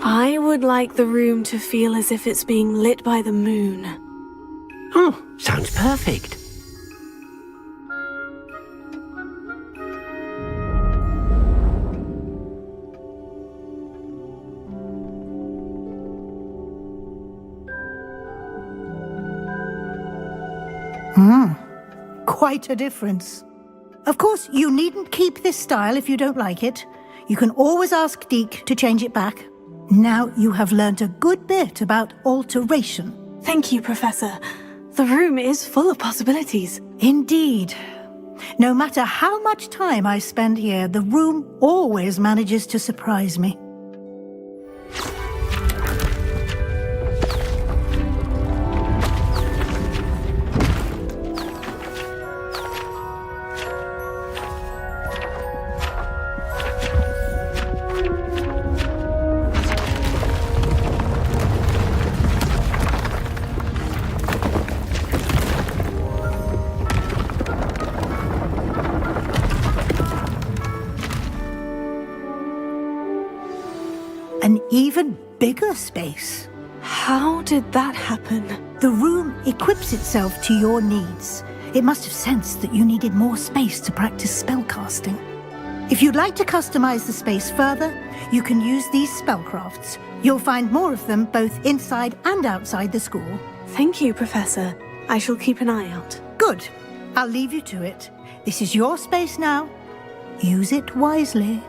I would like the room to feel as if it's being lit by the moon. Oh, sounds perfect. Quite a difference. Of course, you needn't keep this style if you don't like it. You can always ask Deke to change it back. Now you have learnt a good bit about alteration. Thank you, Professor. The room is full of possibilities. Indeed. No matter how much time I spend here, the room always manages to surprise me. An even bigger space. How did that happen? The room equips itself to your needs. It must have sensed that you needed more space to practice spellcasting. If you'd like to customize the space further, you can use these spellcrafts. You'll find more of them both inside and outside the school. Thank you, Professor. I shall keep an eye out. Good. I'll leave you to it. This is your space now. Use it wisely.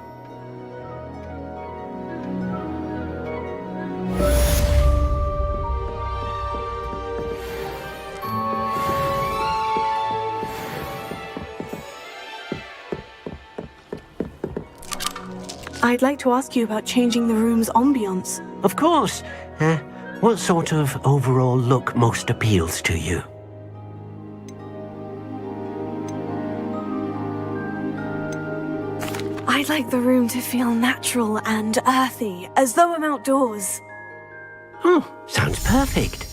I'd like to ask you about changing the room's ambiance. Of course. What sort of overall look most appeals to you? I'd like the room to feel natural and earthy, as though I'm outdoors. Oh, sounds perfect.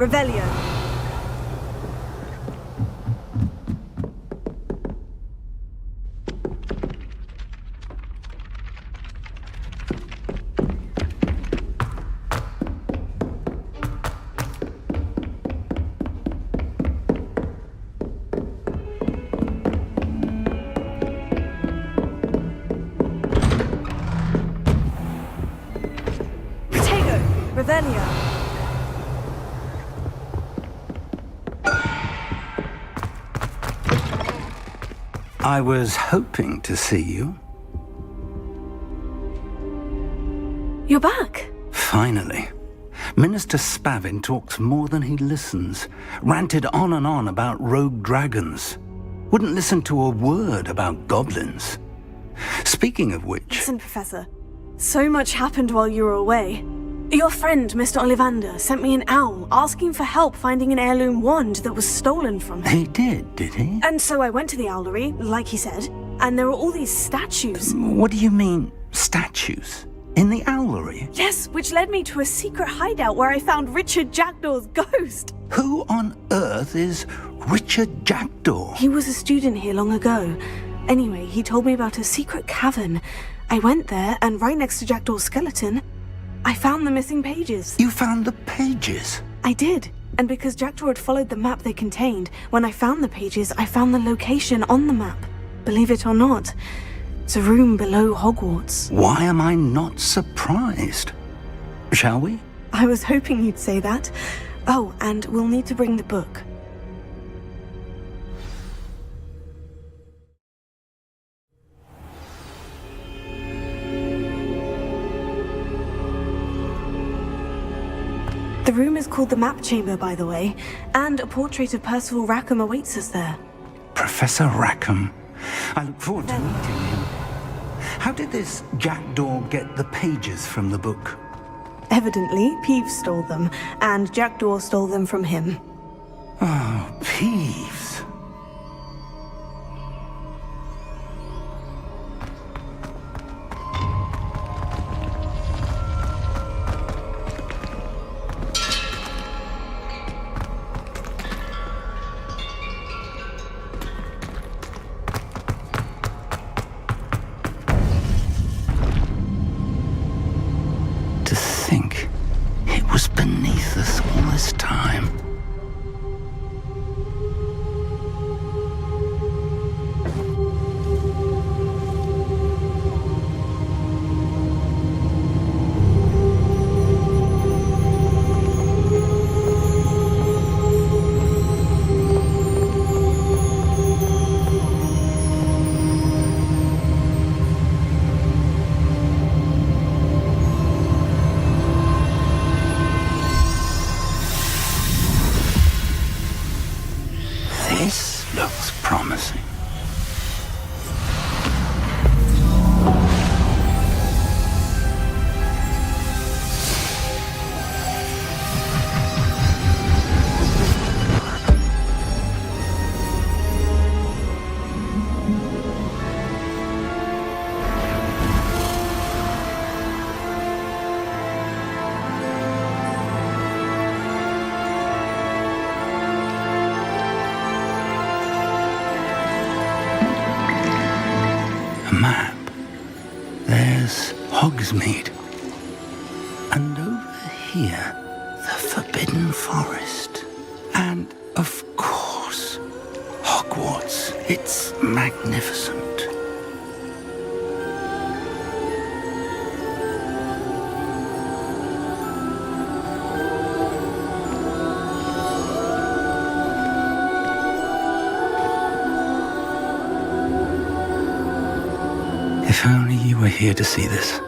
Revelio. Revelio. I was hoping to see you. You're back. Finally. Minister Spavin talks more than he listens. Ranted on and on about rogue dragons. Wouldn't listen to a word about goblins. Speaking of which... Listen, Professor. So much happened while you were away. Your friend, Mr. Ollivander, sent me an owl asking for help finding an heirloom wand that was stolen from him. He did he? And so I went to the owlery, like he said, and there were all these statues. What do you mean, statues? In the owlery? Yes, which led me to a secret hideout where I found Richard Jackdaw's ghost. Who on earth is Richard Jackdaw? He was a student here long ago. Anyway, he told me about a secret cavern. I went there, and right next to Jackdaw's skeleton, I found the missing pages. You found the pages? I did. And because Jackdaw had followed the map they contained, when I found the pages, I found the location on the map. Believe it or not, it's a room below Hogwarts. Why am I not surprised? Shall we? I was hoping you'd say that. Oh, and we'll need to bring the book. The room is called the Map Chamber, by the way, and a portrait of Percival Rackham awaits us there. Professor Rackham. I look forward to meeting him. How did this Jackdaw get the pages from the book? Evidently, Peeves stole them, and Jackdaw stole them from him. Oh, Peeves. Was beneath us all this time. This looks promising. Map. There's Hogsmeade. And over here, the Forbidden Forest. And, of course, Hogwarts. It's magnificent. If only you were here to see this.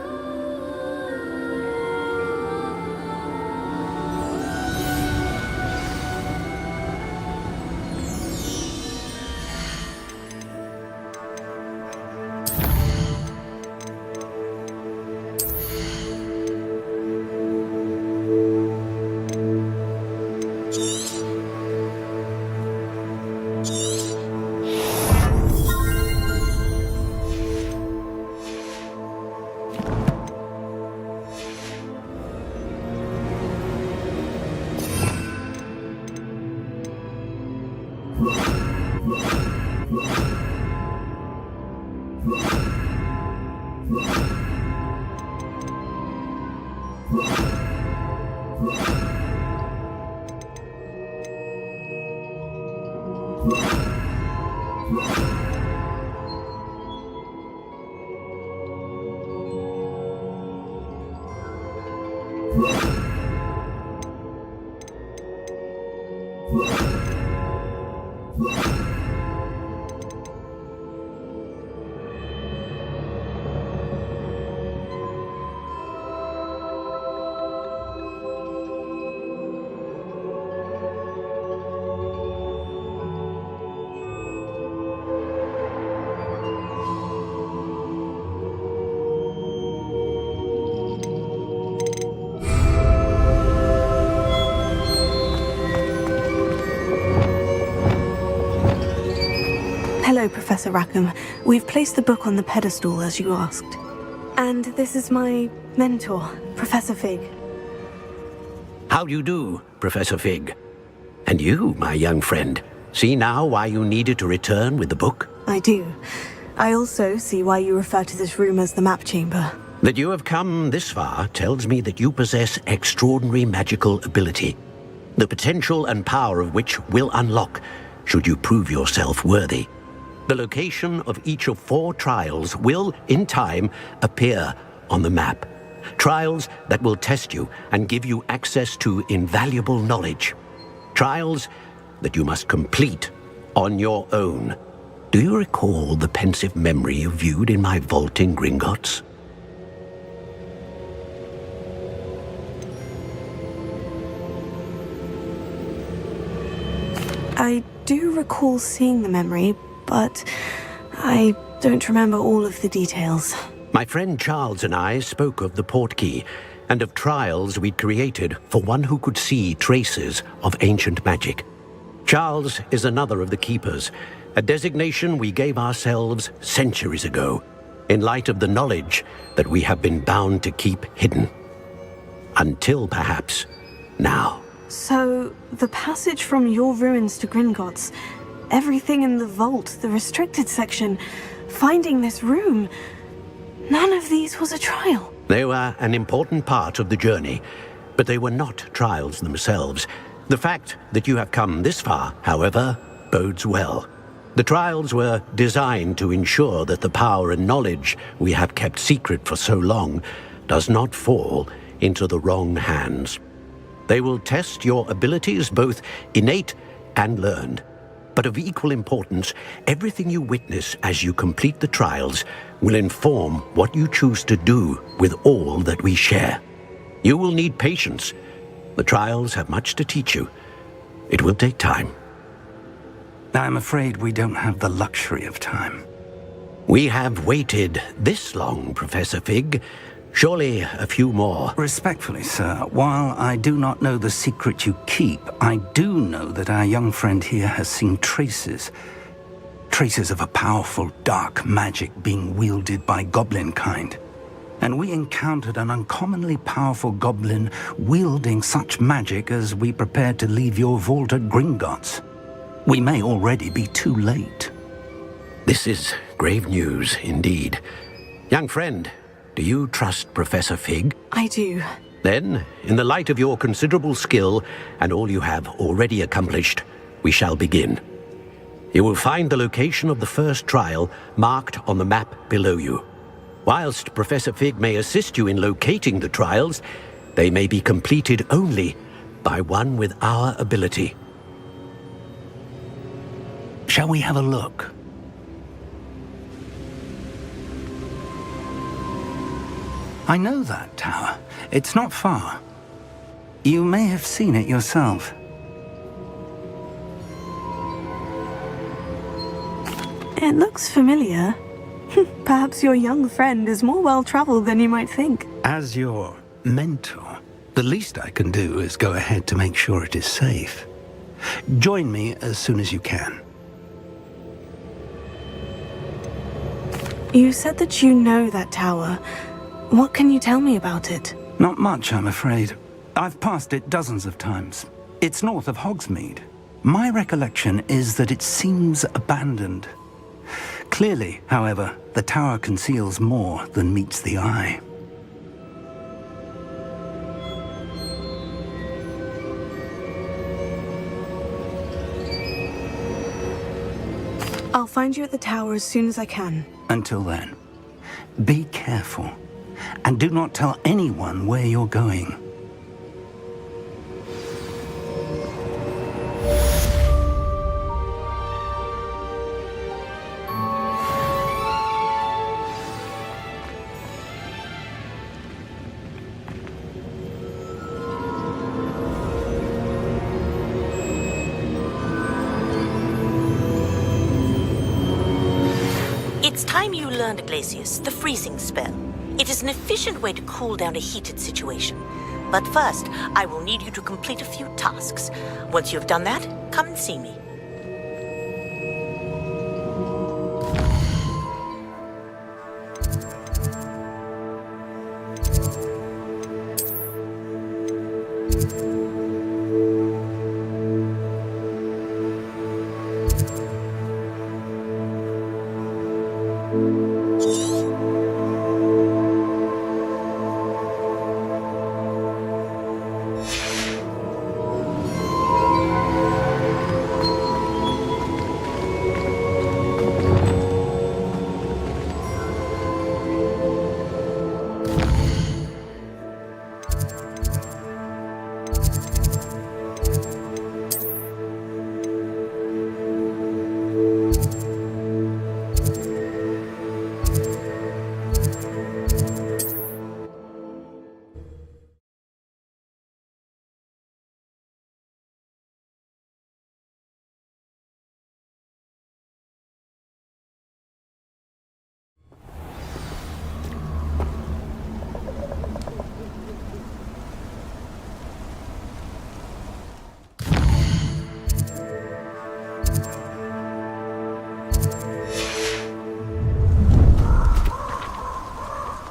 Professor Rackham. We've placed the book on the pedestal as you asked. And this is my mentor, Professor Fig. How do you do, Professor Fig? And you, my young friend, see now why you needed to return with the book? I do. I also see why you refer to this room as the map chamber. That you have come this far tells me that you possess extraordinary magical ability, the potential and power of which will unlock should you prove yourself worthy. The location of each of 4 trials will, in time, appear on the map. Trials that will test you and give you access to invaluable knowledge. Trials that you must complete on your own. Do you recall the pensive memory you viewed in my vault in Gringotts? I do recall seeing the memory, but I don't remember all of the details. My friend Charles and I spoke of the portkey and of trials we'd created for one who could see traces of ancient magic. Charles is another of the keepers, a designation we gave ourselves centuries ago, in light of the knowledge that we have been bound to keep hidden. Until perhaps now. So, the passage from your ruins to Gringotts, everything in the vault, the restricted section, finding this room, none of these was a trial. They were an important part of the journey, but they were not trials themselves. The fact that you have come this far, however, bodes well. The trials were designed to ensure that the power and knowledge we have kept secret for so long does not fall into the wrong hands. They will test your abilities, both innate and learned. But of equal importance, everything you witness as you complete the trials will inform what you choose to do with all that we share. You will need patience. The trials have much to teach you. It will take time. I'm afraid we don't have the luxury of time. We have waited this long, Professor Fig. Surely a few more. Respectfully, sir, while I do not know the secret you keep, I do know that our young friend here has seen traces of a powerful dark magic being wielded by goblin kind. And we encountered an uncommonly powerful goblin wielding such magic as we prepared to leave your vault at Gringotts. We may already be too late. This is grave news indeed. Young friend, do you trust Professor Fig? I do. Then, in the light of your considerable skill and all you have already accomplished, we shall begin. You will find the location of the first trial marked on the map below you. Whilst Professor Fig may assist you in locating the trials, they may be completed only by one with our ability. Shall we have a look? I know that tower. It's not far. You may have seen it yourself. It looks familiar. Perhaps your young friend is more well-traveled than you might think. As your mentor, the least I can do is go ahead to make sure it is safe. Join me as soon as you can. You said that you know that tower. What can you tell me about it? Not much, I'm afraid. I've passed it dozens of times. It's north of Hogsmeade. My recollection is that it seems abandoned. Clearly, however, the tower conceals more than meets the eye. I'll find you at the tower as soon as I can. Until then, be careful. And do not tell anyone where you're going. It's time you learned, Glacius, the freezing spell. It is an efficient way to cool down a heated situation. But first, I will need you to complete a few tasks. Once you have done that, come and see me.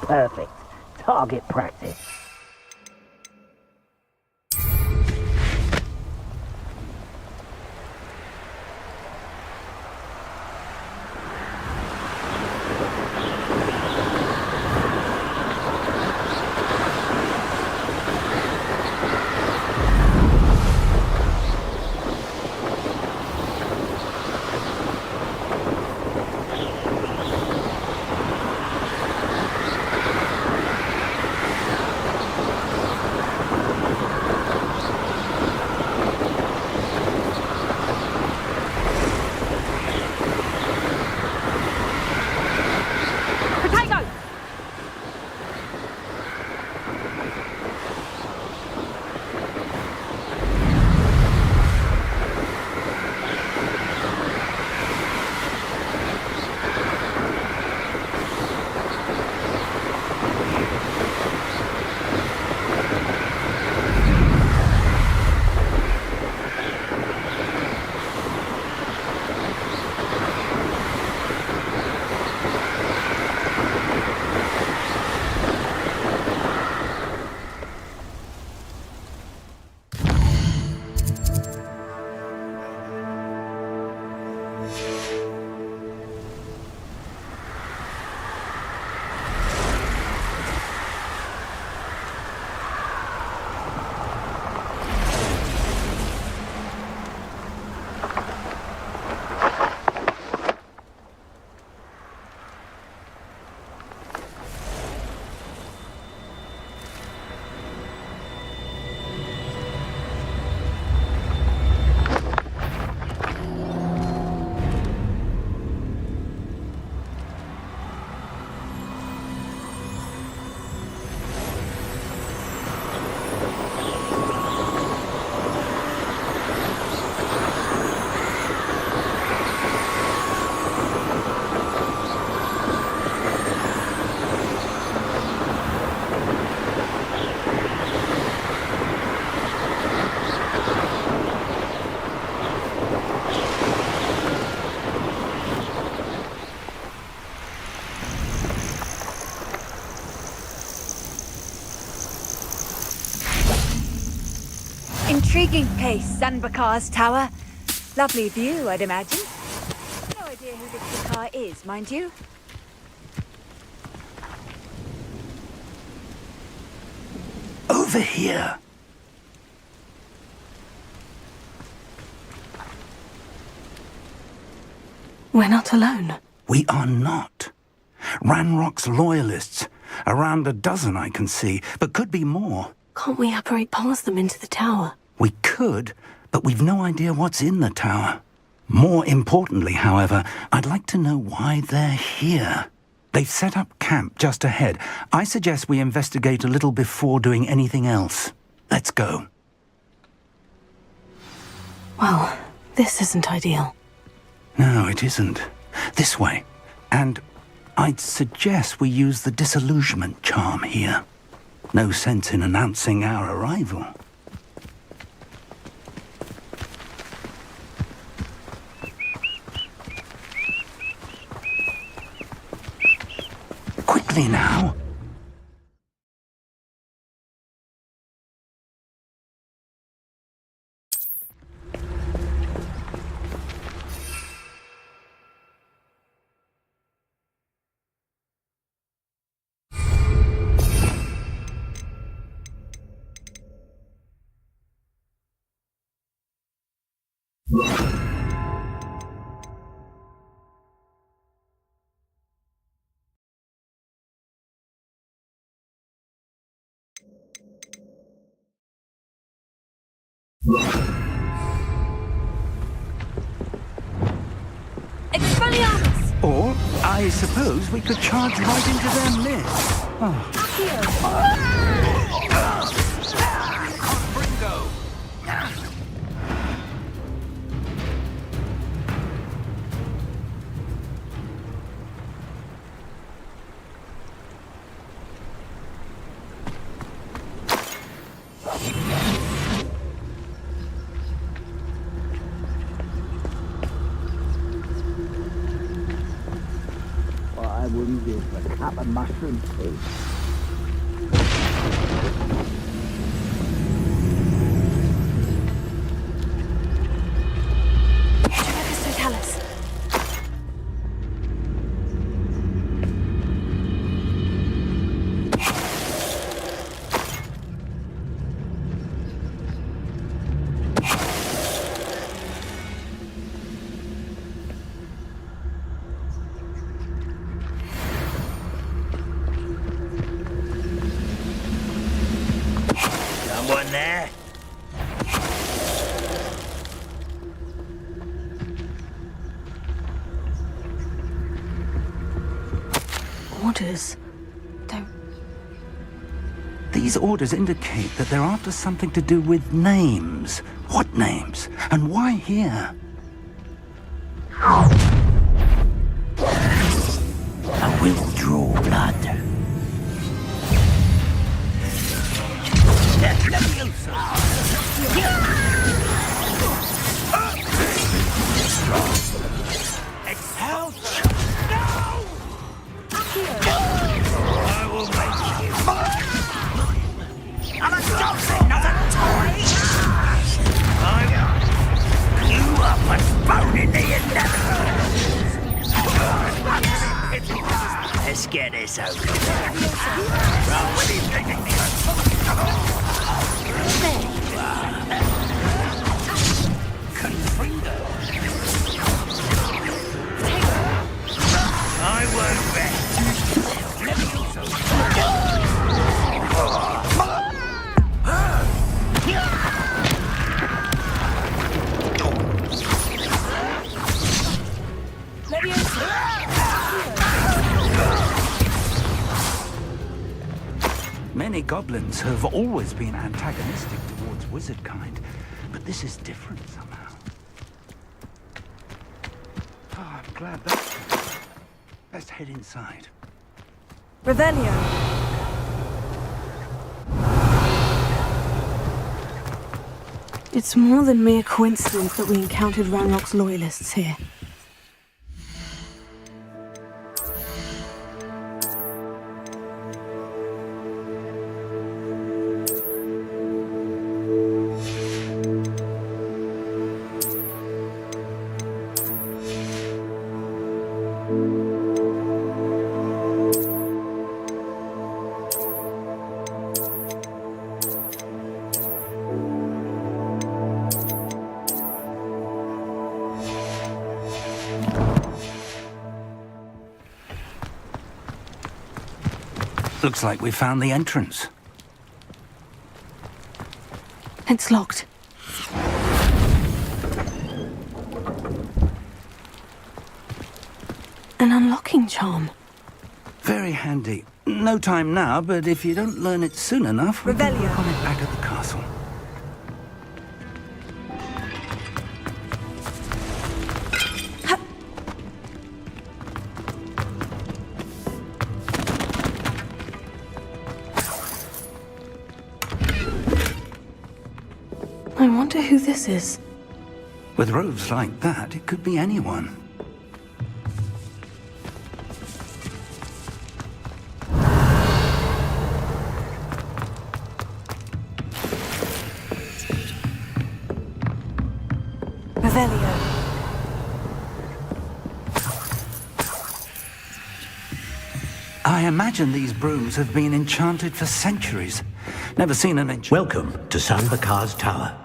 Perfect. Target practice. Intriguing place, Sanbakar's tower. Lovely view, I'd imagine. No idea who this Bakar is, mind you. Over here. We're not alone. We are not. Ranrock's loyalists. Around a dozen I can see, but could be more. Can't we apparate past them into the tower? We could, but we've no idea what's in the tower. More importantly, however, I'd like to know why they're here. They've set up camp just ahead. I suggest we investigate a little before doing anything else. Let's go. Well, this isn't ideal. No, it isn't. This way. And I'd suggest we use the disillusionment charm here. No sense in announcing our arrival. Quickly now. Expelliarmus! Or, I suppose we could charge right into their midst. I wouldn't give a cup of mushroom tea. Someone there? Orders. These orders indicate that they're after something to do with names. What names? And why here? I will draw blood. Exhale! No! I will make you mine. I'm a dolphin, not a toy! You are what's bone in the inevitable. Let's get this over with. Roll with him, taking me. There you are. Confringo. I won't rest. Let me Many goblins have always been antagonistic towards wizard kind, but this is different somehow. Oh, I'm glad that's... Let's head inside. Revelio. It's more than mere coincidence that we encountered Ranrock's loyalists here. Looks like we found the entrance. It's locked. An unlocking charm. Very handy. No time now, but if you don't learn it soon enough, we can work on it back at the castle. I wonder who this is. With robes like that, it could be anyone. Revelio. I imagine these brooms have been enchanted for centuries. Never seen an Welcome to San Bakar's Tower.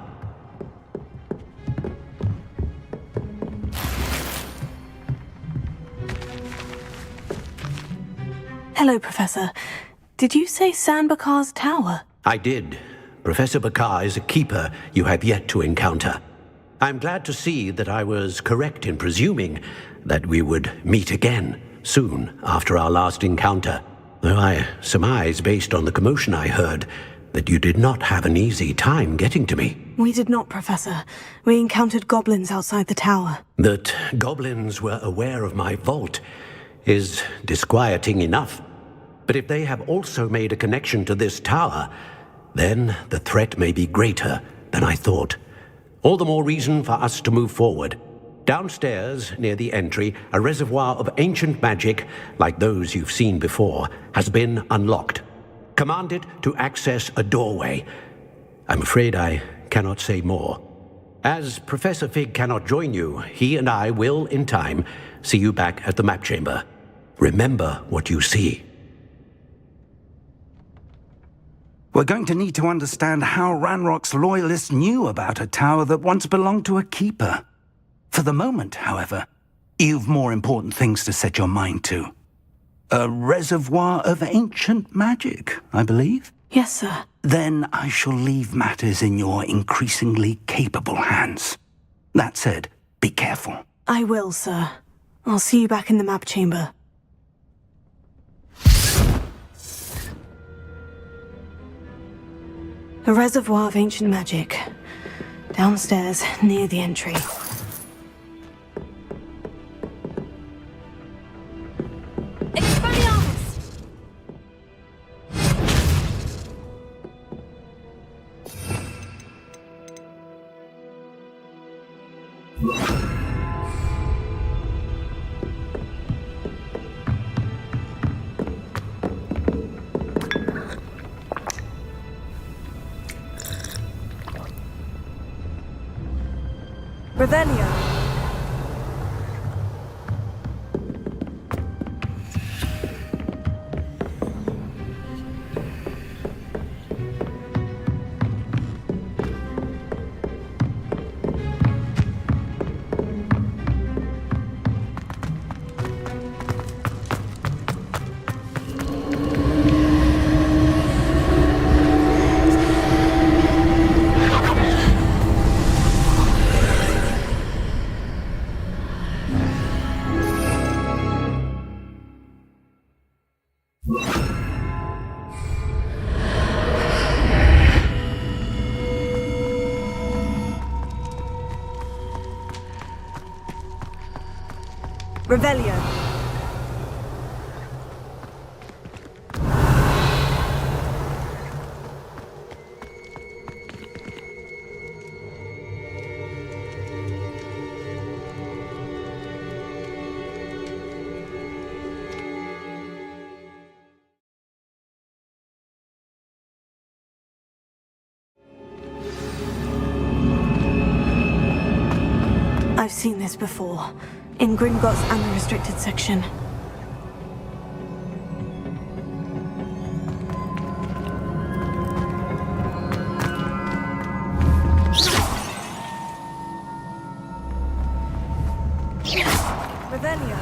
Hello, Professor. Did you say Sanbakar's tower? I did. Professor Bakar is a keeper you have yet to encounter. I'm glad to see that I was correct in presuming that we would meet again soon after our last encounter, though I surmise, based on the commotion I heard, that you did not have an easy time getting to me. We did not, Professor. We encountered goblins outside the tower. That goblins were aware of my vault is disquieting enough. But if they have also made a connection to this tower, then the threat may be greater than I thought. All the more reason for us to move forward. Downstairs, near the entry, a reservoir of ancient magic, like those you've seen before, has been unlocked. Command it to access a doorway. I'm afraid I cannot say more. As Professor Fig cannot join you, he and I will, in time, see you back at the map chamber. Remember what you see. We're going to need to understand how Ranrock's loyalists knew about a tower that once belonged to a keeper. For the moment, however, you've more important things to set your mind to. A reservoir of ancient magic, I believe? Yes, sir. Then I shall leave matters in your increasingly capable hands. That said, be careful. I will, sir. I'll see you back in the map chamber. A reservoir of ancient magic. Downstairs, near the entry. Revelio. Revelio. I've seen this before. In Gringotts and the restricted section. Revelio.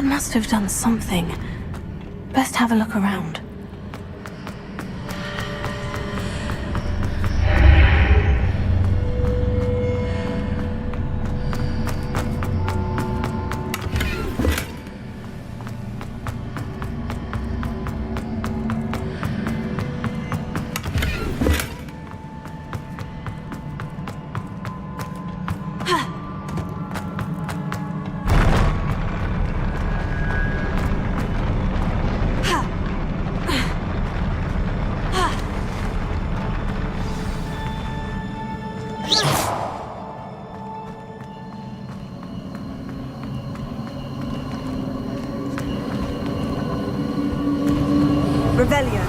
Must have done something. Best have a look around. Revelio.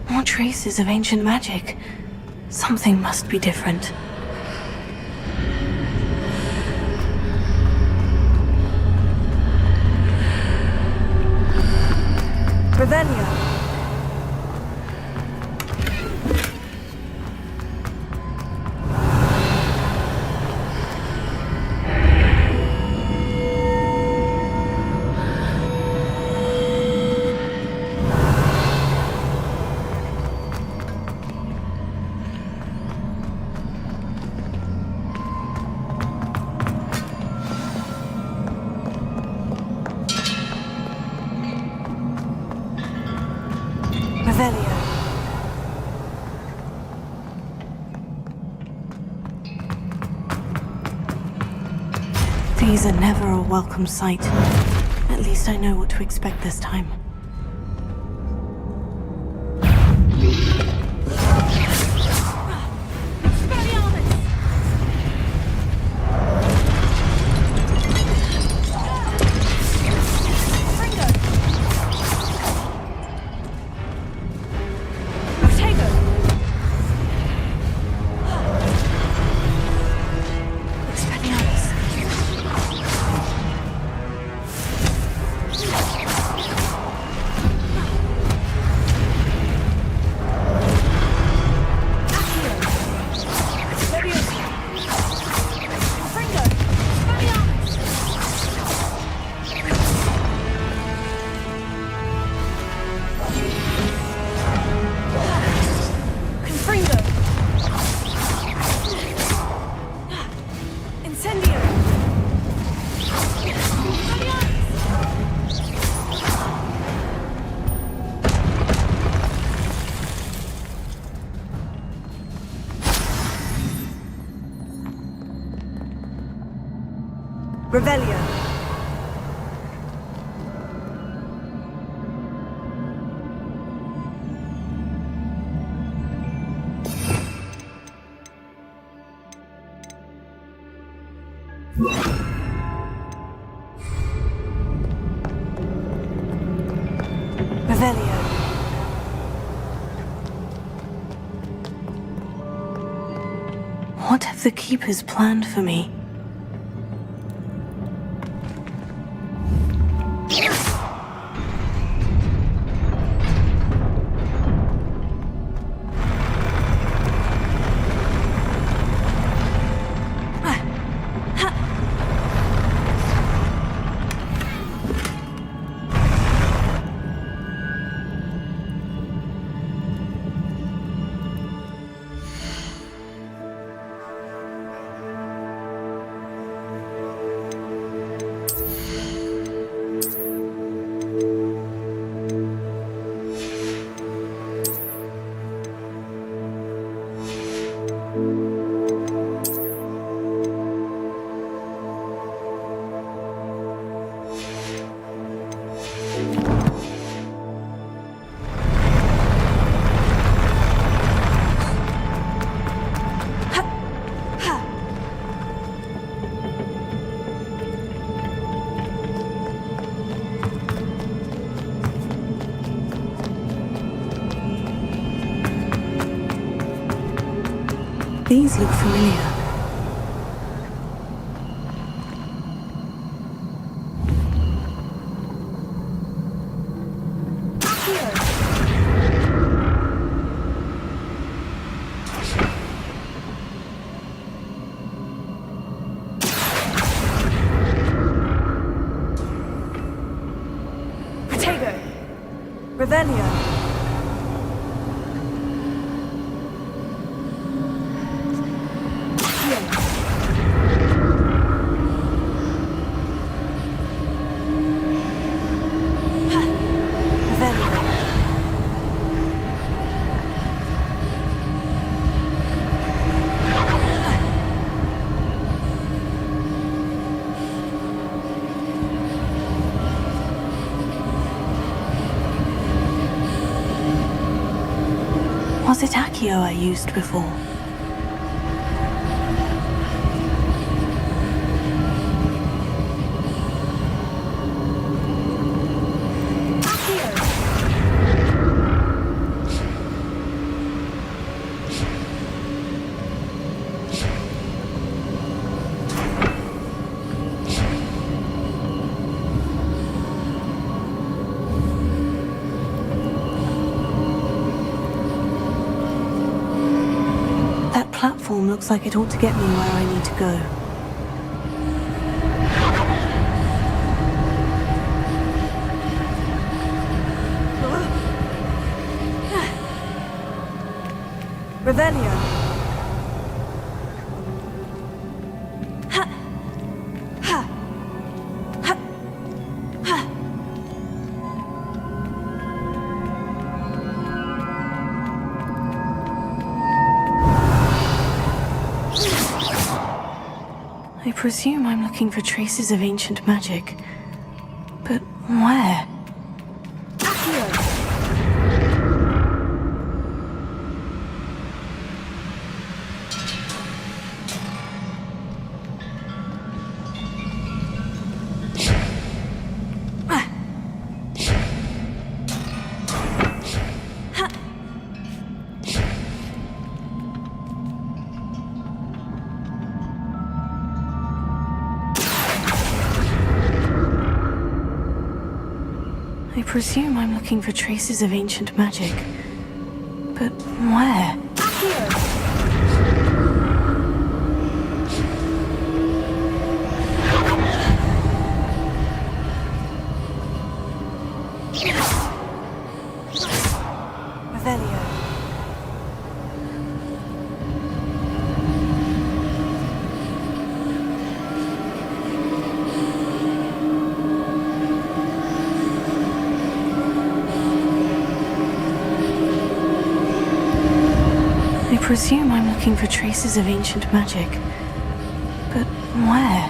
More traces of ancient magic. Something must be different. Revelio. Revelio. These are never a welcome sight. At least I know what to expect this time. Revelio. Revelio. What have the Keepers planned for me? These look familiar. Revelio. radio I used before. That platform looks like it ought to get me where I need to go. Revelio. I presume I'm looking for traces of ancient magic. But where? I presume I'm looking for traces of ancient magic. But where? Revelio. I presume I'm looking for traces of ancient magic. But where?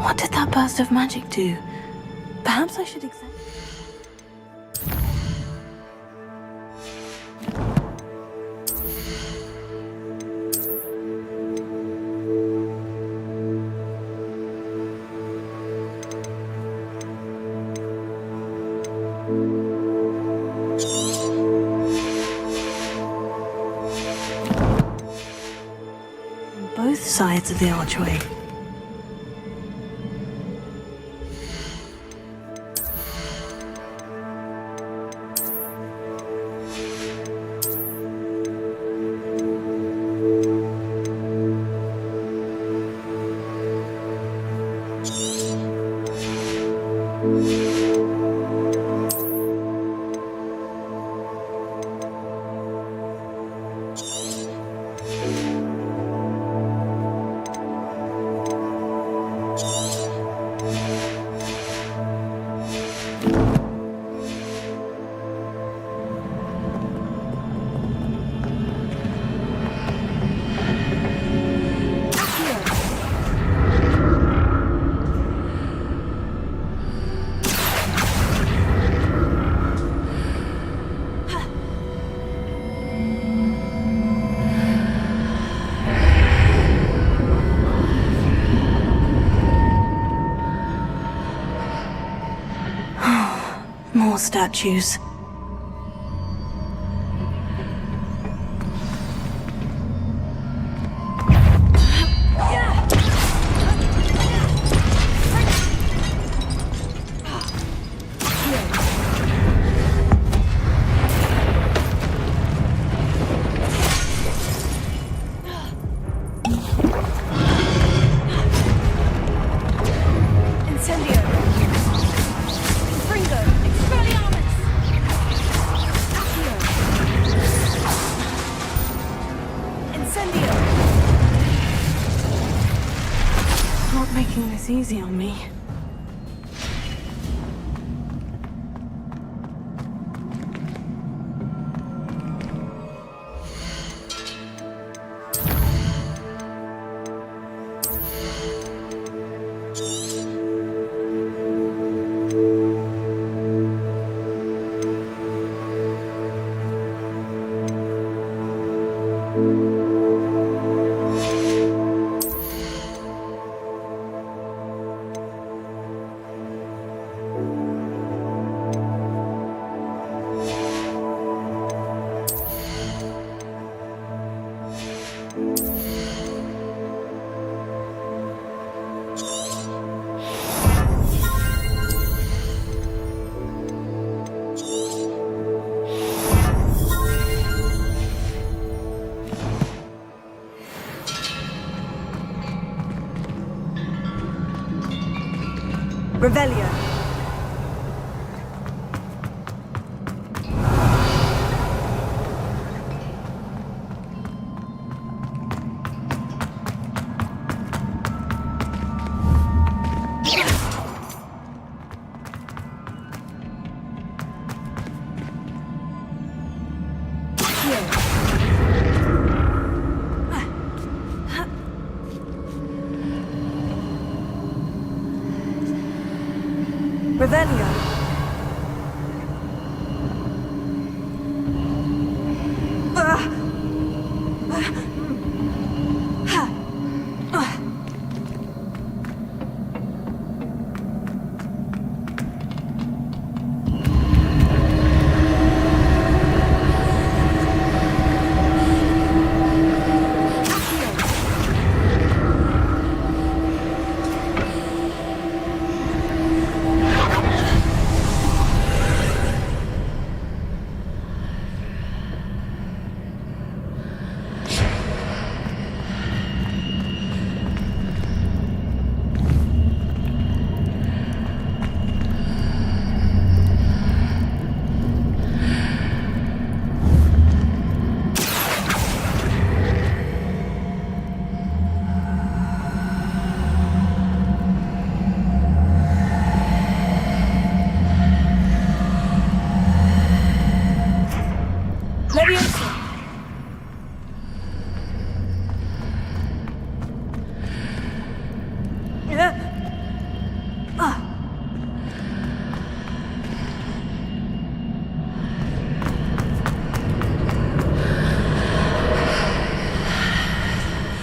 What did that burst of magic do? Perhaps I should examine. On both sides of the archway. More statues. Not making this easy on me. Revelio. Revelio.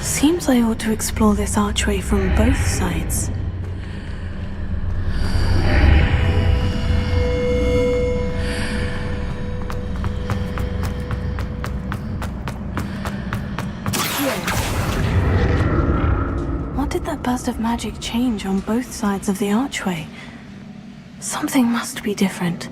Seems I ought to explore this archway from both sides. What did that burst of magic change on both sides of the archway? Something must be different.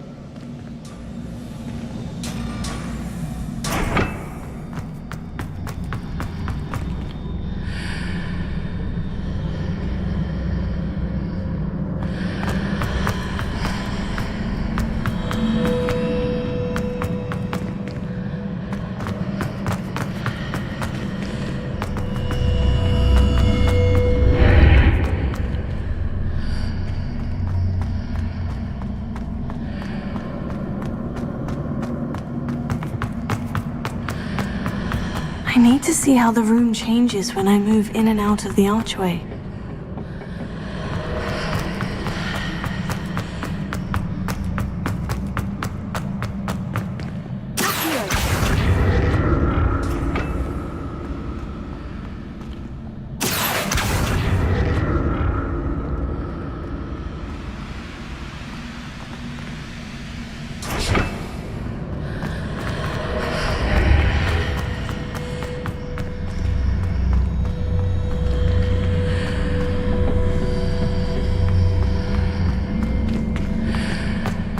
I need to see how the room changes when I move in and out of the archway.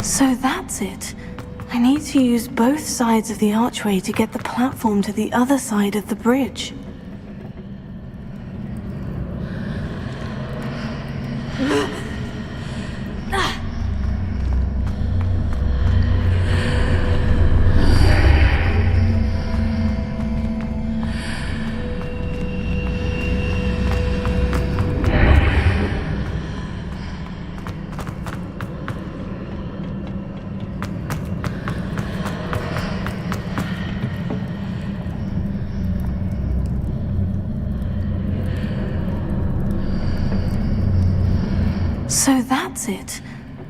So that's it. I need to use both sides of the archway to get the platform to the other side of the bridge. So that's it.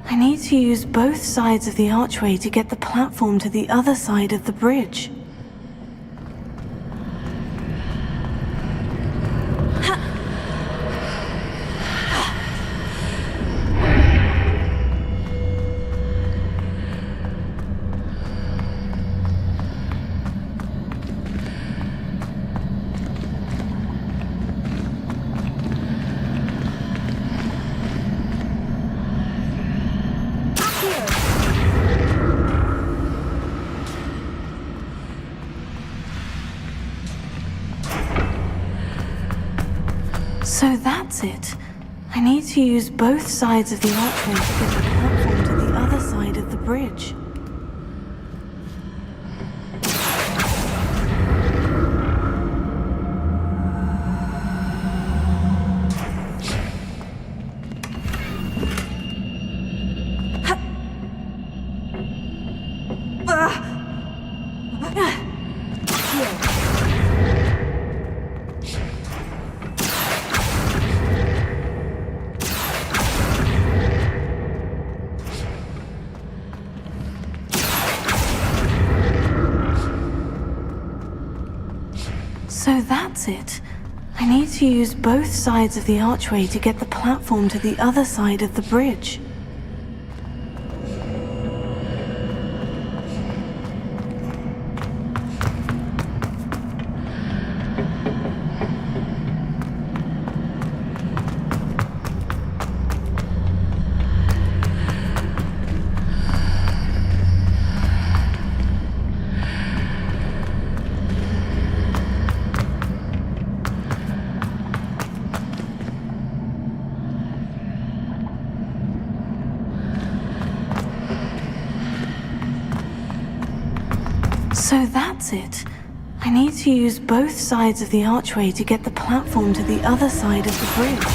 I need to use both sides of the archway to get the platform to the other side of the bridge. So that's it. I need to use both sides of the archway to get the platform to the other side of the bridge. So that's it. I need to use both sides of the archway to get the platform to the other side of the bridge. So that's it. I need to use both sides of the archway to get the platform to the other side of the bridge.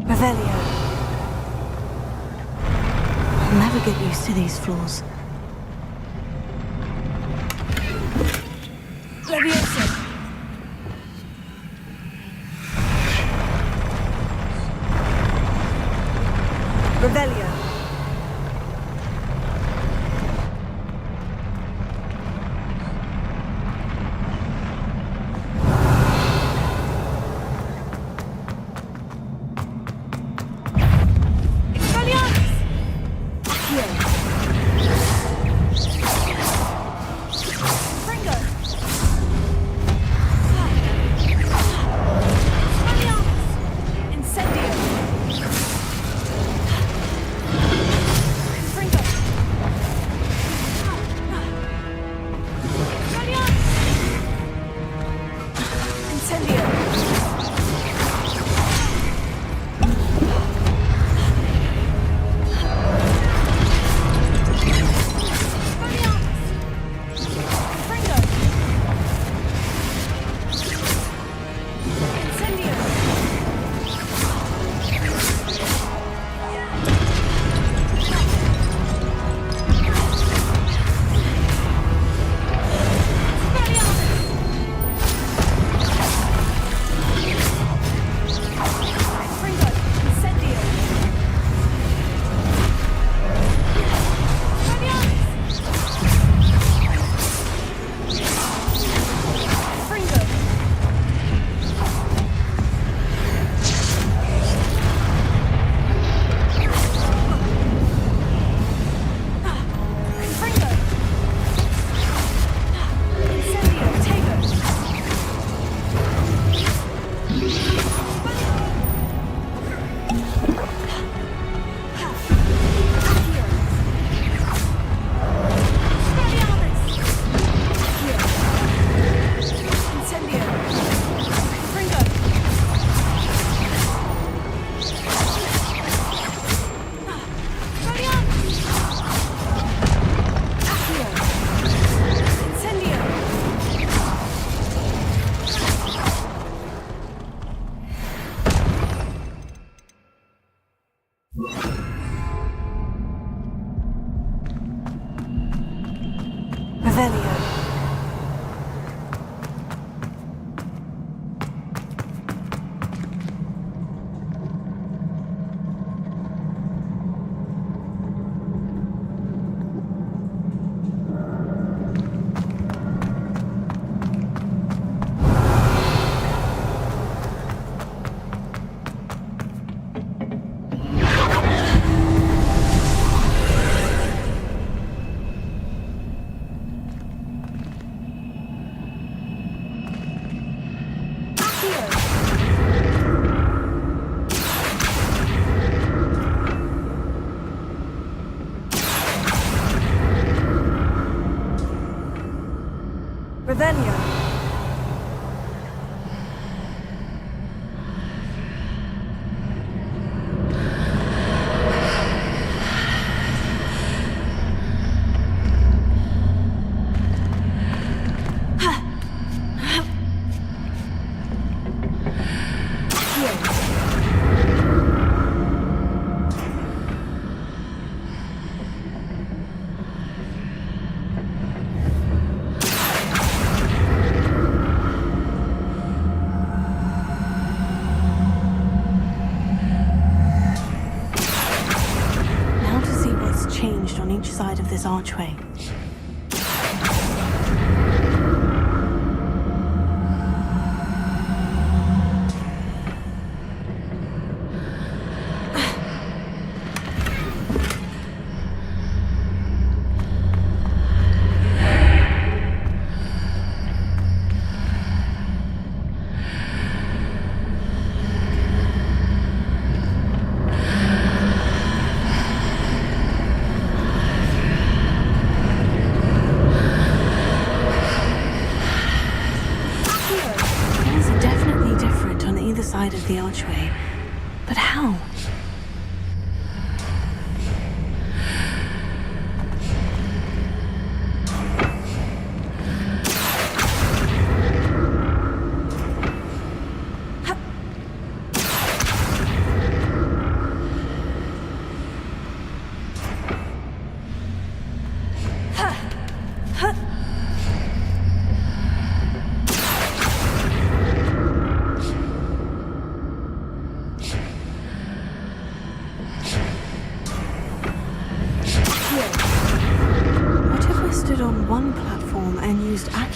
Revelio. I'll never get used to these floors. Leviosa. Revelio. Revelio. Changed on each side of this archway. Side of the archway. But how?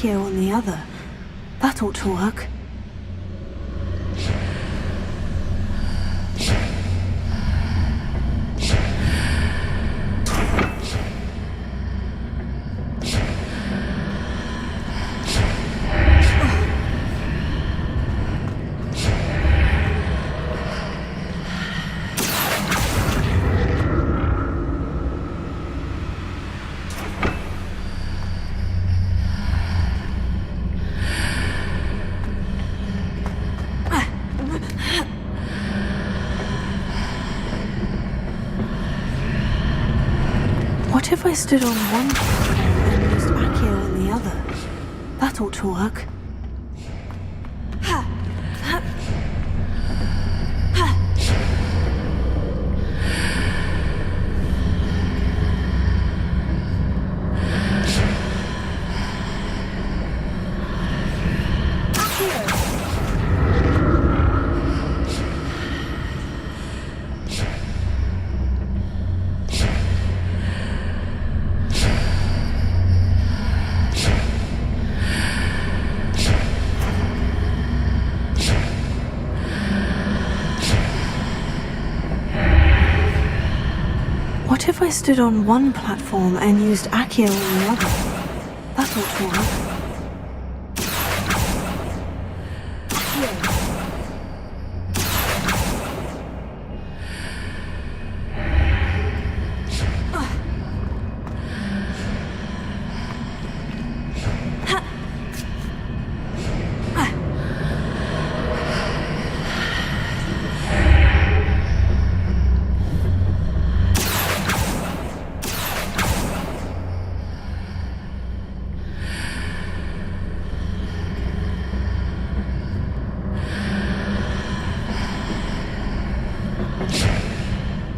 Accio on the other. That ought to work. What if I stood on one platform and used Accio on the other? That ought to work. What if I stood on one platform and used Accio on the other? That ought to work.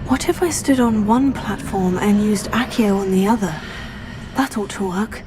What if I stood on one platform and used Accio on the other? That ought to work.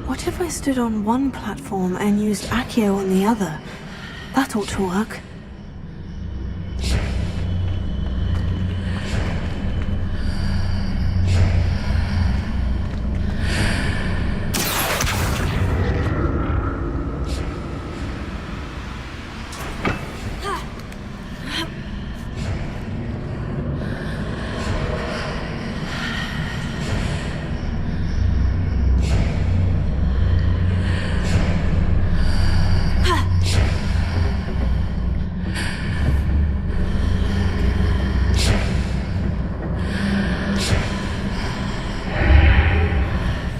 What if I stood on one platform and used Accio on the other? That ought to work.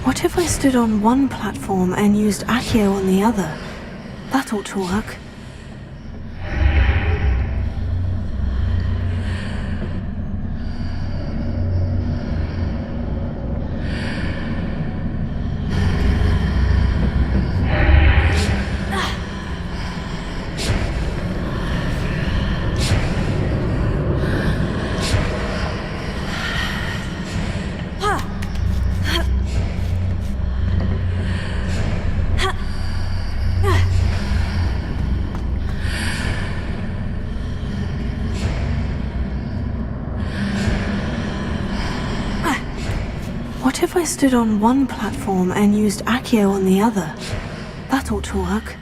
What if I stood on one platform and used Accio on the other? That ought to work. What if I stood on one platform and used Accio on the other? That ought to work.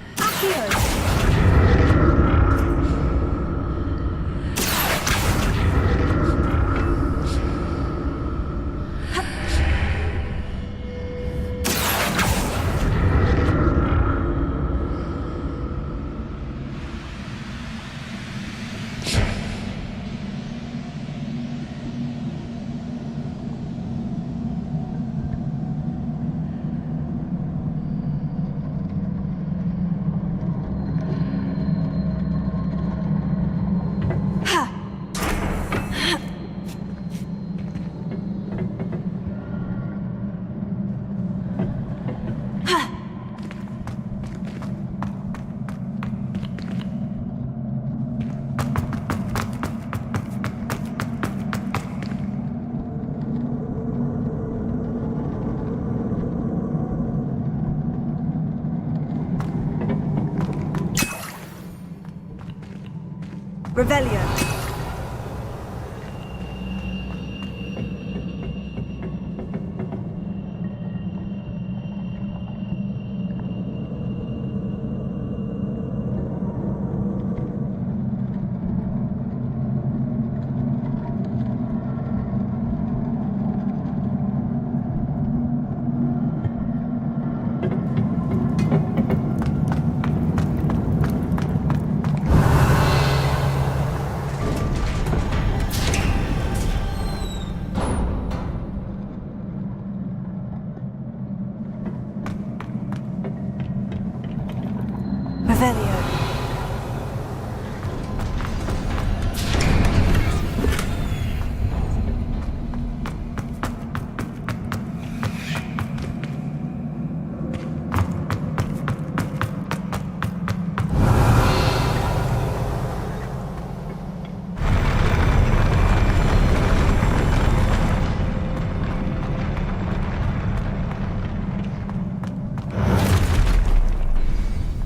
Revelio. Revelio.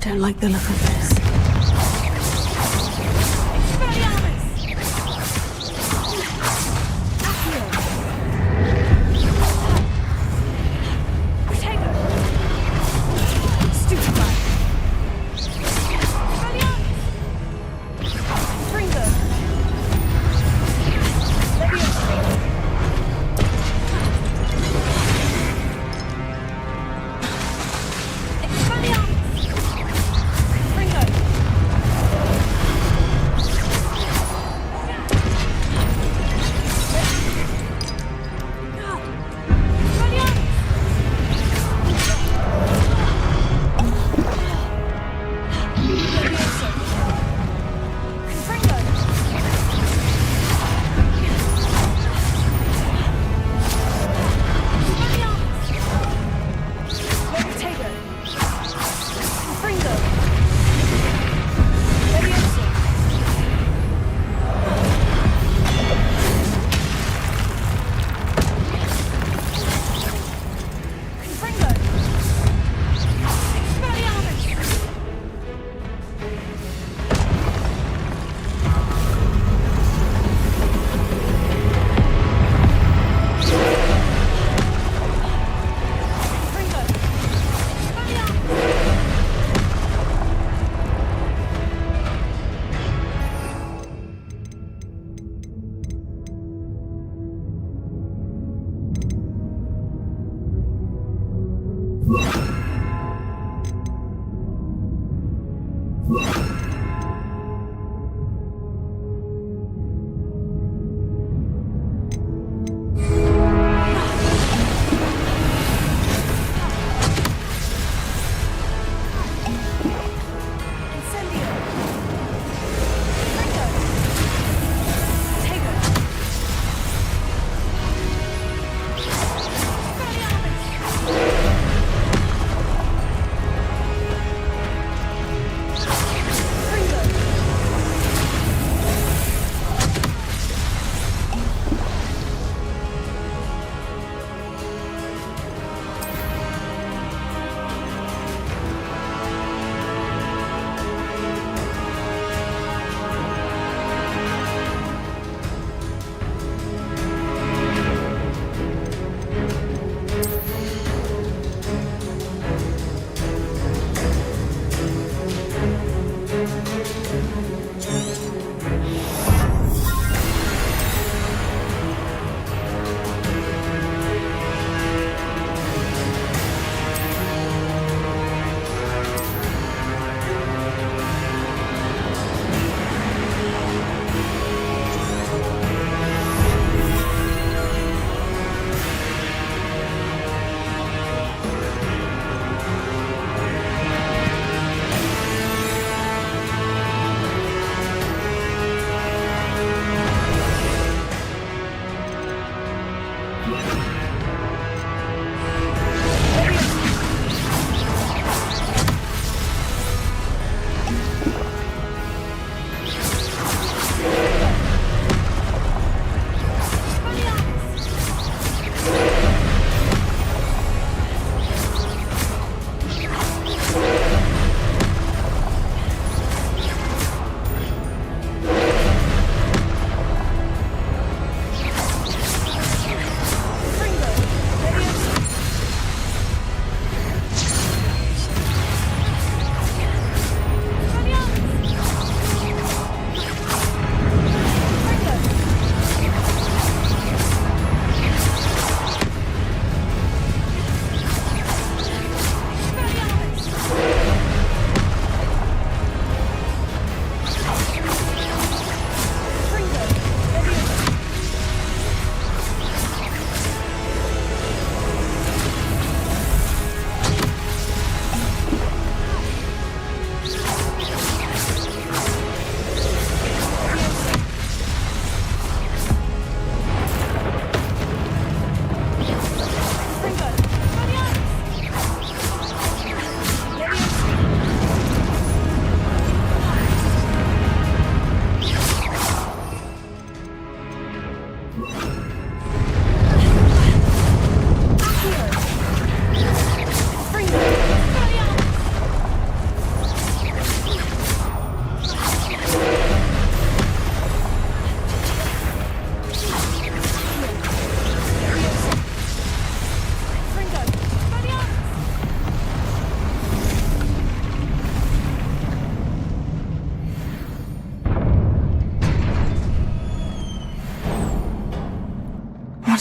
Don't like the look of this.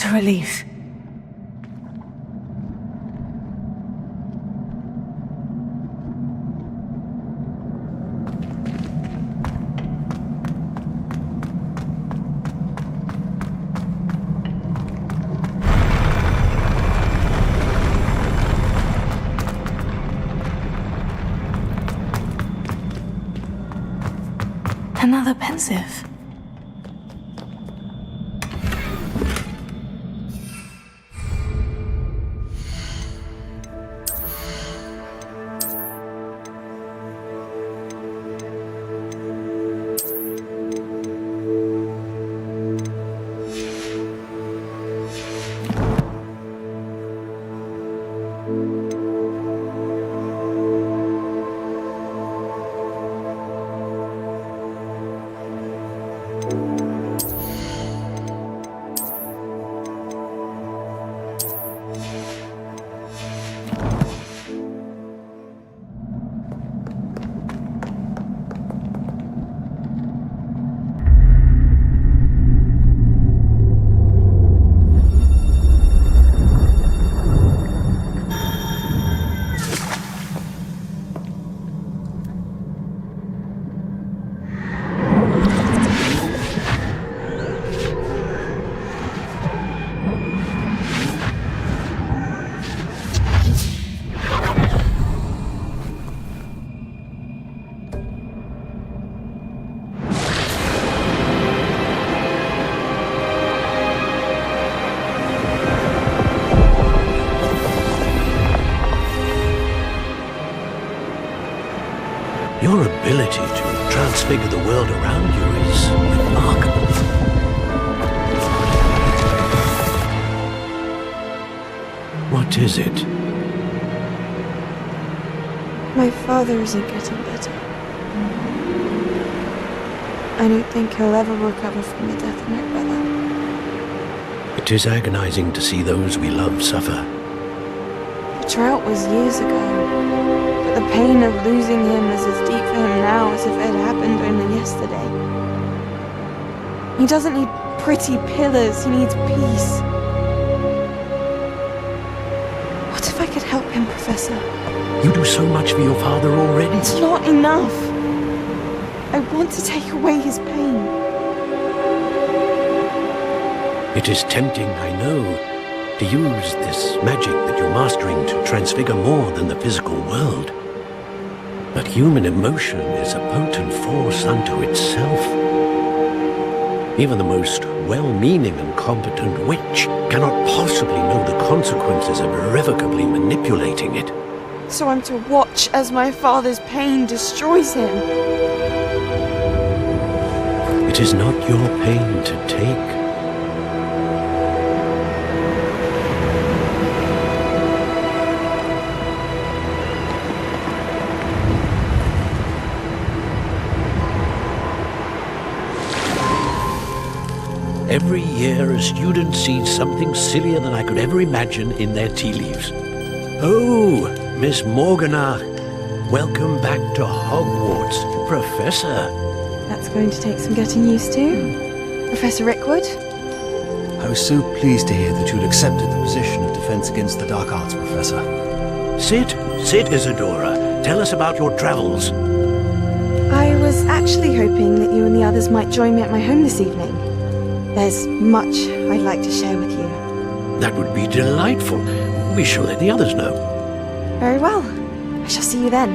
What a relief. Another pensive. Your ability to transfigure the world around you is remarkable. What is it? My father isn't getting better. I don't think he'll ever recover from the death of my brother. It is agonizing to see those we love suffer. The drought was years ago, but the pain of losing him is as deep for him now as if it had happened only yesterday. He doesn't need pretty pillars, he needs peace. What if I could help him, Professor? You do so much for your father already. It's not enough. I want to take away his pain. It is tempting, I know, to use this magic that you're mastering to transfigure more than the physical world. But human emotion is a potent force unto itself. Even the most well-meaning and competent witch cannot possibly know the consequences of irrevocably manipulating it. So I'm to watch as my father's pain destroys him. It is not your pain to take. Every year, a student sees something sillier than I could ever imagine in their tea leaves. Oh, Miss Morganach, welcome back to Hogwarts, Professor. That's going to take some getting used to. Professor Rickwood? I was so pleased to hear that you'd accepted the position of Defense Against the Dark Arts, Professor. Sit, Isadora. Tell us about your travels. I was actually hoping that you and the others might join me at my home this evening. There's much I'd like to share with you. That would be delightful. We shall let the others know. Very well. I shall see you then.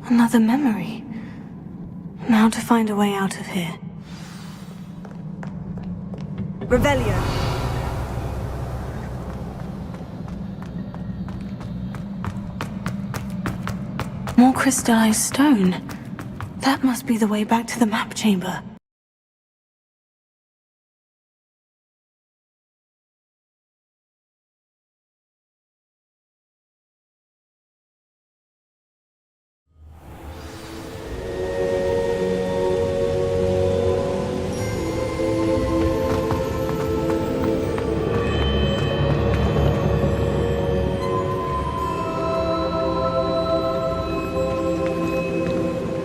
Another memory. Now to find a way out of here. Revelio. More crystallized stone. That must be the way back to the map chamber.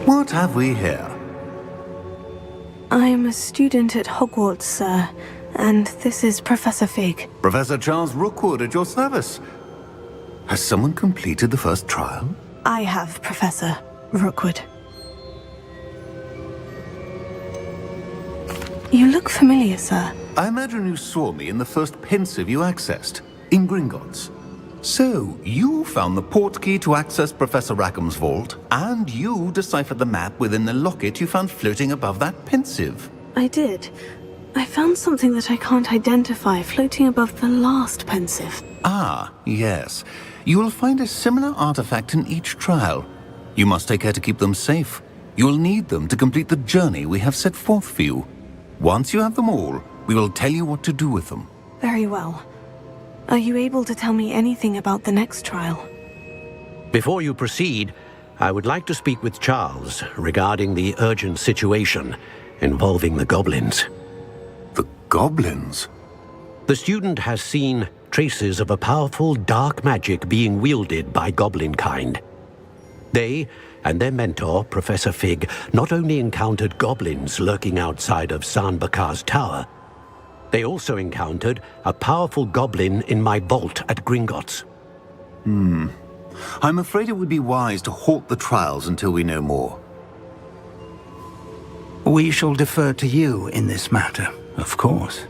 What have we here? I'm a student at Hogwarts, sir, and this is Professor Fig. Professor Charles Rookwood at your service. Has someone completed the first trial? I have, Professor Rookwood. You look familiar, sir. I imagine you saw me in the first pensive you accessed, in Gringotts. So, you found the portkey to access Professor Rackham's vault, and you deciphered the map within the locket you found floating above that pensive. I did. I found something that I can't identify floating above the last pensive. Ah, yes. You will find a similar artifact in each trial. You must take care to keep them safe. You will need them to complete the journey we have set forth for you. Once you have them all, we will tell you what to do with them. Very well. Are you able to tell me anything about the next trial? Before you proceed, I would like to speak with Charles regarding the urgent situation involving the goblins. The goblins? The student has seen traces of a powerful dark magic being wielded by goblin kind. They and their mentor, Professor Fig, not only encountered goblins lurking outside of Sanbakar's tower, they also encountered a powerful goblin in my vault at Gringotts. I'm afraid it would be wise to halt the trials until we know more. We shall defer to you in this matter, of course.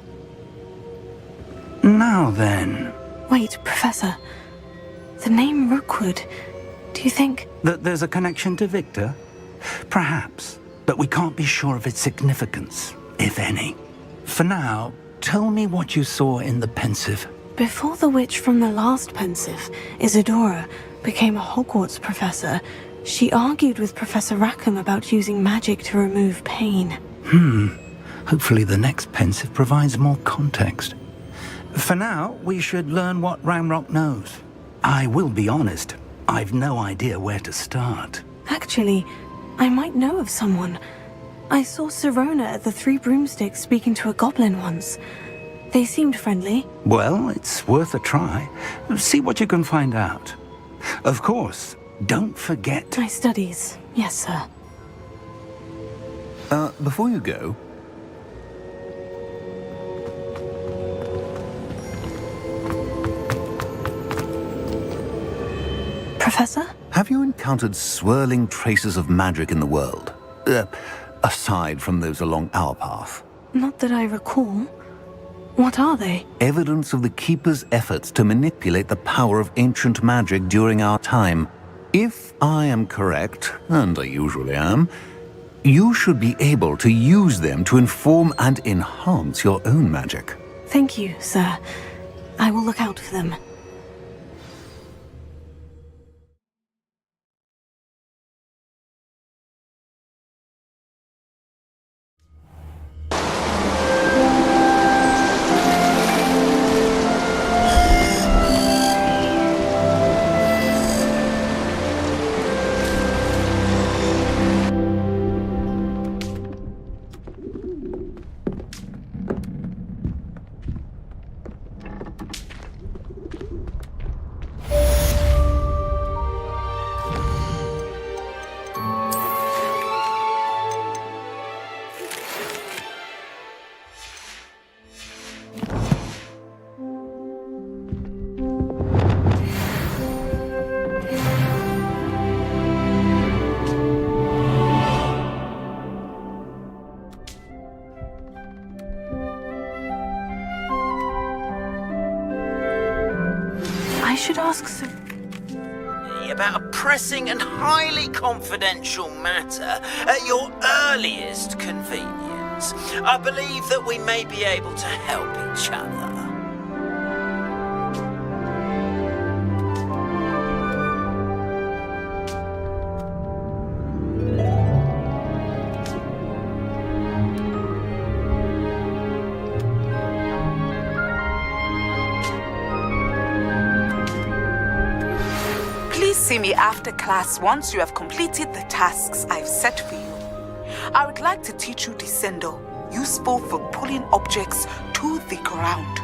Now then... Wait, Professor. The name Rookwood, do you think... That there's a connection to Victor? Perhaps, but we can't be sure of its significance, if any. For now, tell me what you saw in the pensive. Before the witch from the last pensive, Isadora, became a Hogwarts professor, she argued with Professor Rackham about using magic to remove pain. Hopefully the next pensive provides more context. For now, we should learn what Ramrock knows. I will be honest, I've no idea where to start. Actually, I might know of someone. I saw Sirona at the Three Broomsticks speaking to a goblin once. They seemed friendly. Well, it's worth a try. See what you can find out. Of course, don't forget... My studies, yes, sir. Before you go... Professor? Have you encountered swirling traces of magic in the world? Aside from those along our path? Not that I recall. What are they? Evidence of the Keeper's efforts to manipulate the power of ancient magic during our time. If I am correct, and I usually am, you should be able to use them to inform and enhance your own magic. Thank you, sir. I will look out for them. I should ask about a pressing and highly confidential matter at your earliest convenience. I believe that we may be able to help each other. See me after class once you have completed the tasks I've set for you. I would like to teach you Descendo, useful for pulling objects to the ground.